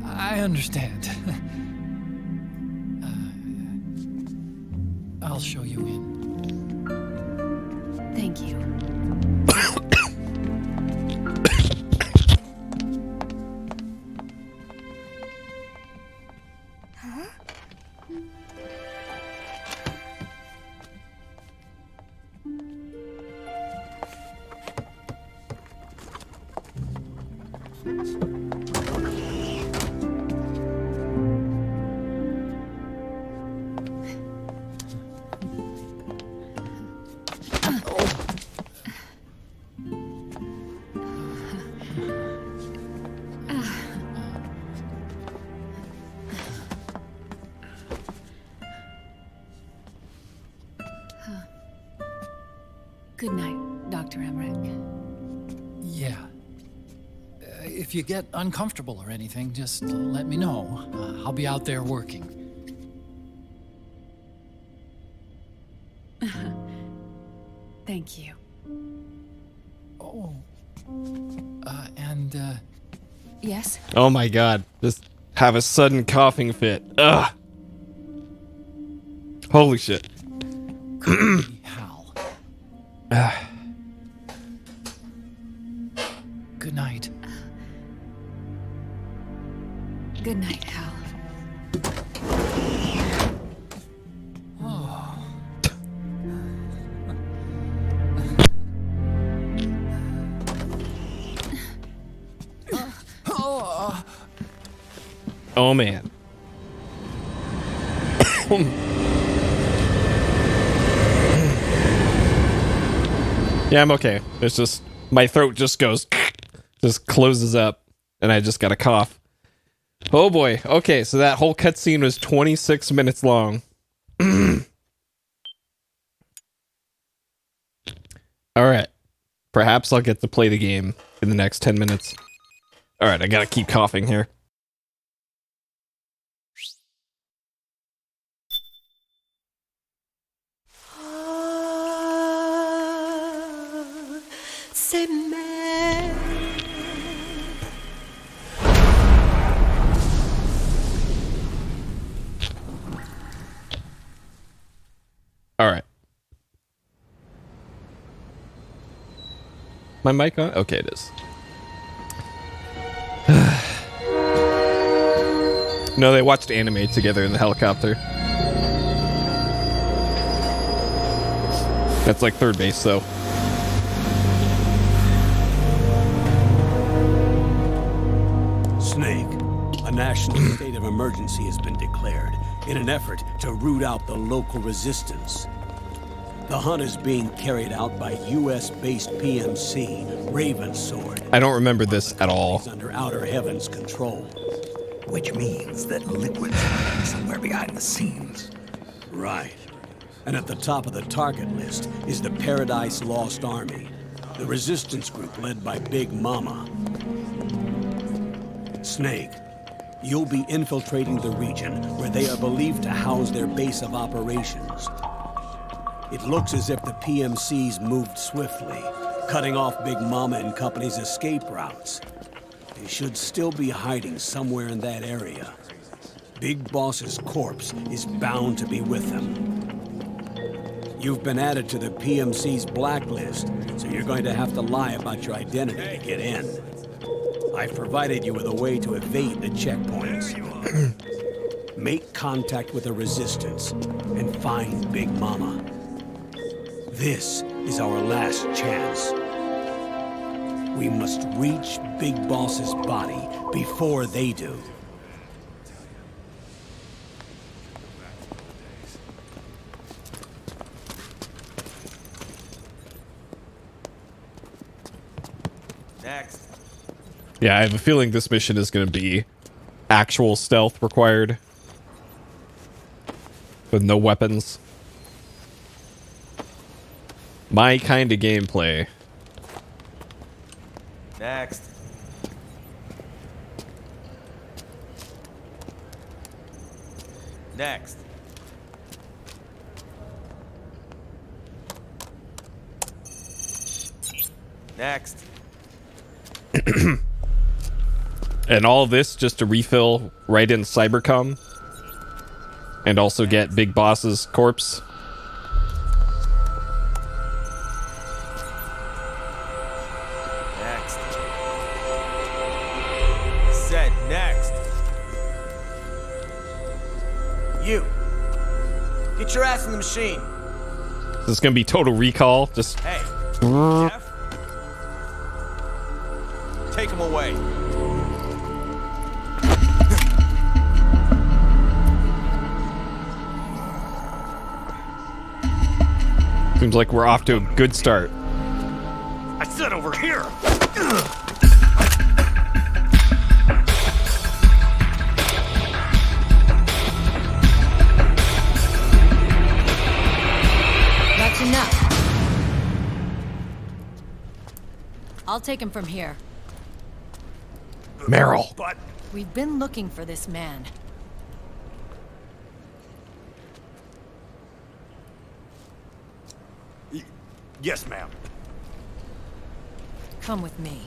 I understand. I'll show you in. Thank you. Good night, Dr. Emmerich. Yeah. If you get uncomfortable or anything, just let me know. I'll be out there working. Thank you. Oh. And, Yes? Oh my god. Just have a sudden coughing fit. Ugh. Holy shit. Hal. Good night. Good night, Hal. Oh man. Yeah, I'm okay. It's just my throat just goes, just closes up, and I just got a cough. Oh boy. Okay, so that whole cutscene was 26 minutes long. All right. Perhaps I'll get to play the game in the next 10 minutes. All right, I gotta keep coughing here. All right. My mic on? Okay, it is. No, they watched anime together in the helicopter. That's like third base, though. Snake, a national state of emergency has been declared in an effort to root out the local resistance. The hunt is being carried out by U.S.-based PMC, Ravensword. I don't remember this at all. Under Outer Heaven's control. Which means that Liquid's hiding somewhere behind the scenes. Right. And at the top of the target list is the Paradise Lost Army, the resistance group led by Big Mama. Snake, you'll be infiltrating the region where they are believed to house their base of operations. It looks as if the PMCs moved swiftly, cutting off Big Mama and company's escape routes. They should still be hiding somewhere in that area. Big Boss's corpse is bound to be with them. You've been added to the PMC's blacklist, so you're going to have to lie about your identity to get in. I've provided you with a way to evade the checkpoints. Make contact with the Resistance and find Big Mama. This is our last chance. We must reach Big Boss's body before they do. Yeah, I have a feeling this mission is going to be actual stealth required. With no weapons. My kind of gameplay. Next. Next. Next. And all of this just to refill right in Cybercom. And also get Big Boss's corpse. Next. Said next. You. Get your ass in the machine. This is going to be Total Recall. Just... Hey. Jeff. Take him away. Seems like we're off to a good start. I said over here. That's enough. I'll take him from here. Meryl. But we've been looking for this man. Yes, ma'am. Come with me.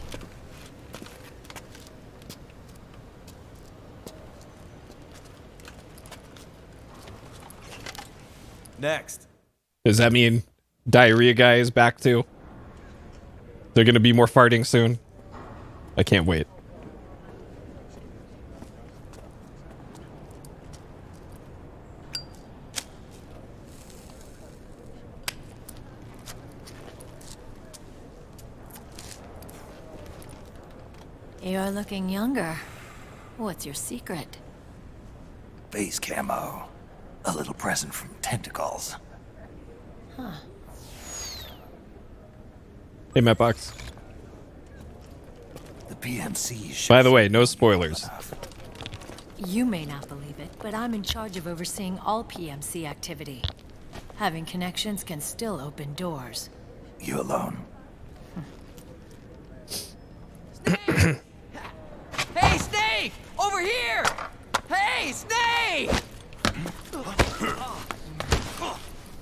Next. Does that mean Diarrhea Guy is back too? They're going to be more farting soon? I can't wait. You're looking younger. What's your secret? Base camo. A little present from Tentacles. Huh. Hey, Mattbox. The PMC. By the way, no spoilers. You may not believe it, but I'm in charge of overseeing all PMC activity. Having connections can still open doors. You alone? Hey, Snake! Over here! Hey, Snake!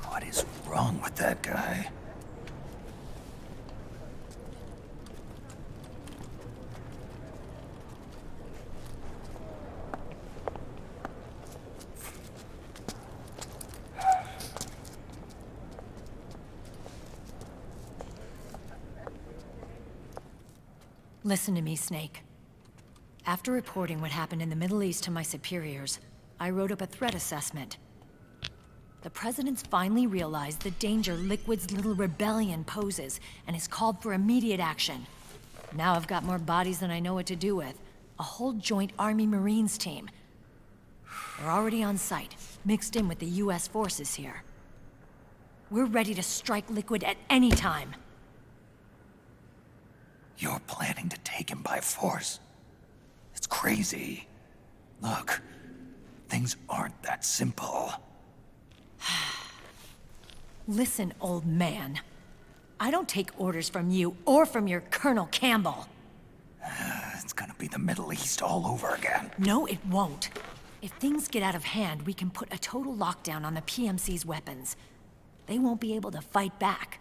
What is wrong with that guy? Listen to me, Snake. After reporting what happened in the Middle East to my superiors, I wrote up a threat assessment. The President's finally realized the danger Liquid's little rebellion poses and has called for immediate action. Now I've got more bodies than I know what to do with. A whole joint Army-Marines team. We're already on site, mixed in with the US forces here. We're ready to strike Liquid at any time. You're planning to take him by force? It's crazy. Look, things aren't that simple. Listen, old man. I don't take orders from you or from your Colonel Campbell. It's gonna be the Middle East all over again. No, it won't. If things get out of hand, we can put a total lockdown on the PMC's weapons. They won't be able to fight back.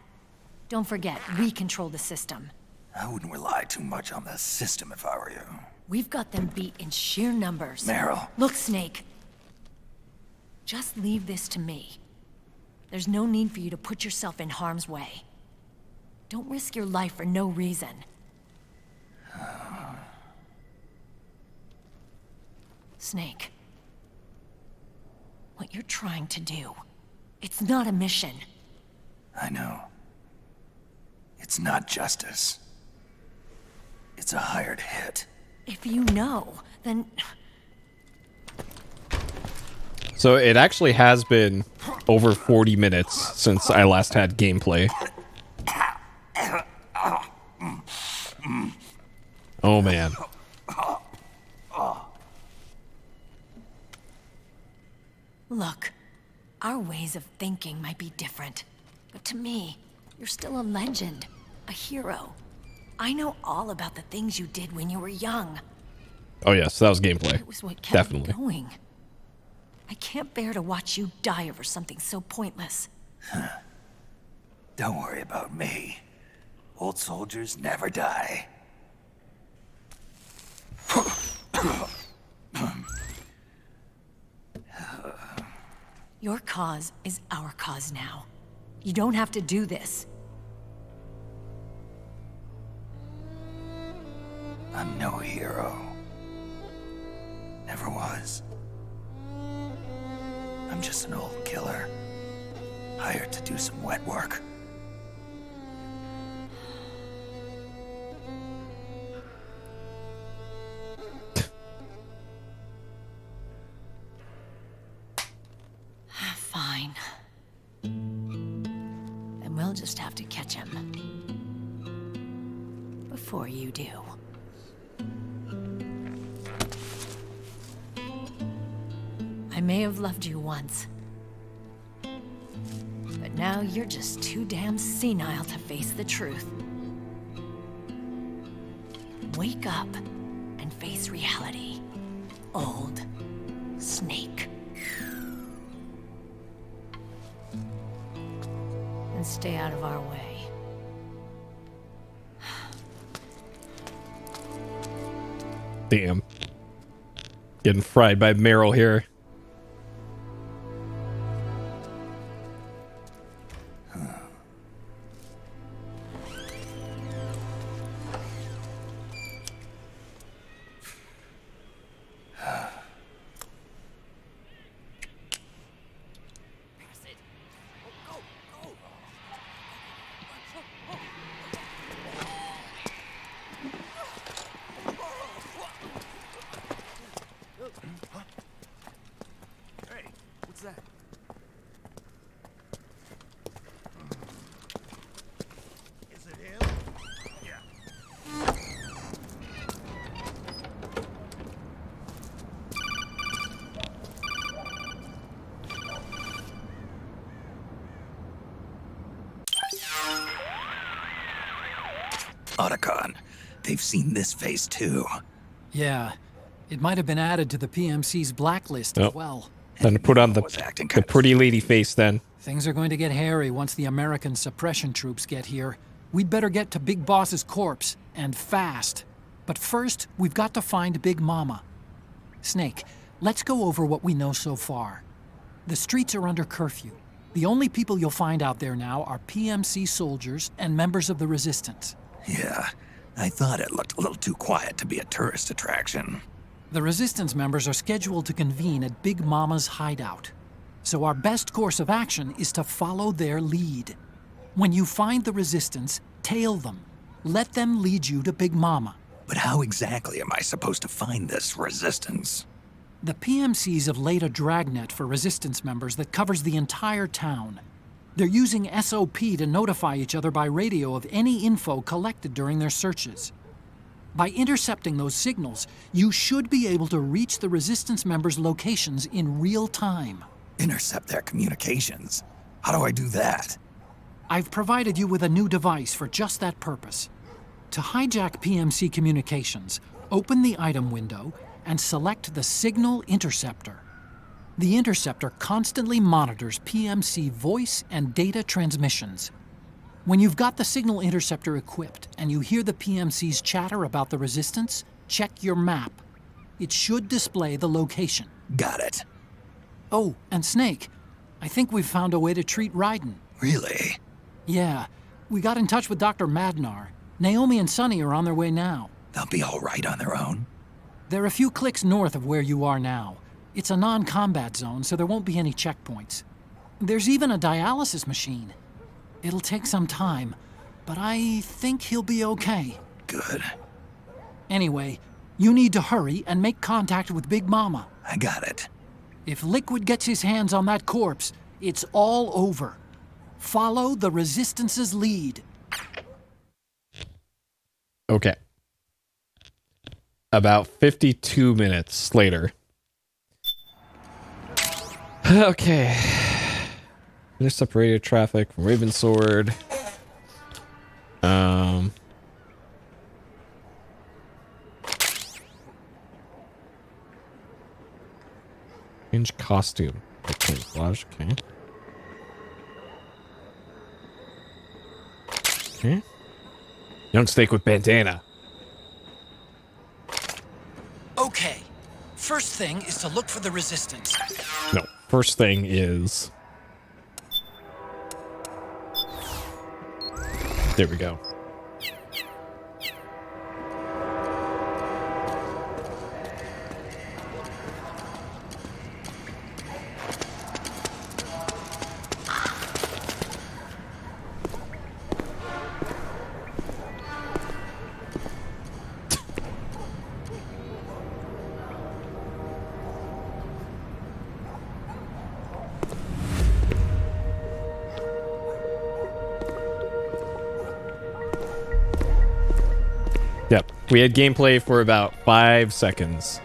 Don't forget, we control the system. I wouldn't rely too much on the system if I were you. We've got them beat in sheer numbers. Meryl. Look, Snake. Just leave this to me. There's no need for you to put yourself in harm's way. Don't risk your life for no reason. Snake. What you're trying to do, it's not a mission. I know. It's not justice. It's a hired hit. If you know, then... So it actually has been over 40 minutes since I last had gameplay. Oh, man. Look, our ways of thinking might be different, but to me, you're still a legend, a hero. I know all about the things you did when you were young. Oh, yes, that was gameplay. It was what kept me Definitely. going. I can't bear to watch you die over something so pointless. Don't worry about me. Old soldiers never die. Your cause is our cause now. You don't have to do this. I'm no hero. Never was. I'm just an old killer, hired to do some wet work. Fine. Then we'll just have to catch him. Before you do. I may have loved you once. But now you're just too damn senile to face the truth. Wake up and face reality. Old Snake. And stay out of our way. Damn. Getting fried by Meryl here. Otacon, they've seen this face too. Yeah, it might have been added to the PMC's blacklist as well. Time to put on the pretty lady face then. Things are going to get hairy once the American suppression troops get here. We'd better get to Big Boss's corpse, and fast. But first, we've got to find Big Mama. Snake, let's go over what we know so far. The streets are under curfew. The only people you'll find out there now are PMC soldiers and members of the Resistance. Yeah, I thought it looked a little too quiet to be a tourist attraction. The Resistance members are scheduled to convene at Big Mama's hideout. So our best course of action is to follow their lead. When you find the Resistance, tail them. Let them lead you to Big Mama. But how exactly am I supposed to find this Resistance? The PMCs have laid a dragnet for Resistance members that covers the entire town. They're using SOP to notify each other by radio of any info collected during their searches. By intercepting those signals, you should be able to reach the Resistance members' locations in real time. Intercept their communications? How do I do that? I've provided you with a new device for just that purpose. To hijack PMC communications, open the item window and select the Signal Interceptor. The interceptor constantly monitors PMC voice and data transmissions. When you've got the Signal Interceptor equipped and you hear the PMC's chatter about the Resistance, check your map. It should display the location. Got it. Oh, and Snake, I think we've found a way to treat Raiden. Really? Yeah, we got in touch with Dr. Madnar. Naomi and Sonny are on their way now. They'll be all right on their own? They're a few clicks north of where you are now. It's a non-combat zone, so there won't be any checkpoints. There's even a dialysis machine. It'll take some time, but I think he'll be okay. Good. Anyway, you need to hurry and make contact with Big Mama. I got it. If Liquid gets his hands on that corpse, it's all over. Follow the Resistance's lead. Okay. about 52 minutes later. Okay. Intercept radio traffic from Ravensword. Change costume. Camouflage. Okay. Okay. Young snake with bandana. Okay. First thing is to look for the resistance. No. First thing is... There we go. Yep. We had gameplay for about 5 seconds.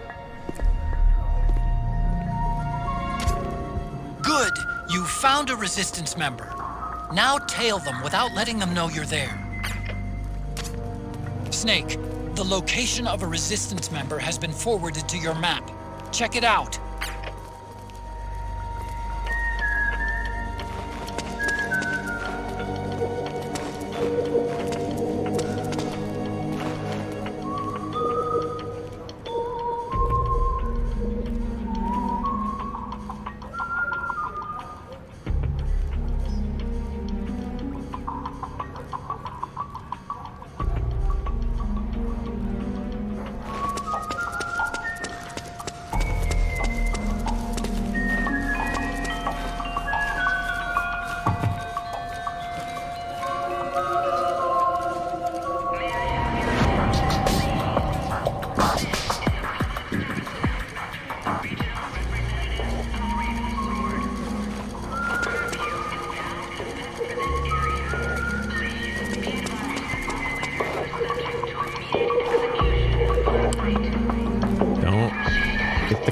Good. You found a resistance member. Now tail them without letting them know you're there. Snake, the location of a resistance member has been forwarded to your map. Check it out.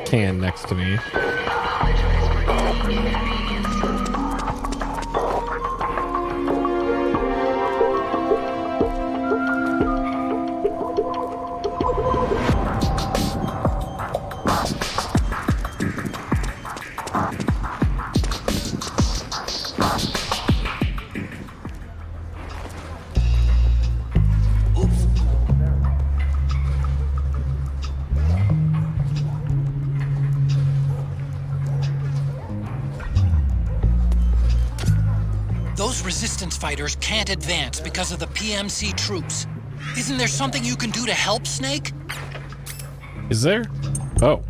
Can next to me. Resistance fighters can't advance because of the PMC troops. Isn't there something you can do to help, Snake? Is there? Oh.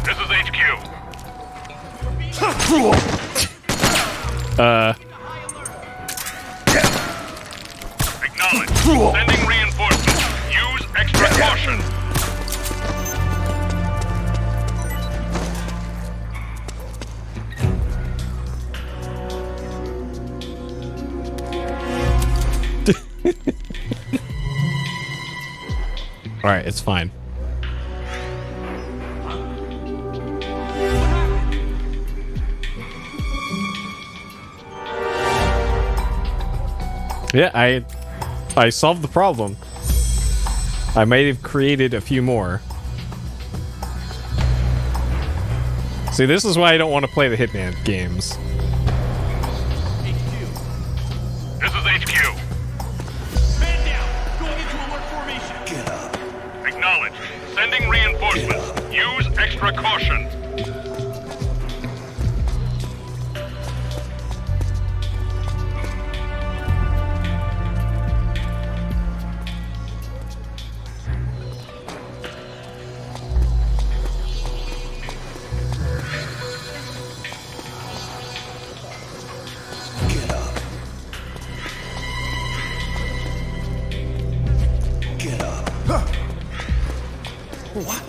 This is HQ. Acknowledge. Sending reinforcements. Use extra caution. All right, it's fine. Yeah, I solved the problem. I might have created a few more. See, this is why I don't want to play the Hitman games. This is HQ. Man down. Going into alert formation. Get up. Acknowledge. Sending reinforcements. Use extra caution. What?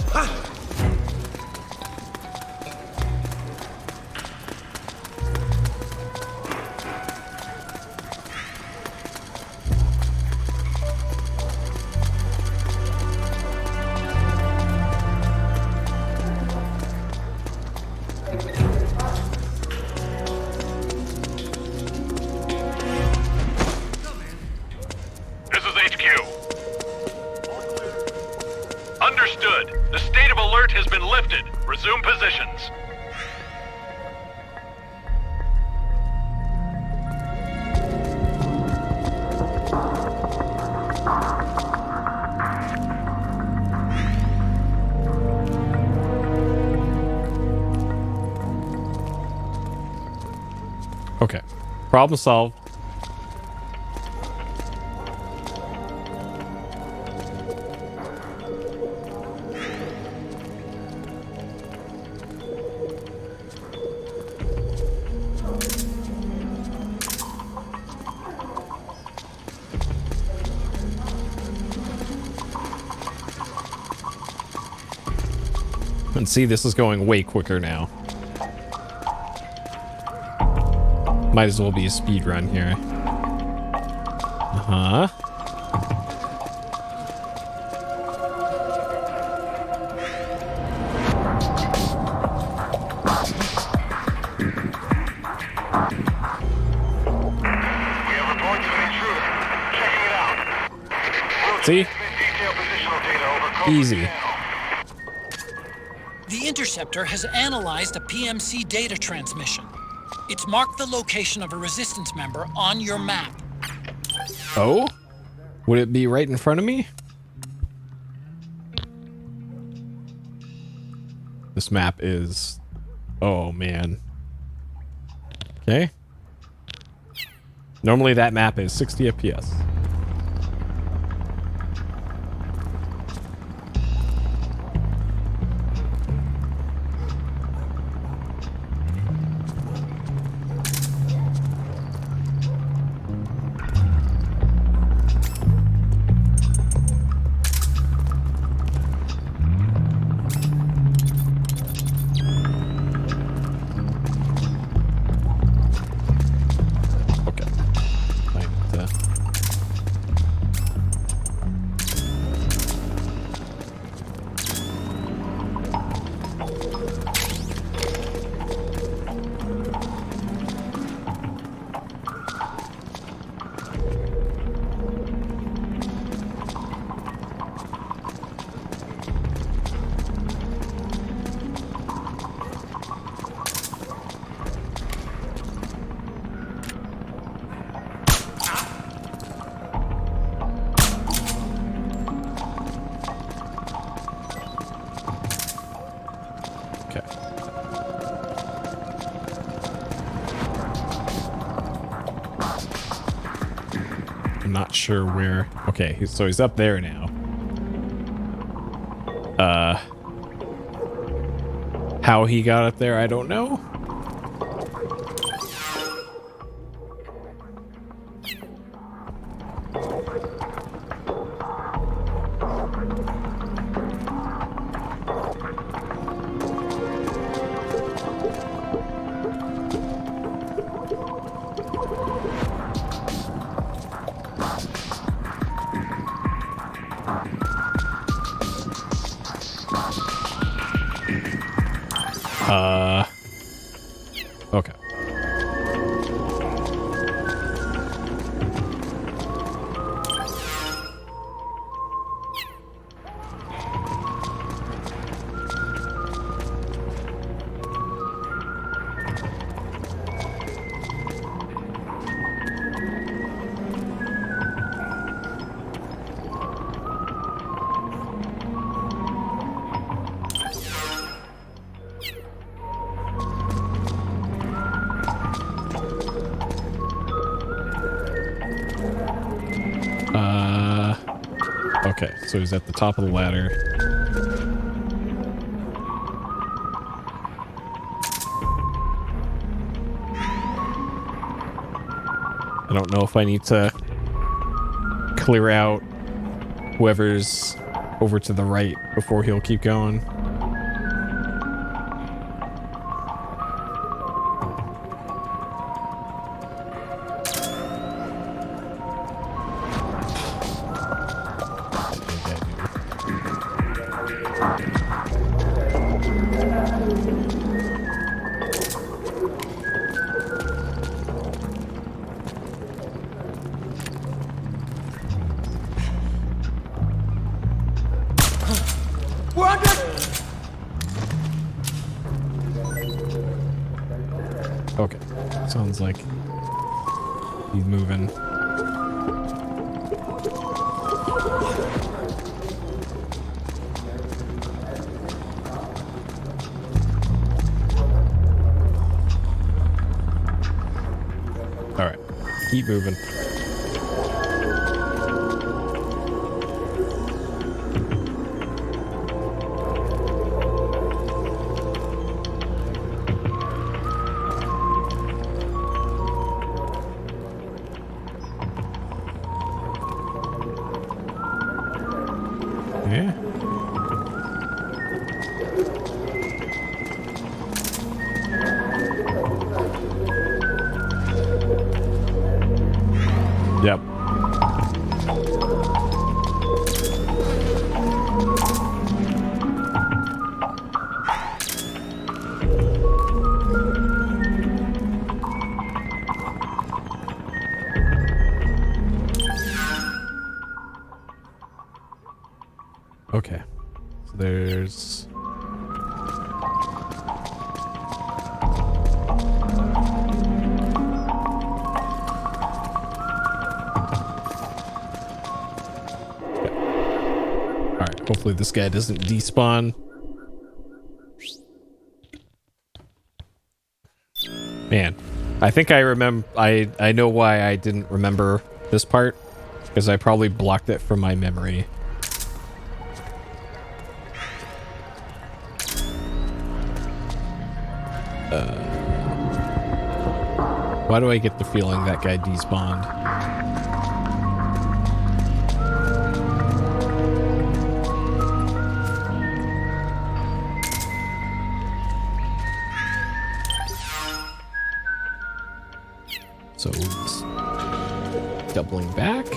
This is HQ. Understood. The state of alert has been lifted. Resume positions. Okay. Problem solved. And see, this is going way quicker now. Might as well be a speed run here. Uh-huh. See? Easy. The interceptor has analyzed a PMC data transmission. It's marked the location of a resistance member on your map. Oh? Would it be right in front of me? This map is... Oh, man. Okay. Normally that map is 60 FPS. Not sure where. Okay, so he's up there now. How he got up there, I don't know. Okay. Okay, so he's at the top of the ladder. I don't know if I need to clear out whoever's over to the right before he'll keep going. Okay. Sounds like he's moving. All right. Keep moving. Yeah. Yep. Okay. So there's Alright, hopefully this guy doesn't despawn. Man, I think I remember I know why I didn't remember this part. Because I probably blocked it from my memory. Why do I get the feeling that guy despawned? So it's doubling back.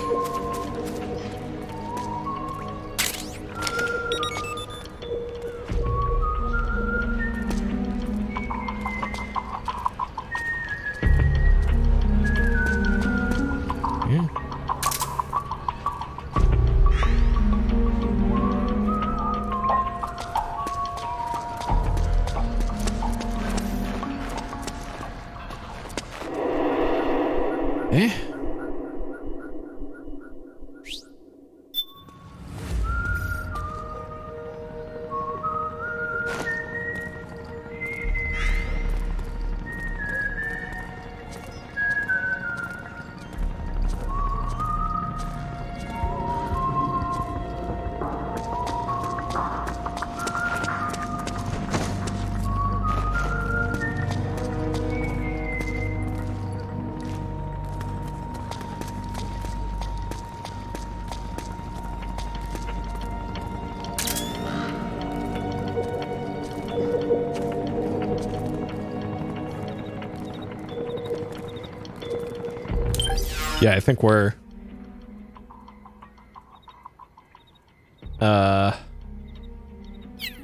Yeah, I think we're...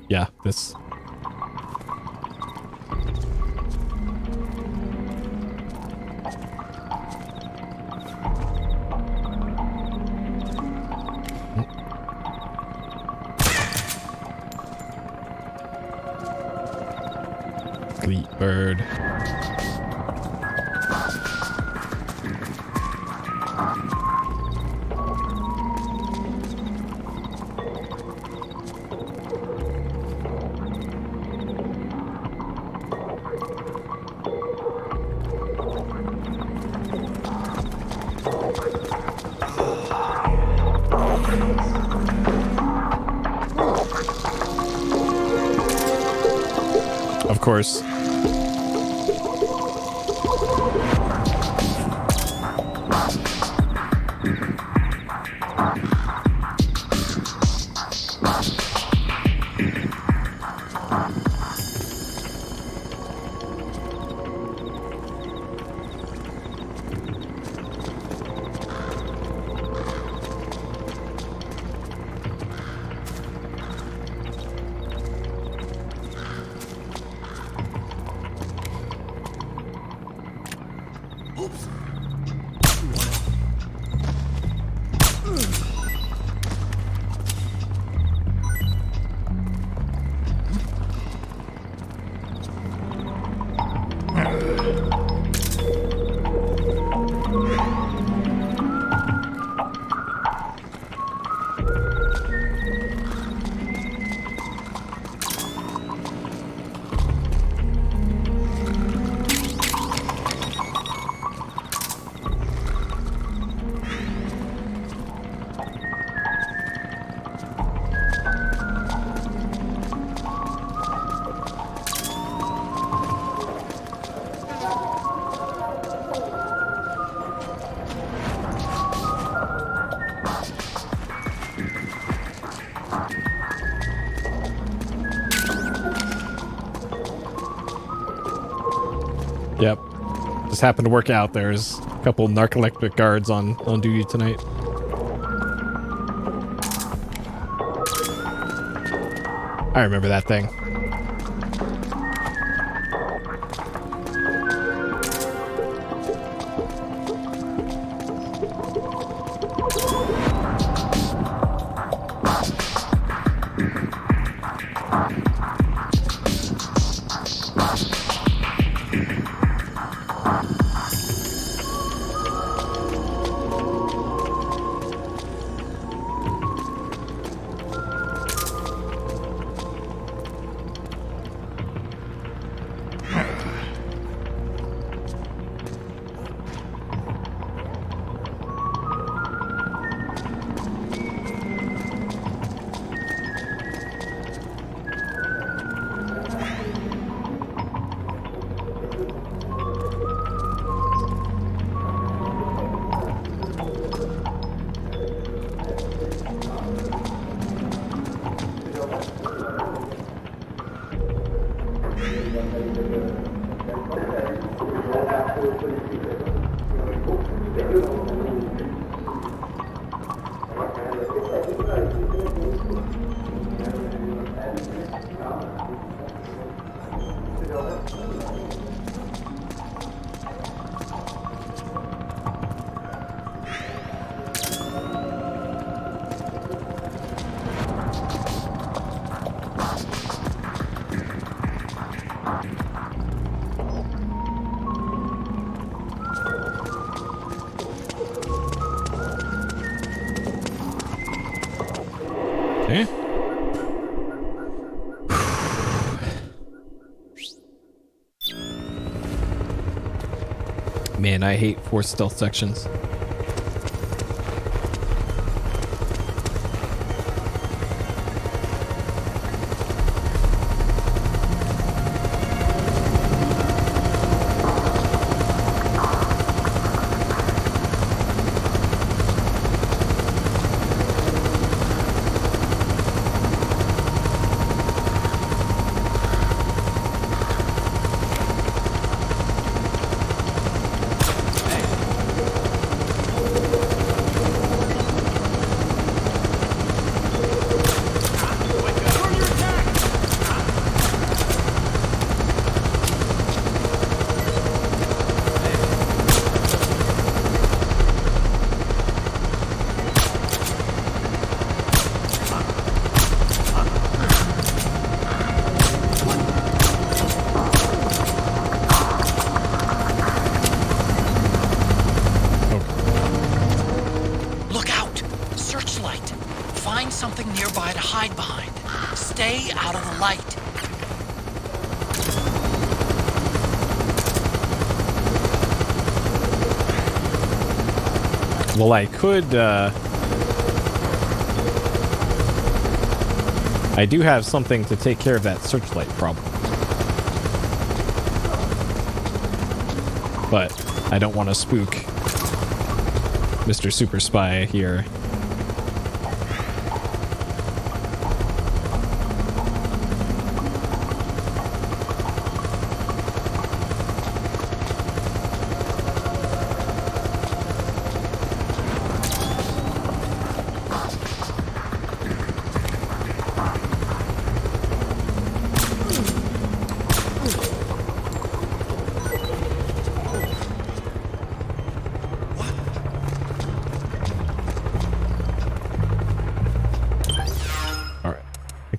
Yeah, this... Fleet bird. Of course. Yep. Just happened to work out. There's a couple narcoleptic guards on duty tonight. I remember that thing. Okay. Man, I hate forced stealth sections. Something nearby to hide behind. Stay out of the light. Well, I could, I do have something to take care of that searchlight problem. But I don't want to spook Mr. Super Spy here.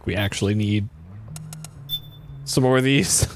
We actually need some more of these.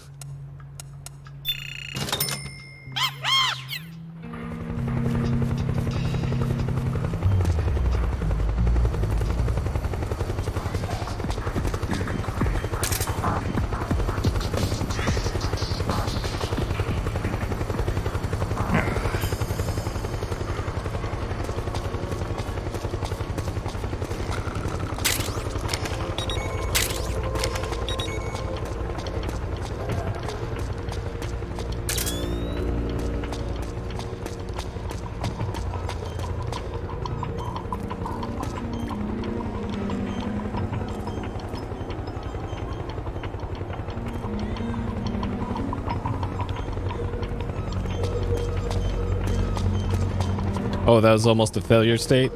Oh, that was almost a failure state.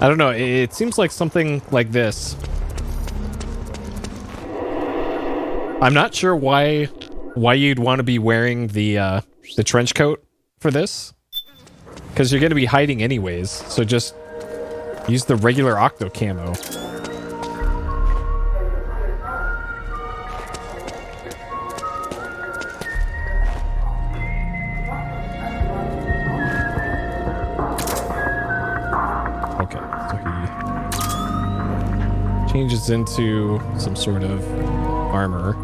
I don't know. It seems like something like this. I'm not sure why you'd want to be wearing the trench coat for this, because you're going to be hiding anyways. So just use the regular octo camo. Okay, so he changes into some sort of armor.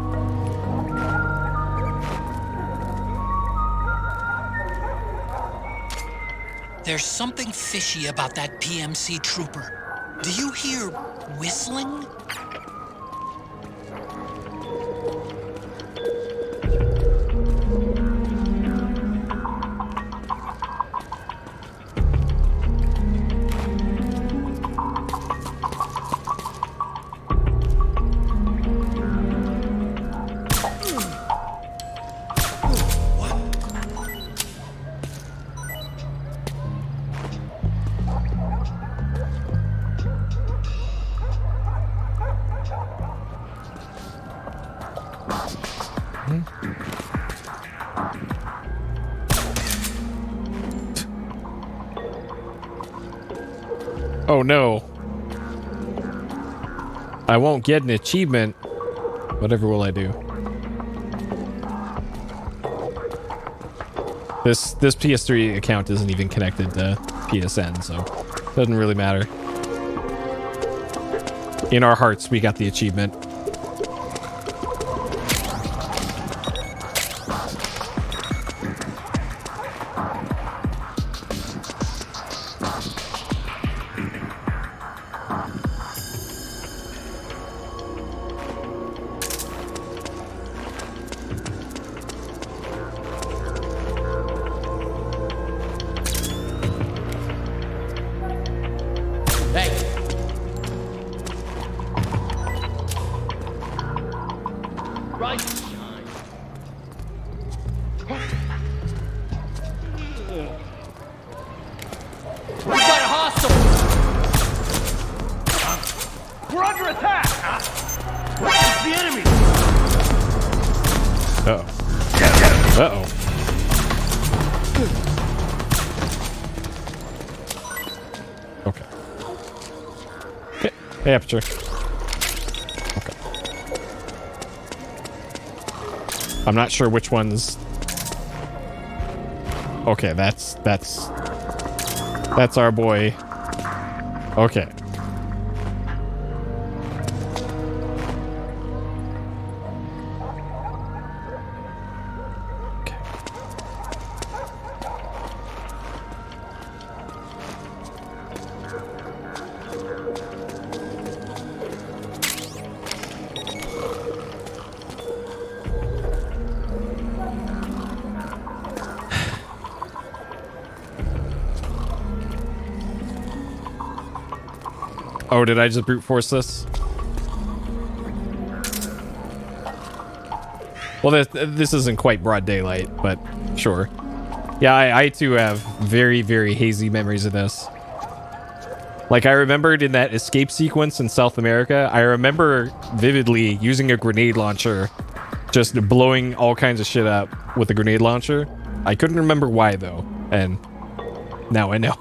There's something fishy about that PMC trooper. Do you hear whistling? Oh no. I won't get an achievement. Whatever will I do? This PS3 account isn't even connected to PSN, so it doesn't really matter. In our hearts, we got the achievement. Aperture. Okay. I'm not sure which one's. Okay, that's our boy. Okay. Oh, did I just brute force this? Well, this isn't quite broad daylight, but sure. Yeah, I too have very, very hazy memories of this. Like, I remembered in that escape sequence in South America, I remember vividly using a grenade launcher, just blowing all kinds of shit up with a grenade launcher. I couldn't remember why, though, and now I know.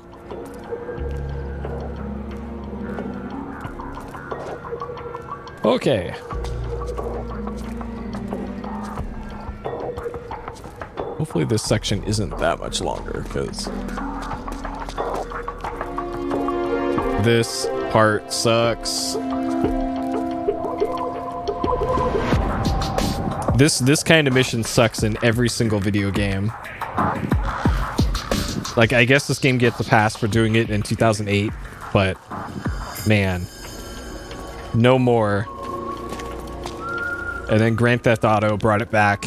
Okay. Hopefully this section isn't that much longer, because this part sucks. This kind of mission sucks in every single video game. Like, I guess this game gets a pass for doing it in 2008, but man, no more. And then Grand Theft Auto brought it back.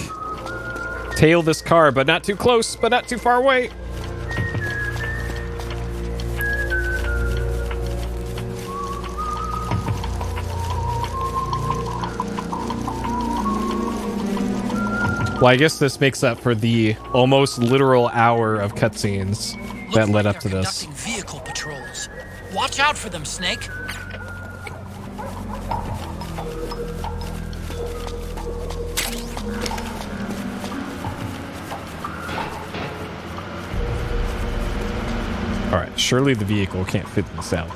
Tail this car, but not too close, but not too far away. Well, I guess this makes up for the almost literal hour of cutscenes that led up to this. Vehicle patrols. Watch out for them, Snake. All right, surely the vehicle can't fit in this alley.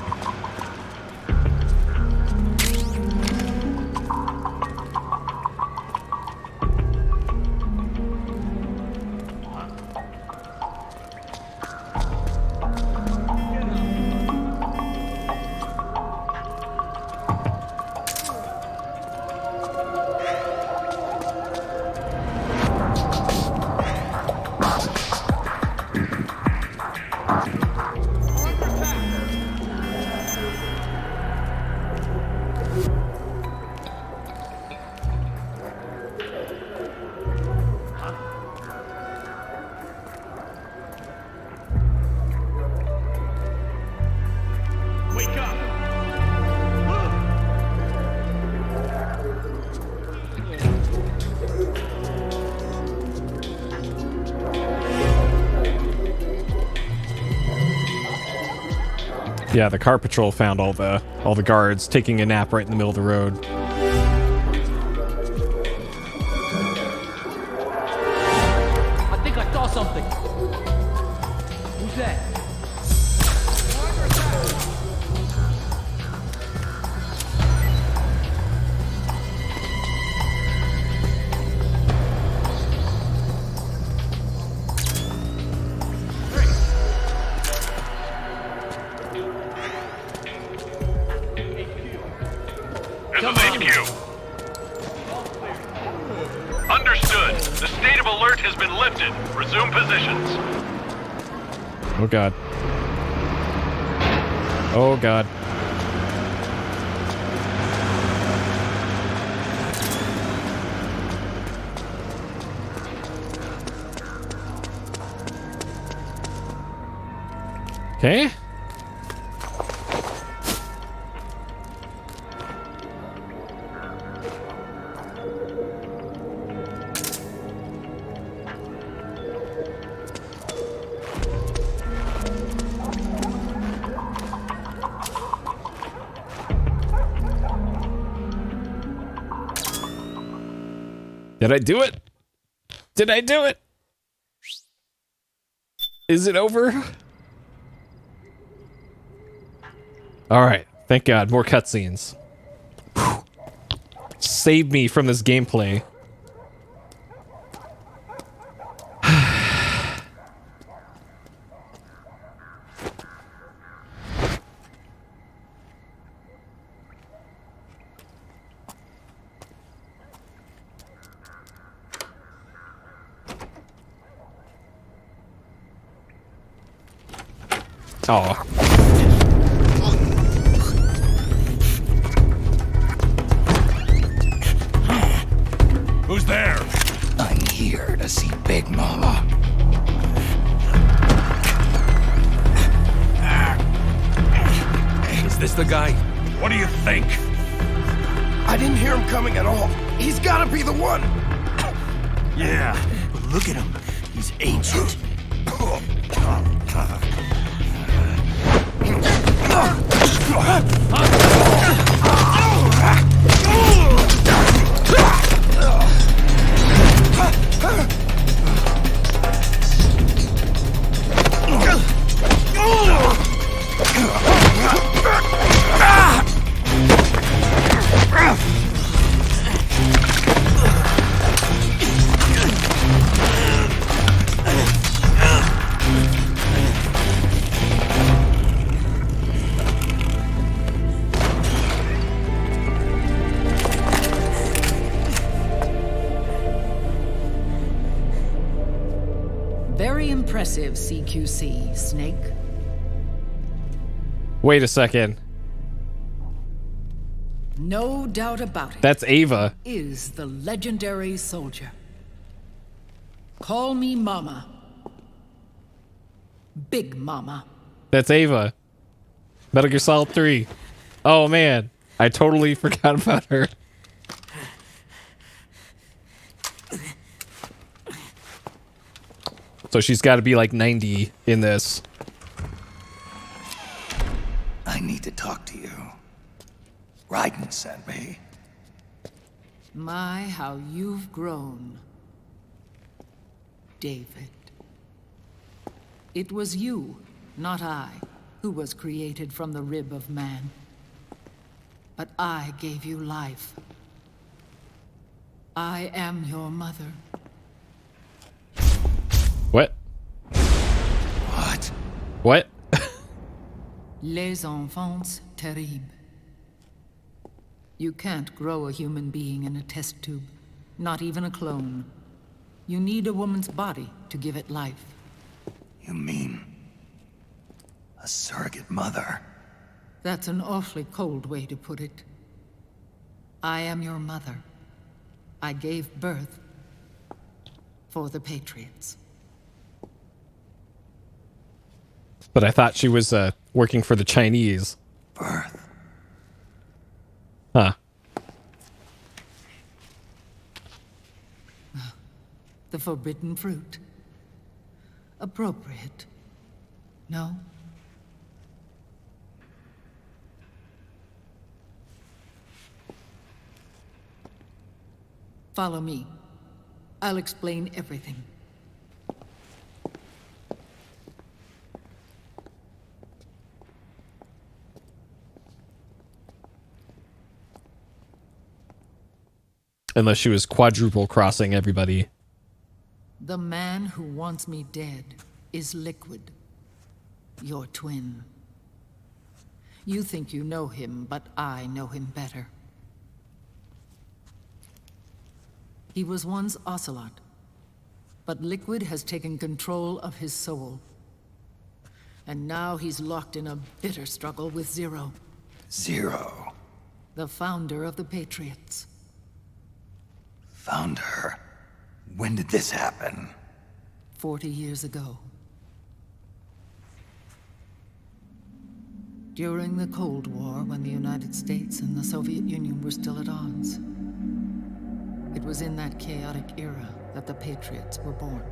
Yeah, the car patrol found all the guards taking a nap right in the middle of the road. I think I saw something. Who's that? This is HQ. Understood. The state of alert has been lifted. Resume positions. Oh god. Oh god. Okay. Did I do it? Did I do it? Is it over? All right. Thank God. More cutscenes. Save me from this gameplay. Oh. Who's there? I'm here to see Big Mama. Is this the guy? What do you think? I didn't hear him coming at all. He's gotta be the one. Yeah, but look at him. He's ancient. Very impressive, CQC, Snake. Wait a second. No doubt about it. That's Ava. Is the legendary soldier. Call me Mama. Big Mama. That's Ava. Metal Gear Solid 3. Oh man, I totally forgot about her. So she's got to be like 90 in this. I need to talk to you. Raiden sent me. My, how you've grown, David. It was you, not I, who was created from the rib of man. But I gave you life. I am your mother. What? What? What? Les enfants terribles. You can't grow a human being in a test tube, not even a clone. You need a woman's body to give it life. You mean a surrogate mother? That's an awfully cold way to put it. I am your mother. I gave birth for the Patriots. But I thought she was working for the Chinese. Birth? Huh. The forbidden fruit. Appropriate. No? Follow me. I'll explain everything. Unless she was quadruple crossing everybody. The man who wants me dead is Liquid, your twin. You think you know him, but I know him better. He was once Ocelot, but Liquid has taken control of his soul. And now he's locked in a bitter struggle with Zero. Zero? The founder of the Patriots. Founder? When did this happen? 40 years ago. During the Cold War, when the United States and the Soviet Union were still at odds. It was in that chaotic era that the Patriots were born.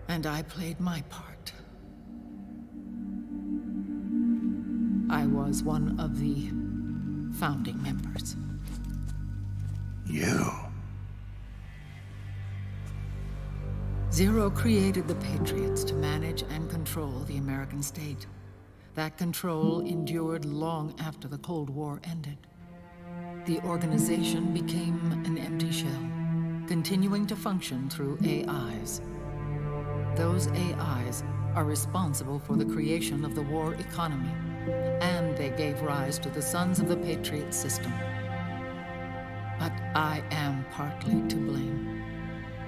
And I played my part. I was one of the founding members. You? Zero created the Patriots to manage and control the American state. That control endured long after the Cold War ended. The organization became an empty shell, continuing to function through AIs. Those AIs are responsible for the creation of the war economy, and they gave rise to the Sons of the Patriot system. But I am partly to blame.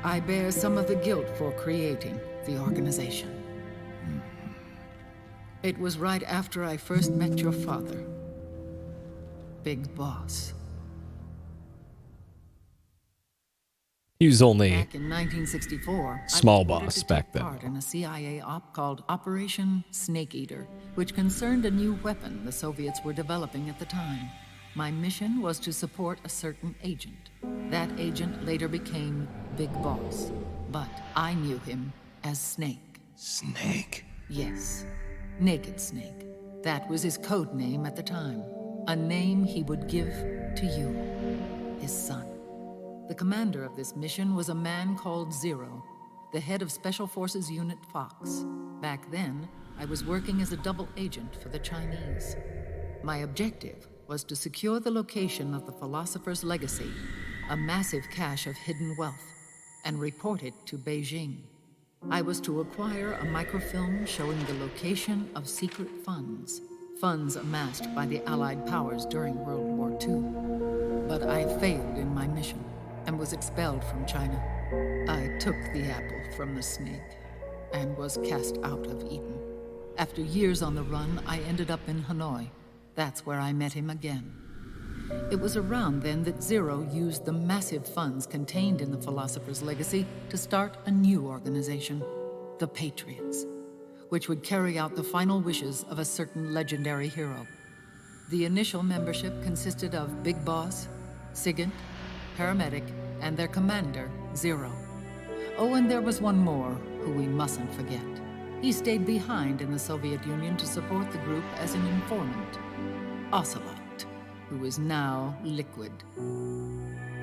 I bear some of the guilt for creating the organization. It was right after I first met your father, Big Boss. He was only Back in 1964, small I was ordered boss to take back then. part in a CIA op called Operation Snake Eater, which concerned a new weapon the Soviets were developing at the time. My mission was to support a certain agent. That agent later became Big Boss, but I knew him as Snake. Snake? Yes, Naked Snake. That was his code name at the time. A name he would give to you, his son. The commander of this mission was a man called Zero, the head of Special Forces Unit Fox. Back then, I was working as a double agent for the Chinese. My objective was to secure the location of the Philosopher's Legacy, a massive cache of hidden wealth, and report it to Beijing. I was to acquire a microfilm showing the location of secret funds, funds amassed by the Allied powers during World War II. But I failed in my mission and was expelled from China. I took the apple from the snake and was cast out of Eden. After years on the run, I ended up in Hanoi. That's where I met him again. It was around then that Zero used the massive funds contained in the Philosopher's Legacy to start a new organization, the Patriots, which would carry out the final wishes of a certain legendary hero. The initial membership consisted of Big Boss, Sigint, Paramedic, and their commander, Zero. Oh, and there was one more who we mustn't forget. He stayed behind in the Soviet Union to support the group as an informant. Ocelot, who is now Liquid.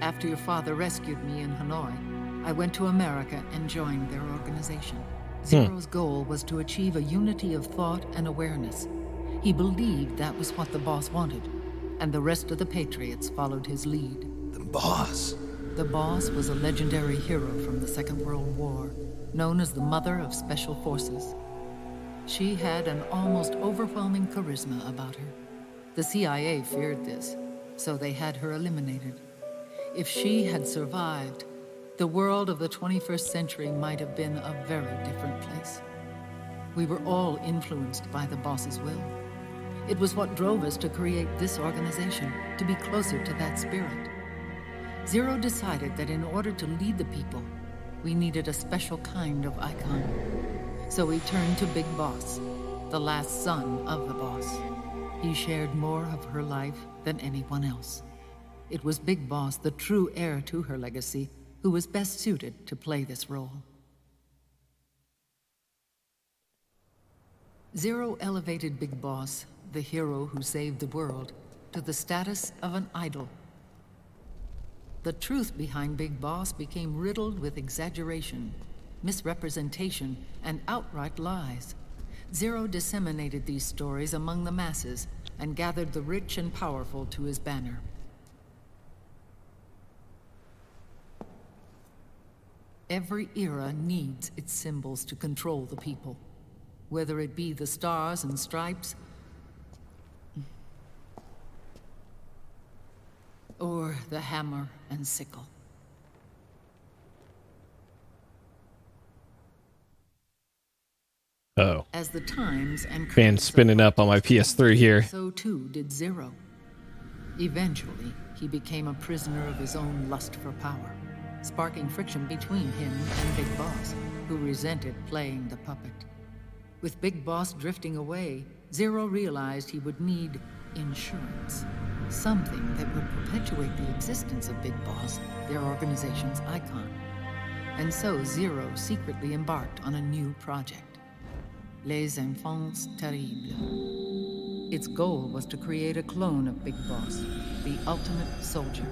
After your father rescued me in Hanoi, I went to America and joined their organization. Zero's goal was to achieve a unity of thought and awareness. He believed that was what the boss wanted, and the rest of the Patriots followed his lead. The boss? The boss was a legendary hero from the Second World War, known as the Mother of Special Forces. She had an almost overwhelming charisma about her. The CIA feared this, so they had her eliminated. If she had survived, the world of the 21st century might have been a very different place. We were all influenced by the boss's will. It was what drove us to create this organization, to be closer to that spirit. Zero decided that in order to lead the people, we needed a special kind of icon. So he turned to Big Boss, the last son of the boss. He shared more of her life than anyone else. It was Big Boss, the true heir to her legacy, who was best suited to play this role. Zero elevated Big Boss, the hero who saved the world, to the status of an idol. The truth behind Big Boss became riddled with exaggeration, misrepresentation, and outright lies. Zero disseminated these stories among the masses and gathered the rich and powerful to his banner. Every era needs its symbols to control the people, whether it be the stars and stripes, or the hammer and sickle. Oh. As the times and Fan spinning up on my PS3 here. So too did Zero. Eventually, he became a prisoner of his own lust for power, sparking friction between him and Big Boss, who resented playing the puppet. With Big Boss drifting away, Zero realized he would need insurance. Something that would perpetuate the existence of Big Boss, their organization's icon. And so Zero secretly embarked on a new project. Les Enfants Terribles. Its goal was to create a clone of Big Boss, the ultimate soldier.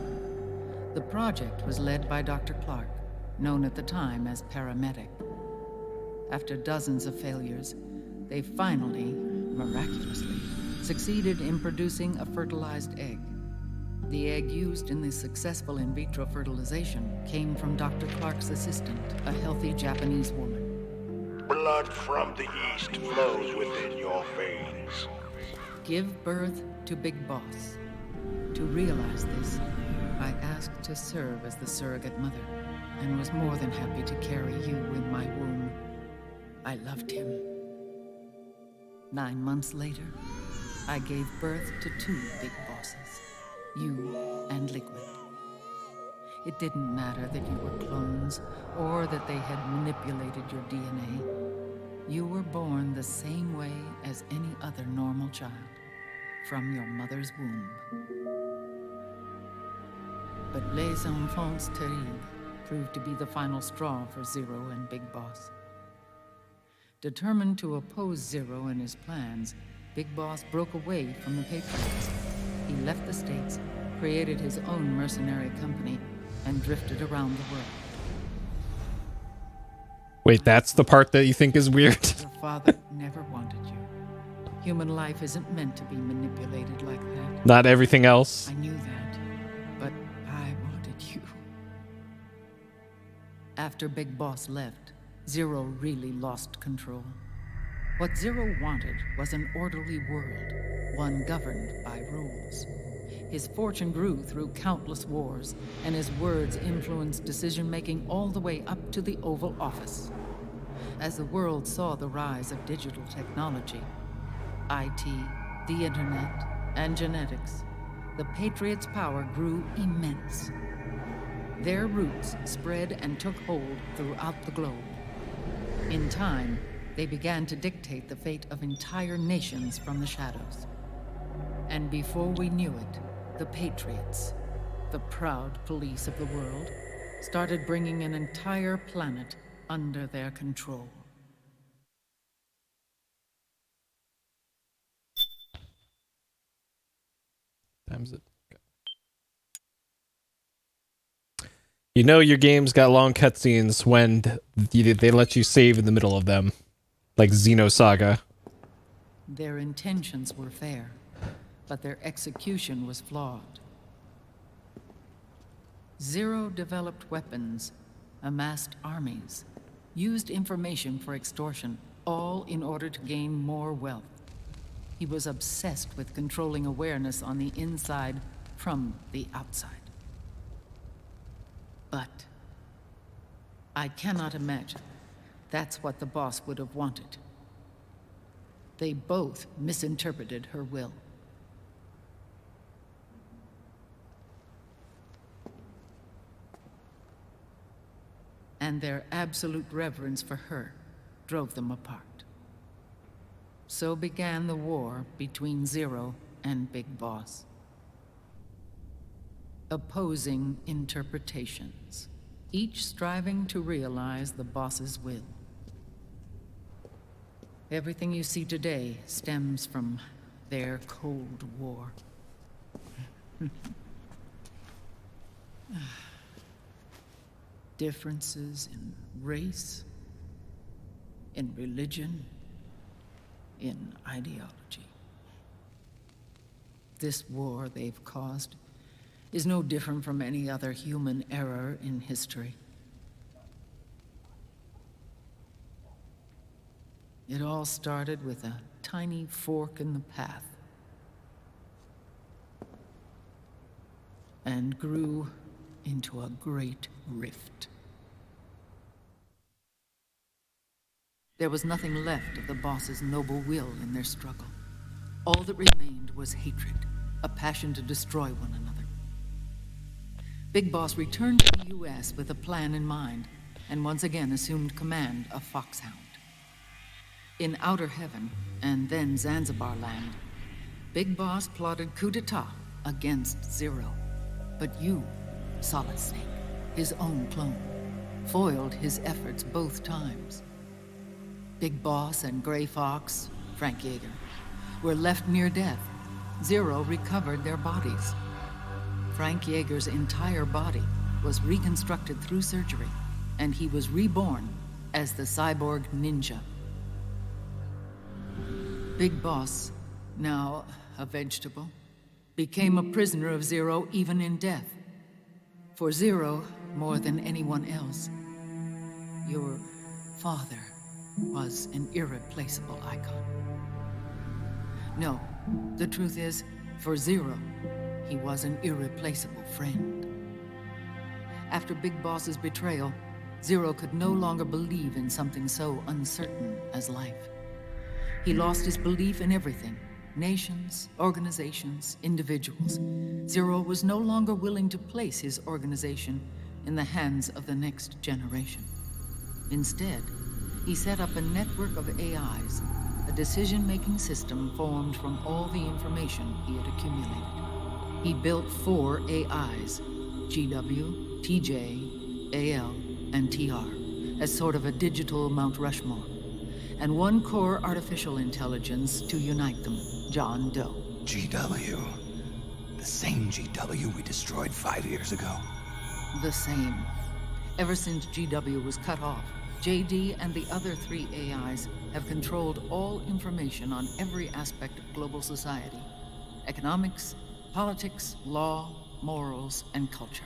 The project was led by Dr. Clark, known at the time as Paramedic. After dozens of failures, they finally, miraculously, succeeded in producing a fertilized egg. The egg used in the successful in vitro fertilization came from Dr. Clark's assistant, a healthy Japanese woman. Blood from the east flows within your veins. Give birth to Big Boss. To realize this, I asked to serve as the surrogate mother, and was more than happy to carry you in my womb. I loved him. 9 months later, I gave birth to 2 Big Bosses, you and Liquid. It didn't matter that you were clones, or that they had manipulated your DNA. You were born the same way as any other normal child, from your mother's womb. But Les Enfants Terribles proved to be the final straw for Zero and Big Boss. Determined to oppose Zero and his plans, Big Boss broke away from the Patriots. He left the States, created his own mercenary company, and drifted around the world. Wait, that's the part that you think is weird? Your father never wanted you. Human life isn't meant to be manipulated like that. Not everything else? I knew that, but I wanted you. After Big Boss left, Zero really lost control. What Zero wanted was an orderly world, one governed by rules. His fortune grew through countless wars, and his words influenced decision-making all the way up to the Oval Office. As the world saw the rise of digital technology, IT, the internet, and genetics, the Patriots' power grew immense. Their roots spread and took hold throughout the globe. In time, they began to dictate the fate of entire nations from the shadows. And before we knew it, the Patriots, the proud police of the world, started bringing an entire planet under their control. Times it. Okay. You know your game's got long cutscenes when they let you save in the middle of them, like Xenosaga. Their intentions were fair, but their execution was flawed. Zero developed weapons, amassed armies, used information for extortion, all in order to gain more wealth. He was obsessed with controlling awareness on the inside from the outside. But I cannot imagine that's what the boss would have wanted. They both misinterpreted her will. And their absolute reverence for her drove them apart. So began the war between Zero and Big Boss. Opposing interpretations, each striving to realize the boss's will. Everything you see today stems from their Cold War. Differences in race, in religion, in ideology. This war they've caused is no different from any other human error in history. It all started with a tiny fork in the path and grew into a great rift. There was nothing left of the boss's noble will in their struggle. All that remained was hatred, a passion to destroy one another. Big Boss returned to the U.S. with a plan in mind, and once again assumed command of Foxhound. In Outer Heaven, and then Zanzibar Land, Big Boss plotted coup d'etat against Zero. But you, Solid Snake, his own clone, foiled his efforts both times. Big Boss and Gray Fox, Frank Yeager, were left near death. Zero recovered their bodies. Frank Yeager's entire body was reconstructed through surgery, and he was reborn as the cyborg ninja. Big Boss, now a vegetable, became a prisoner of Zero even in death. For Zero, more than anyone else, your father was an irreplaceable icon. No, the truth is, for Zero, he was an irreplaceable friend. After Big Boss's betrayal, Zero could no longer believe in something so uncertain as life. He lost his belief in everything. Nations, organizations, individuals. Zero was no longer willing to place his organization in the hands of the next generation. Instead, he set up a network of AIs, a decision-making system formed from all the information he had accumulated. He built 4 AIs, GW, TJ, AL, and TR, as sort of a digital Mount Rushmore, and 1 core artificial intelligence to unite them, John Doe. GW. The same GW we destroyed 5 years ago. The same. Ever since GW was cut off, JD and the other 3 AIs have controlled all information on every aspect of global society. Economics, politics, law, morals, and culture.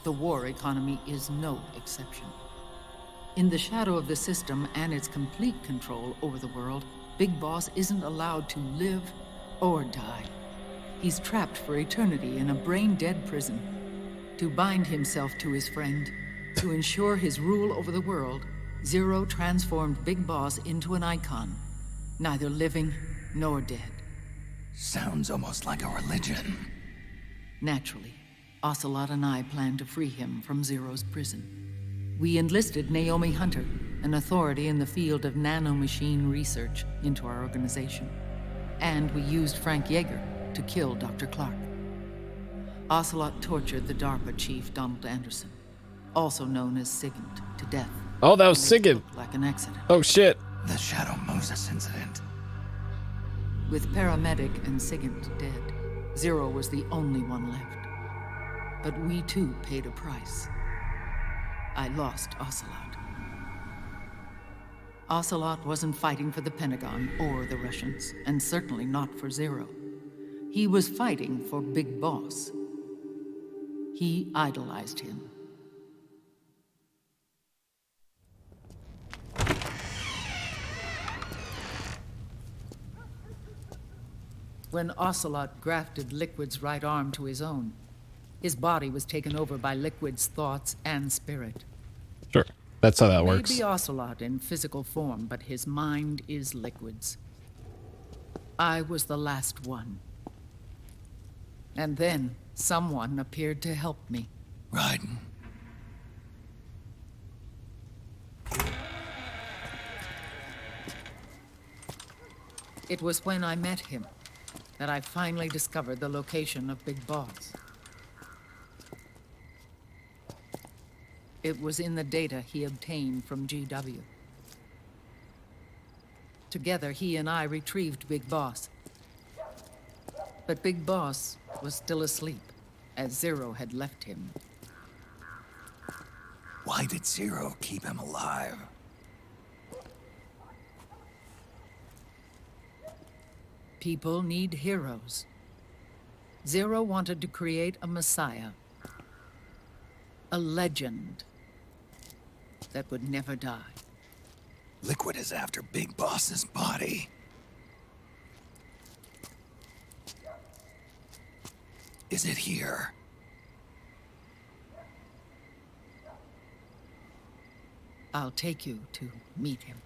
The war economy is no exception. In the shadow of the system and its complete control over the world, Big Boss isn't allowed to live or die. He's trapped for eternity in a brain-dead prison. To bind himself to his friend, to ensure his rule over the world, Zero transformed Big Boss into an icon, neither living nor dead. Sounds almost like a religion. Naturally, Ocelot and I plan to free him from Zero's prison. We enlisted Naomi Hunter, an authority in the field of nanomachine research, into our organization. And we used Frank Yeager to kill Dr. Clark. Ocelot tortured the DARPA chief, Donald Anderson. also known as Sigint, to death. Oh, that was Sigint. Like an accident. Oh, shit. The Shadow Moses incident. With Paramedic and Sigint dead, Zero was the only one left. But we too paid a price. I lost Ocelot. Ocelot wasn't fighting for the Pentagon or the Russians, and certainly not for Zero. He was fighting for Big Boss. He idolized him. When Ocelot grafted Liquid's right arm to his own, his body was taken over by Liquid's thoughts and spirit. Sure, that's how that works. Maybe Ocelot in physical form, but his mind is Liquid's. I was the last one. And then someone appeared to help me. Raiden. It was when I met him that I finally discovered the location of Big Boss. It was in the data he obtained from GW. Together, he and I retrieved Big Boss. But Big Boss was still asleep, as Zero had left him. Why did Zero keep him alive? People need heroes. Zero wanted to create a messiah. A legend that would never die. Liquid is after Big Boss's body. Is it here? I'll take you to meet him.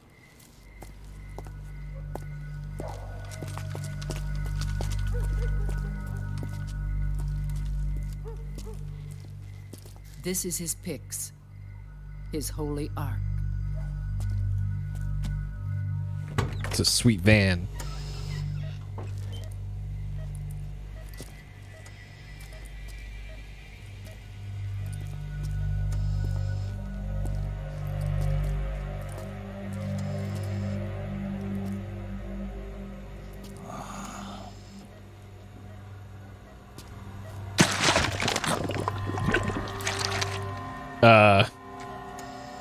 This is his pyx, his holy ark. It's a sweet van.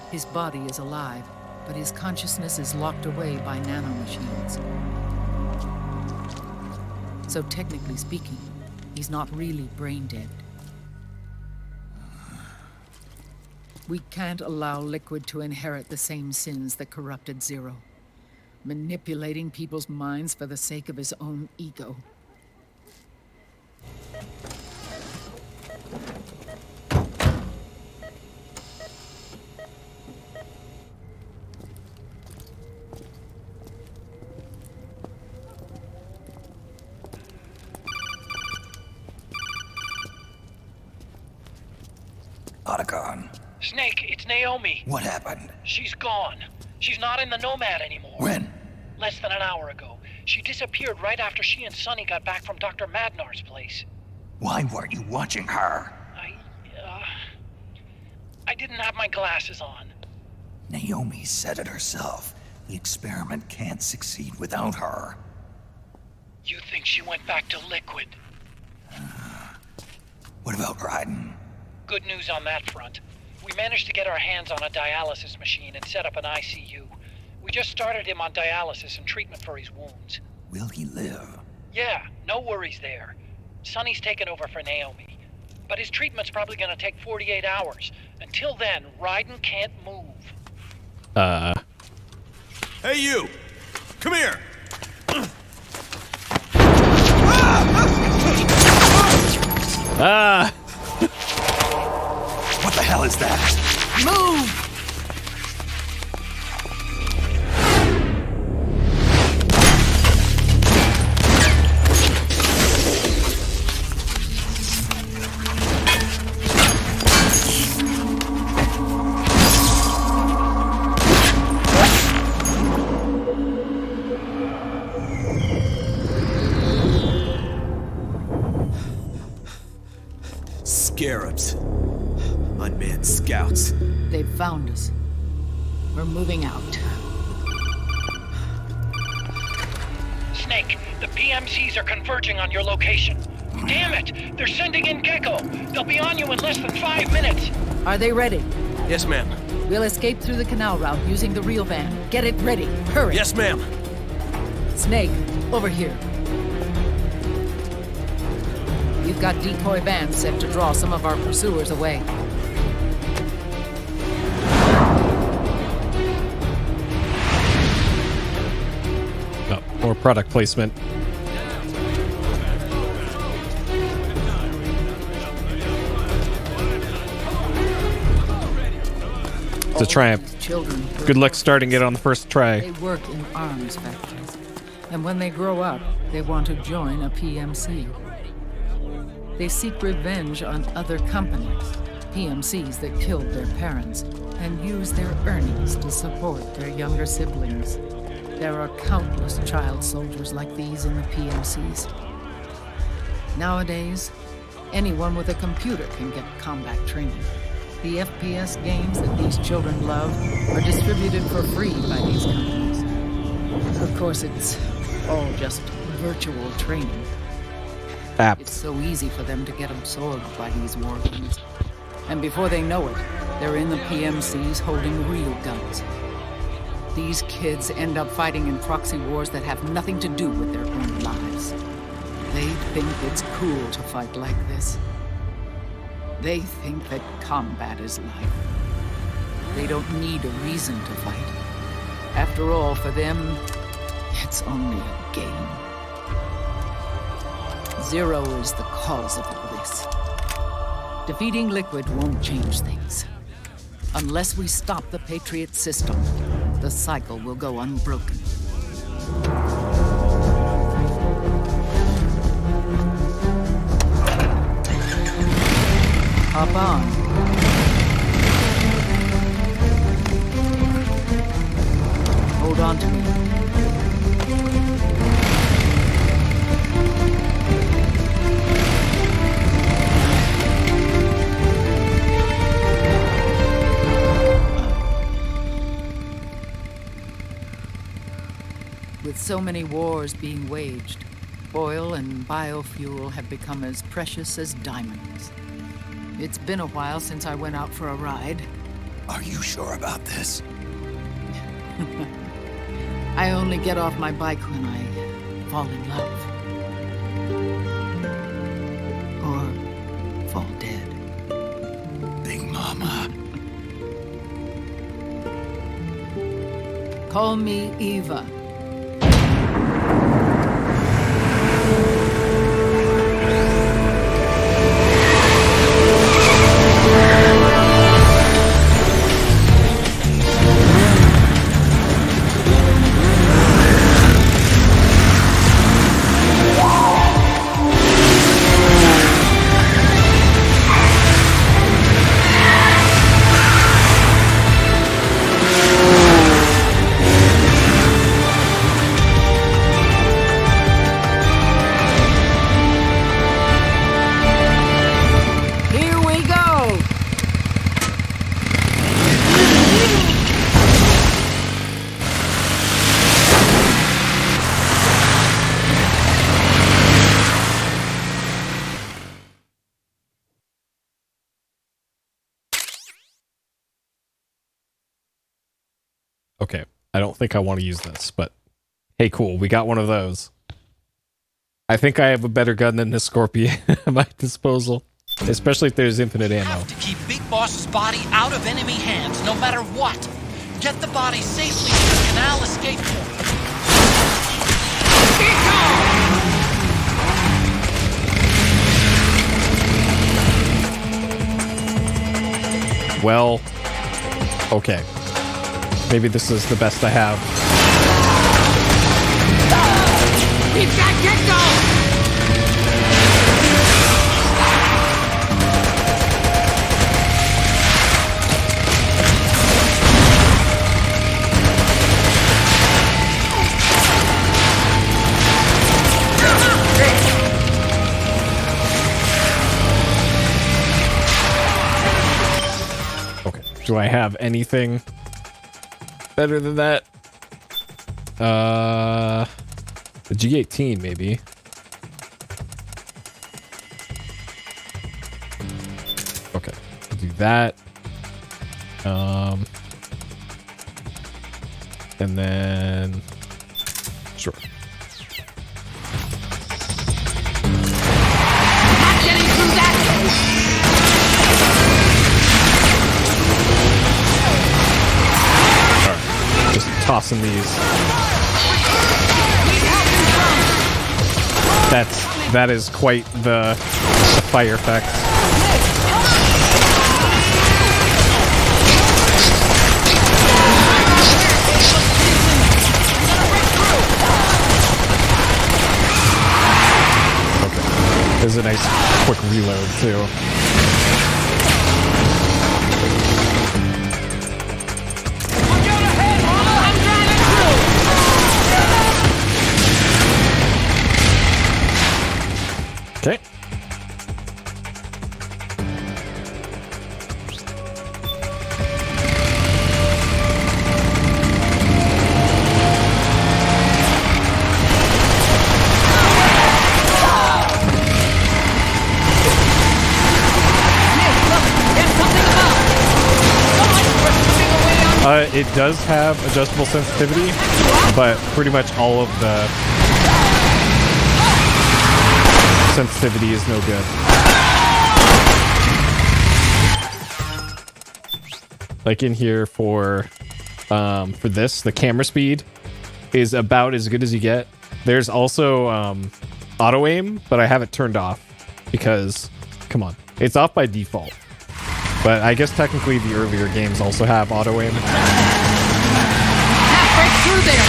His body is alive, but his consciousness is locked away by nanomachines. So technically speaking, he's not really brain dead. We can't allow Liquid to inherit the same sins that corrupted Zero. Manipulating people's minds for the sake of his own ego. Otacon. Snake, it's Naomi. What happened? She's gone. She's not in the Nomad anymore. When? Less than an hour ago. She disappeared right after she and Sonny got back from Dr. Madnar's place. Why weren't you watching her? I didn't have my glasses on. Naomi said it herself. The experiment can't succeed without her. You think she went back to Liquid? What about Raiden? Good news on that front. We managed to get our hands on a dialysis machine and set up an ICU. We just started him on dialysis and treatment for his wounds. Will he live? Yeah, no worries there. Sonny's taken over for Naomi. But his treatment's probably gonna take 48 hours. Until then, Raiden can't move. Hey, you! Come here! What the hell is that? Move! Scarabs. unmanned scouts. They've found us. We're moving out. Snake, the PMCs are converging on your location. Damn it! They're sending in Gecko! They'll be on you in less than 5 minutes! Are they ready? Yes, ma'am. We'll escape through the canal route using the real van. Get it ready. Hurry. Yes, ma'am. Snake, over here. We've got decoy vans set to draw some of our pursuers away. Oh, more product placement. It's a triumph. Children. Good luck starting it on the first try. They work in arms factories. And when they grow up, they want to join a PMC. They seek revenge on other companies, PMCs that killed their parents, and use their earnings to support their younger siblings. There are countless child soldiers like these in the PMCs. Nowadays, anyone with a computer can get combat training. The FPS games that these children love are distributed for free by these companies. Of course, it's all just virtual training. It's so easy for them to get absorbed by these war games. And before they know it, they're in the PMCs holding real guns. These kids end up fighting in proxy wars that have nothing to do with their own lives. They think it's cool to fight like this. They think that combat is life. They don't need a reason to fight. After all, for them, it's only a game. Zero is the cause of all this. Defeating Liquid won't change things. Unless we stop the Patriot system, the cycle will go unbroken. Hop on. Hold on to me. With so many wars being waged, oil and biofuel have become as precious as diamonds. It's been a while since I went out for a ride. Are you sure about this? I only get off my bike when I fall in love. Or fall dead. Big Mama. Call me Eva. Okay, I don't think I want to use this, but hey, cool, we got one of those. I think I have a better gun than this Scorpion at my disposal, especially if there's infinite ammo. Have to keep Big Boss's body out of enemy hands, no matter what. Get the body safely to the canal escape point. Well, okay. Maybe this is the best I have. We've got Gecko! Do I have anything better than that? The G18 maybe. Okay, do that. And then sure. Not getting through that. Alright, just tossing these. That is quite the fire effect. This is a nice quick reload too. Okay. It does have adjustable sensitivity, but pretty much all of the sensitivity is no good. Like in here for this, the camera speed is about as good as you get. There's also auto aim, but I have it turned off because, come on, it's off by default. But I guess technically the earlier games also have auto aim. Halfway through there.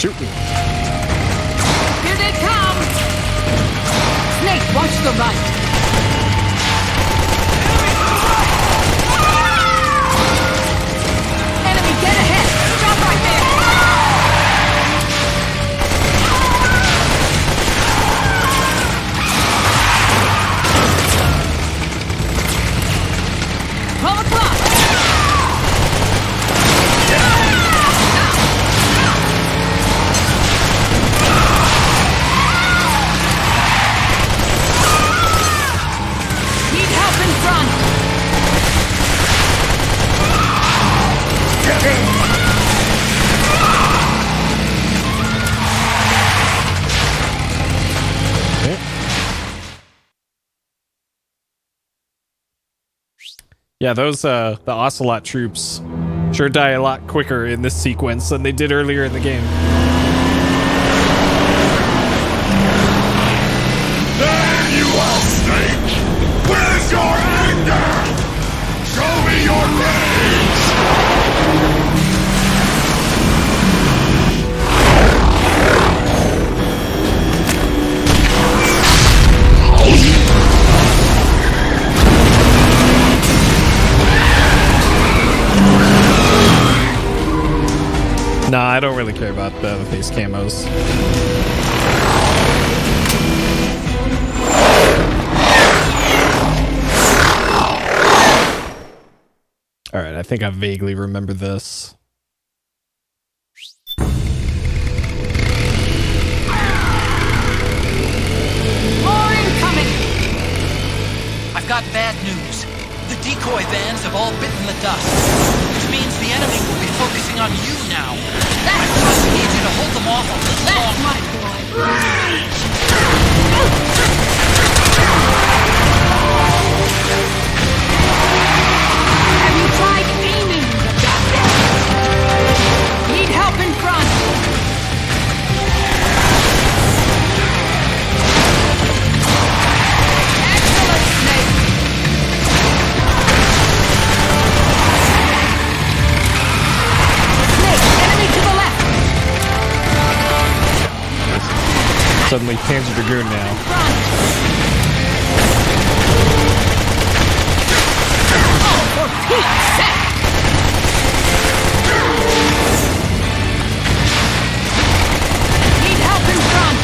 Shoot me. Here they come! Snake, watch the right. Enemy, get ahead! Stop right there! Yeah, those the Ocelot troops sure die a lot quicker in this sequence than they did earlier in the game. There you are, Snake! Where's your anger? Show me your rage! Nah, I don't really care about the face camos. Alright, I think I vaguely remember this. More incoming! I've got bad news. The decoy vans have all bitten the dust, which means the enemy will be focusing on you now. I just need you to hold them off a little longer. That's my boy. Suddenly Panzer Dragoon now. For Pete's sake! Need help in front!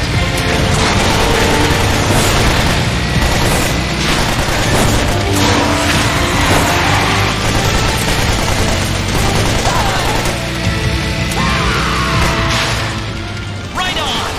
Right on!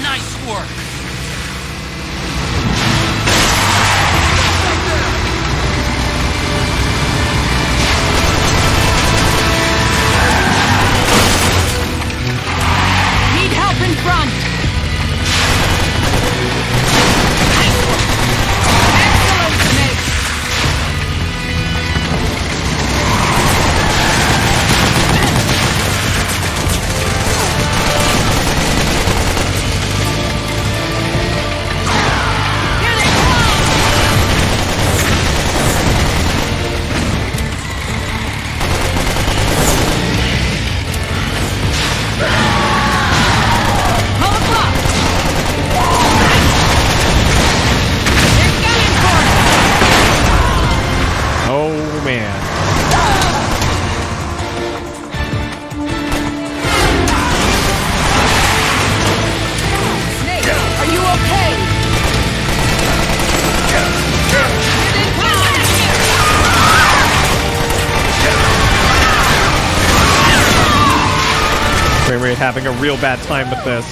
Nice work! Need help in front! Excellent, Snake! Oh man. Snake, are you okay? Frame rate having a real bad time with this.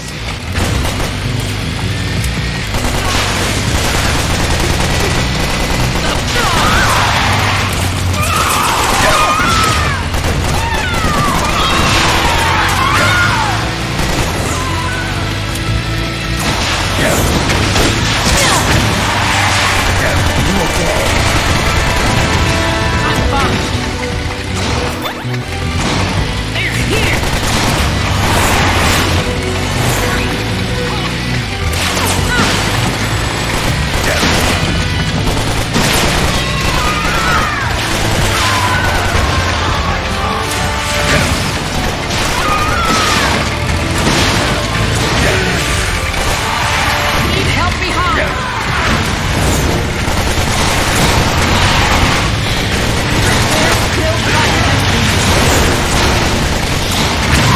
Need help behind!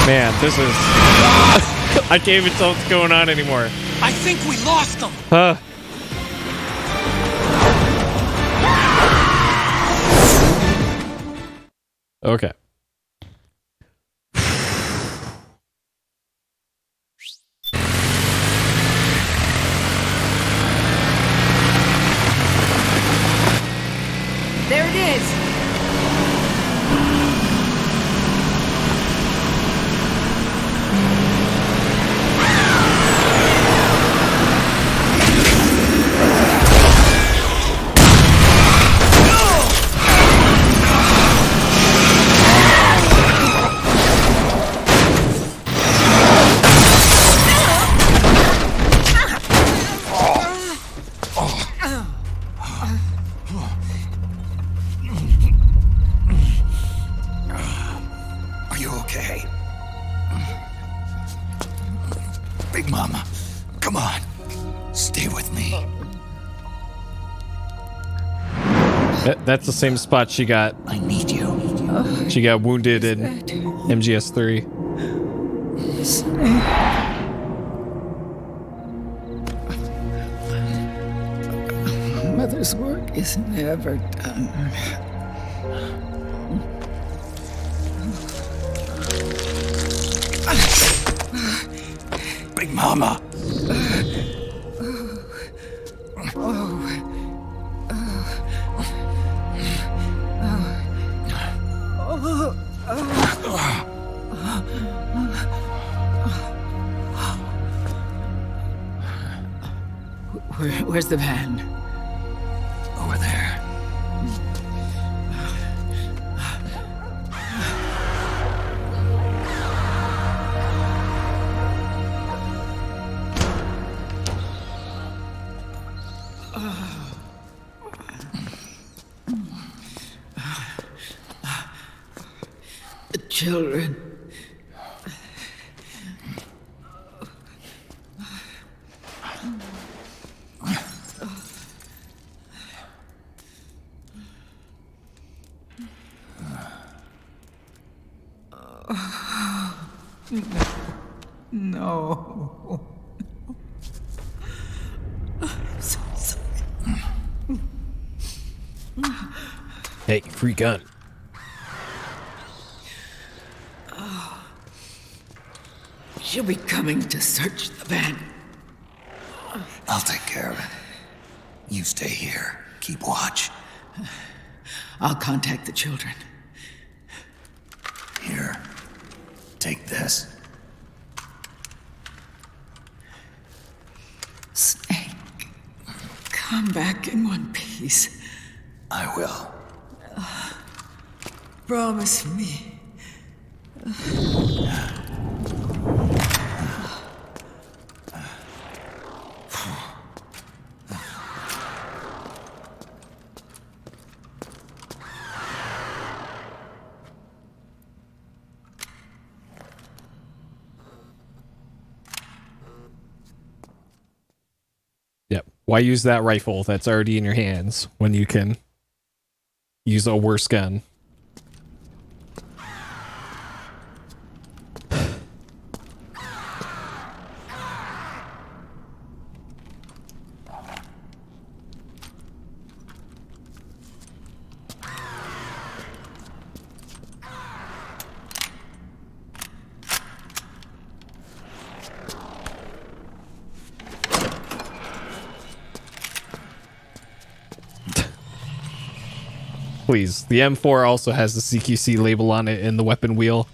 Man, this is... I can't even tell what's going on anymore. I think we lost them! Huh. Okay. There it is! Are you okay? Big Mama, come on. Stay with me. That's the same spot she got. I need you. She got wounded in MGS3. Mother's work is never done. Big Mama. Where's the van? Over there. The children. No. So sorry. Hey, free gun. She'll be coming to search the van. I'll take care of it. You stay here. Keep watch. I'll contact the children. Here. Take this. Snake, come back in one piece. I will. Promise me. Yep. Why use that rifle that's already in your hands when you can use a worse gun? Please. The M4 also has the CQC label on it in the weapon wheel.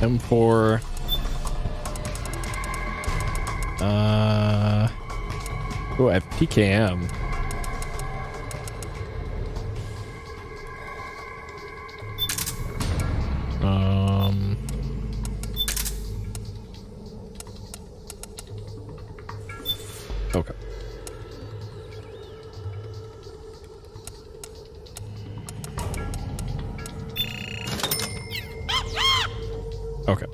M4. Oh, I have PKM. Okay. Okay.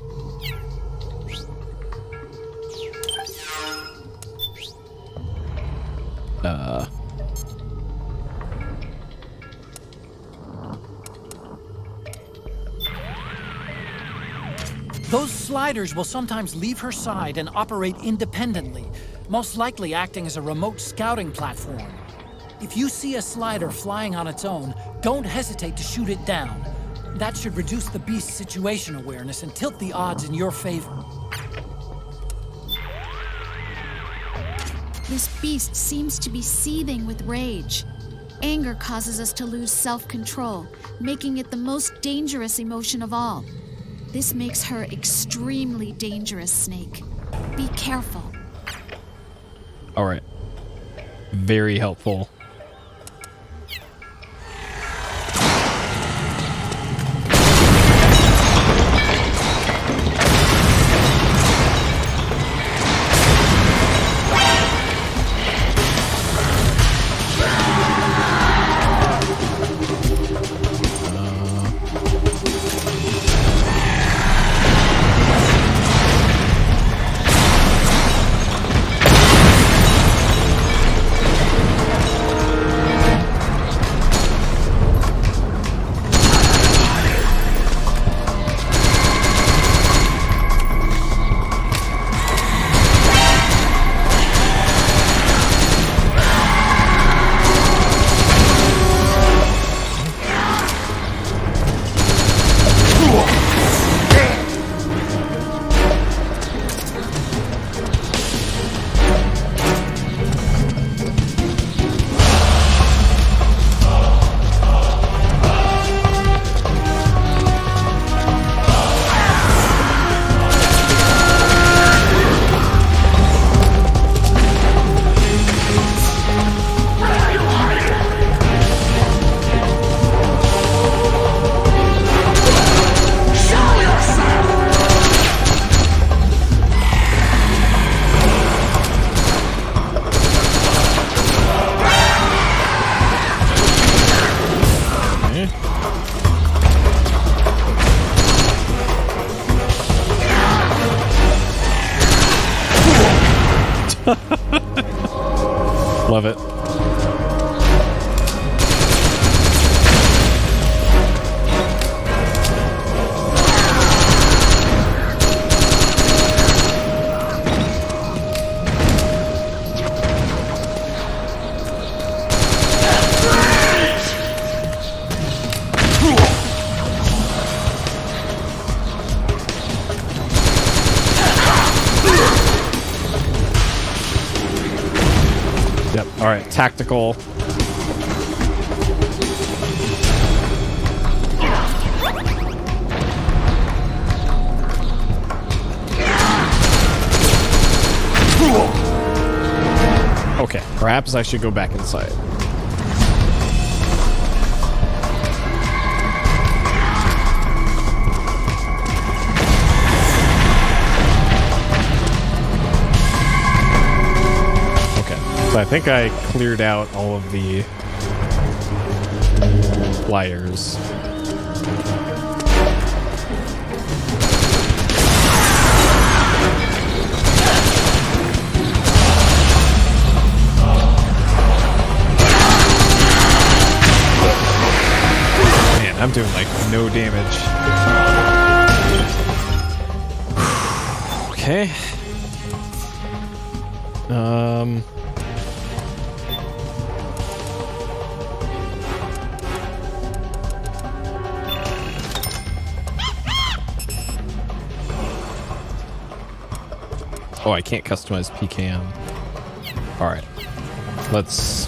Those sliders will sometimes leave her side and operate independently, most likely acting as a remote scouting platform. If you see a slider flying on its own, don't hesitate to shoot it down. That should reduce the beast's situation awareness and tilt the odds in your favor. This beast seems to be seething with rage. Anger causes us to lose self-control, making it the most dangerous emotion of all. This makes her extremely dangerous, Snake. Be careful. All right. Very helpful. Love it. All right, tactical. Okay, perhaps I should go back inside. I think I cleared out all of the flyers. Man, I'm doing like no damage. Okay. Oh, I can't customize PKM. All right, let's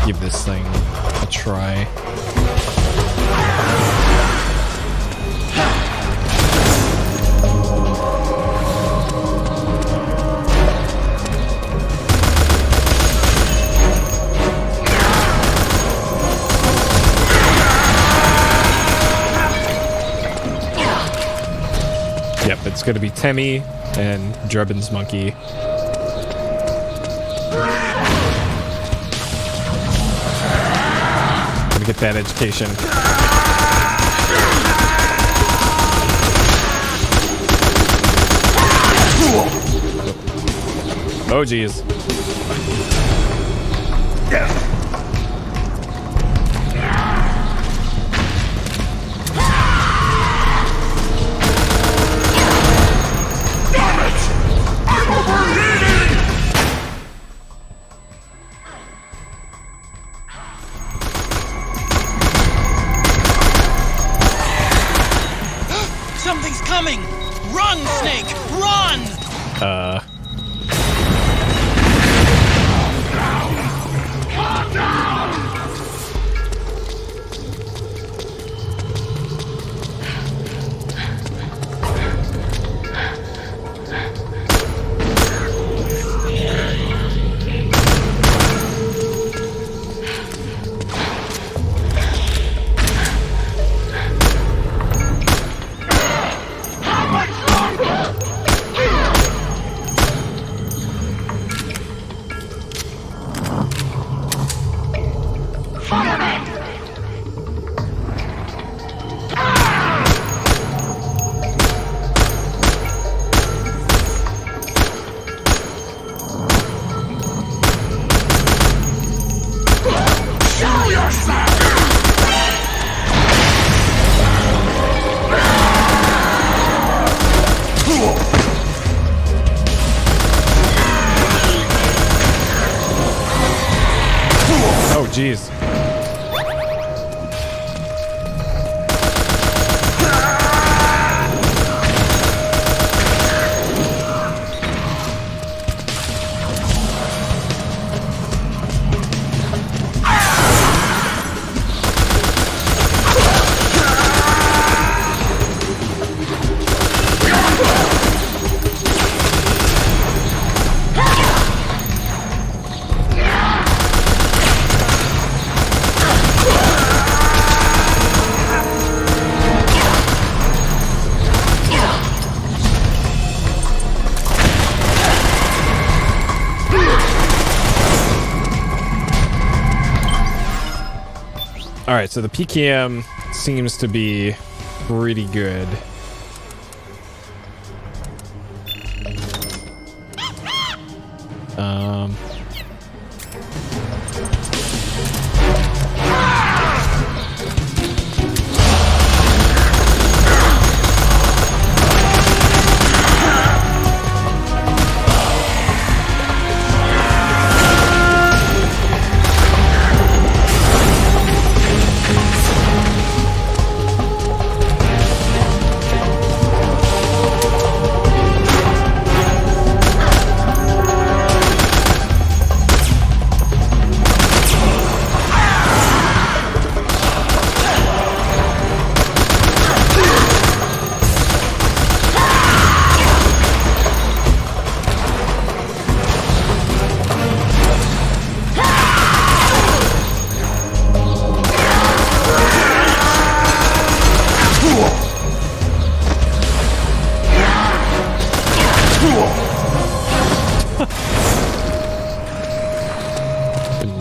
give this thing a try. Yep, it's going to be Temmie and Drebin's monkey. Gonna get that education. Oh, geez. Something's coming! Run, Snake! Run! geez. All right, so the PKM seems to be pretty good.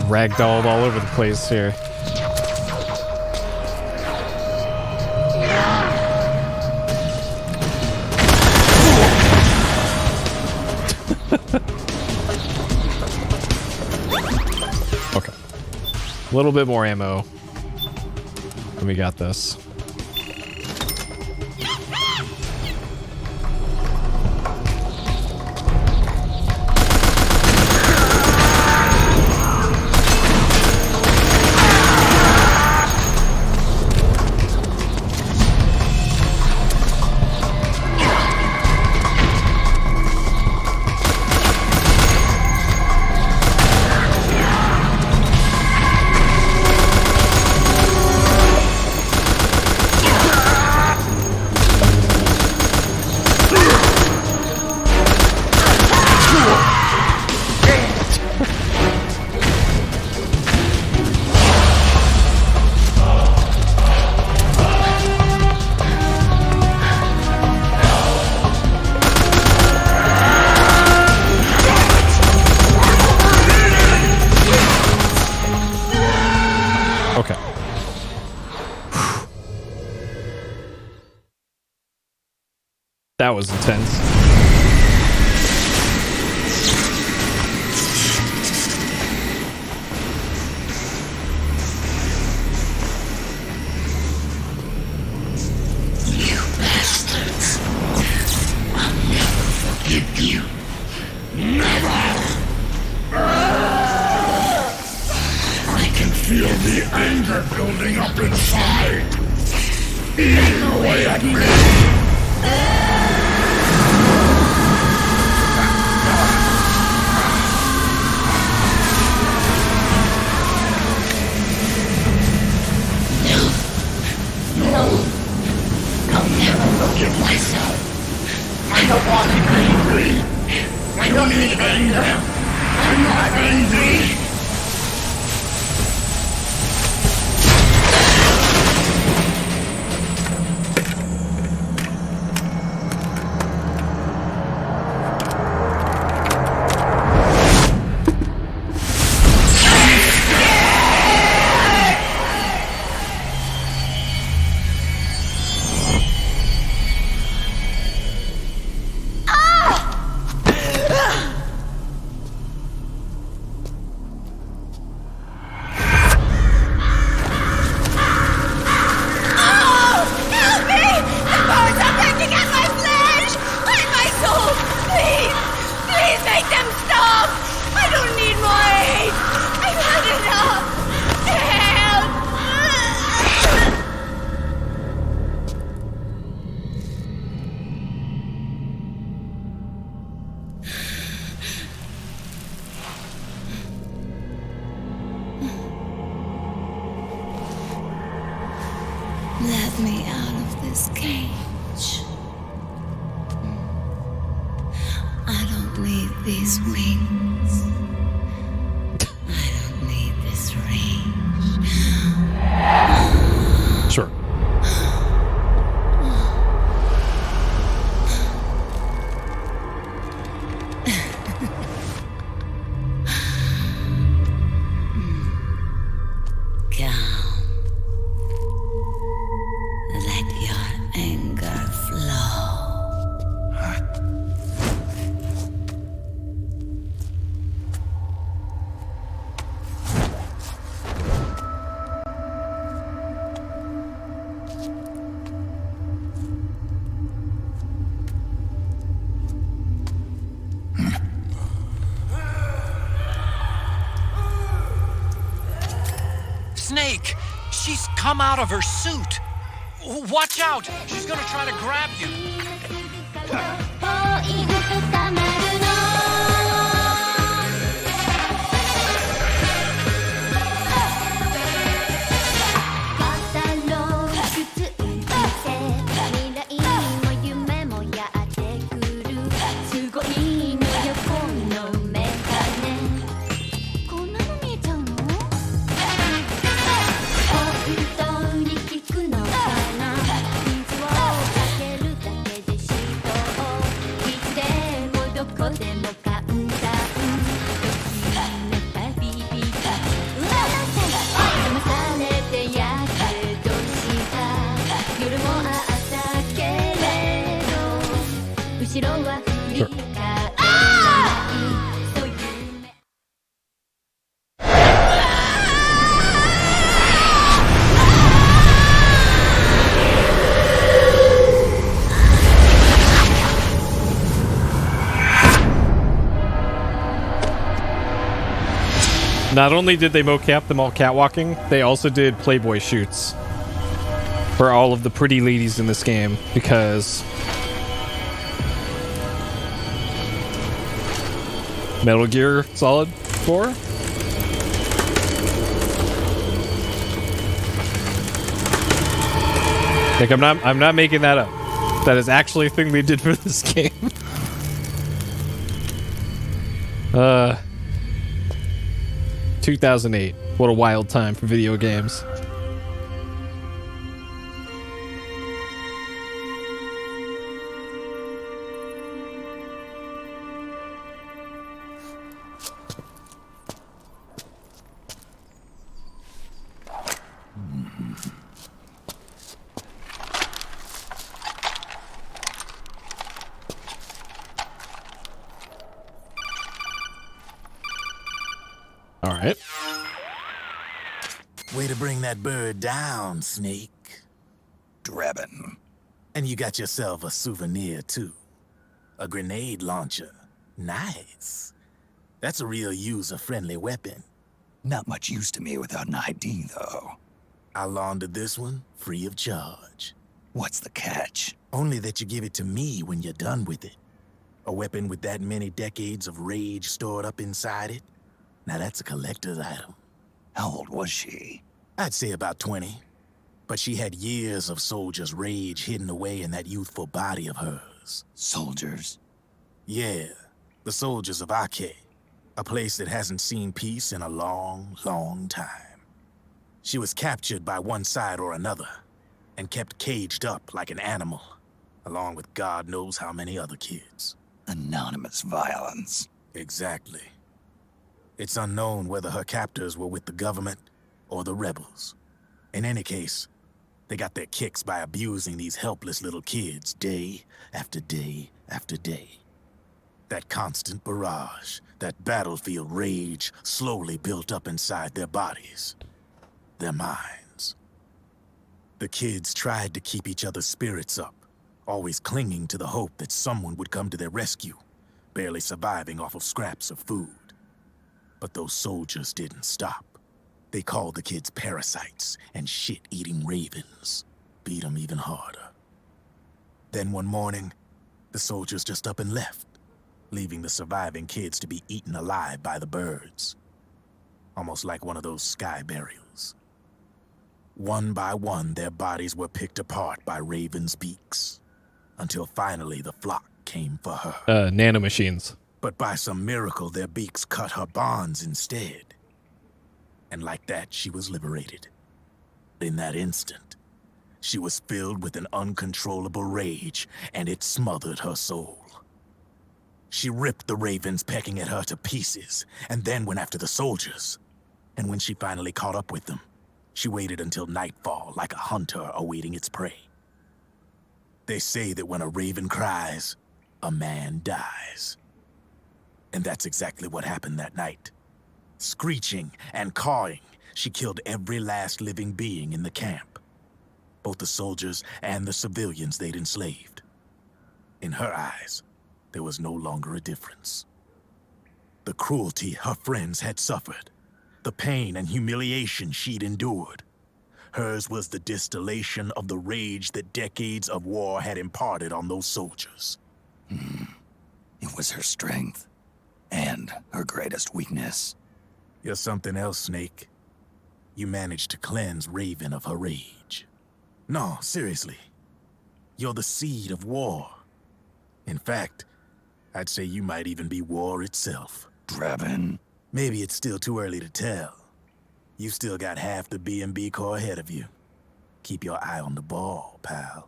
Ragdolled all over the place here. Okay. A little bit more ammo. And we got this. That was intense. You bastards. I'll never forgive you. Never. I can feel the anger building up inside. Eating away at me. No, I'll never forgive myself. I don't want to be angry. I don't need anger. I'm not angry. me out of this cage. I don't need these wings. I don't need this range. Sure. Calm. Let your anger flow. Snake! She's come out of her suit! Watch out! She's gonna try to grab you! Not only did they mocap them all catwalking, they also did Playboy shoots for all of the pretty ladies in this game, because Metal Gear Solid 4? Like, I'm not making that up. That is actually a thing they did for this game. 2008. What a wild time for video games. All right. Way to bring that bird down, Snake. Drabbin'. And you got yourself a souvenir, too. A grenade launcher. Nice. That's a real user-friendly weapon. Not much use to me without an ID, though. I'll launder this one free of charge. What's the catch? Only that you give it to me when you're done with it. A weapon with that many decades of rage stored up inside it? Now that's a collector's item. How old was she? I'd say about 20. But she had years of soldiers' rage hidden away in that youthful body of hers. Soldiers? Yeah, the soldiers of Ake. A place that hasn't seen peace in a long, long time. She was captured by one side or another, and kept caged up like an animal, along with God knows how many other kids. Anonymous violence. Exactly. It's unknown whether her captors were with the government or the rebels. In any case, they got their kicks by abusing these helpless little kids day after day after day. That constant barrage, that battlefield rage slowly built up inside their bodies, their minds. The kids tried to keep each other's spirits up, always clinging to the hope that someone would come to their rescue, barely surviving off of scraps of food. But those soldiers didn't stop. They called the kids parasites and shit-eating ravens, beat them even harder. Then one morning, the soldiers just up and left, leaving the surviving kids to be eaten alive by the birds. Almost like one of those sky burials. One by one, their bodies were picked apart by Raven's beaks, until finally the flock came for her. Nanomachines. But by some miracle, their beaks cut her bonds instead. And like that, she was liberated. In that instant, she was filled with an uncontrollable rage, and it smothered her soul. She ripped the ravens pecking at her to pieces, and then went after the soldiers. And when she finally caught up with them, she waited until nightfall like a hunter awaiting its prey. They say that when a raven cries, a man dies. And that's exactly what happened that night. Screeching and cawing, she killed every last living being in the camp. Both the soldiers and the civilians they'd enslaved. In her eyes, there was no longer a difference. The cruelty her friends had suffered, the pain and humiliation she'd endured. Hers was the distillation of the rage that decades of war had imparted on those soldiers. It was her strength, and her greatest weakness. You're something else, Snake. You managed to cleanse Raven of her rage. No, seriously. You're the seed of war. In fact, I'd say you might even be war itself. Draven? Maybe it's still too early to tell. You still got half the B&B Corps ahead of you. Keep your eye on the ball, pal.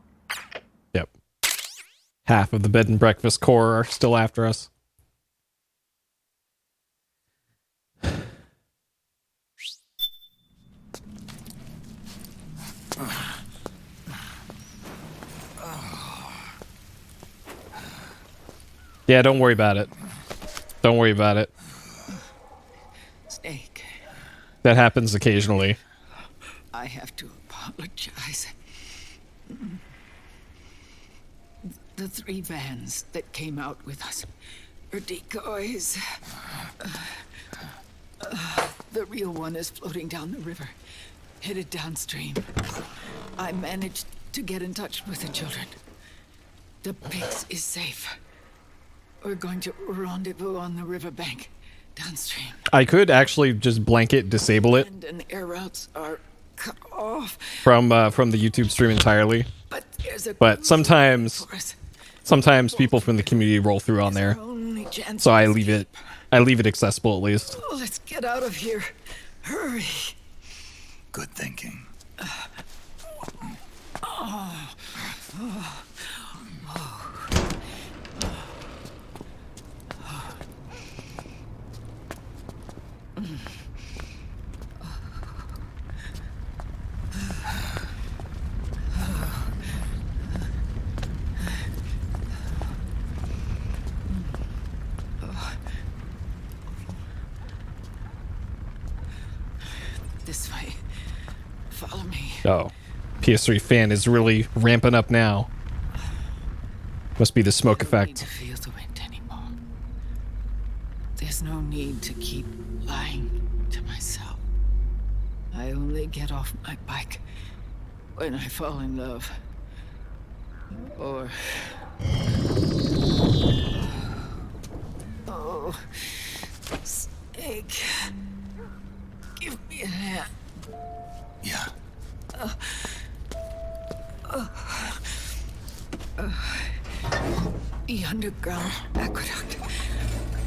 Yep. Half of the bed and breakfast Corps are still after us. Yeah, don't worry about it. Don't worry about it. Snake. That happens occasionally. I have to apologize. The 3 vans that came out with us are decoys. The real one is floating down the river, headed downstream. I managed to get in touch with the children. The base is safe. We're going to rendezvous on the riverbank, downstream. I could actually just blanket disable it And air routes are cut off. from the YouTube stream entirely. But sometimes people from the community roll through on there, so I leave it accessible at least. Oh, let's get out of here. Hurry. Good thinking. This way. Follow me. Oh, PS3 fan is really ramping up now. Must be the smoke effect. To feel the wind anymore. There's no need to keep lying to myself. I only get off my bike when I fall in love. Or... Oh... Snake... Give me a hand. Yeah. The underground aqueduct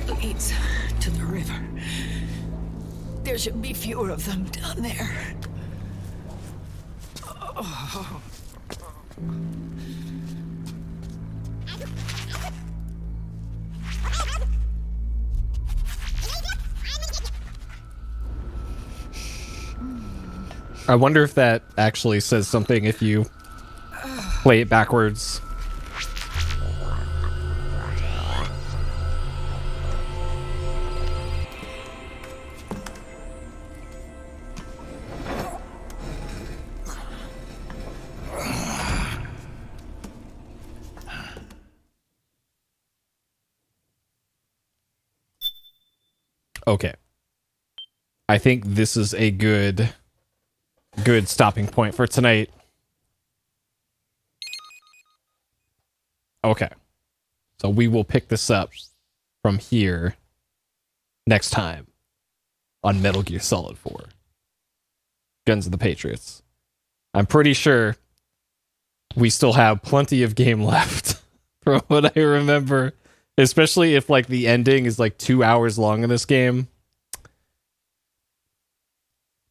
leads to the river. There should be fewer of them down there. Oh. I wonder if that actually says something if you play it backwards. Okay. I think this is a good stopping point for tonight. Okay. So we will pick this up from here next time on Metal Gear Solid 4. Guns of the Patriots. I'm pretty sure we still have plenty of game left from what I remember, especially if like the ending is like 2 hours long in this game.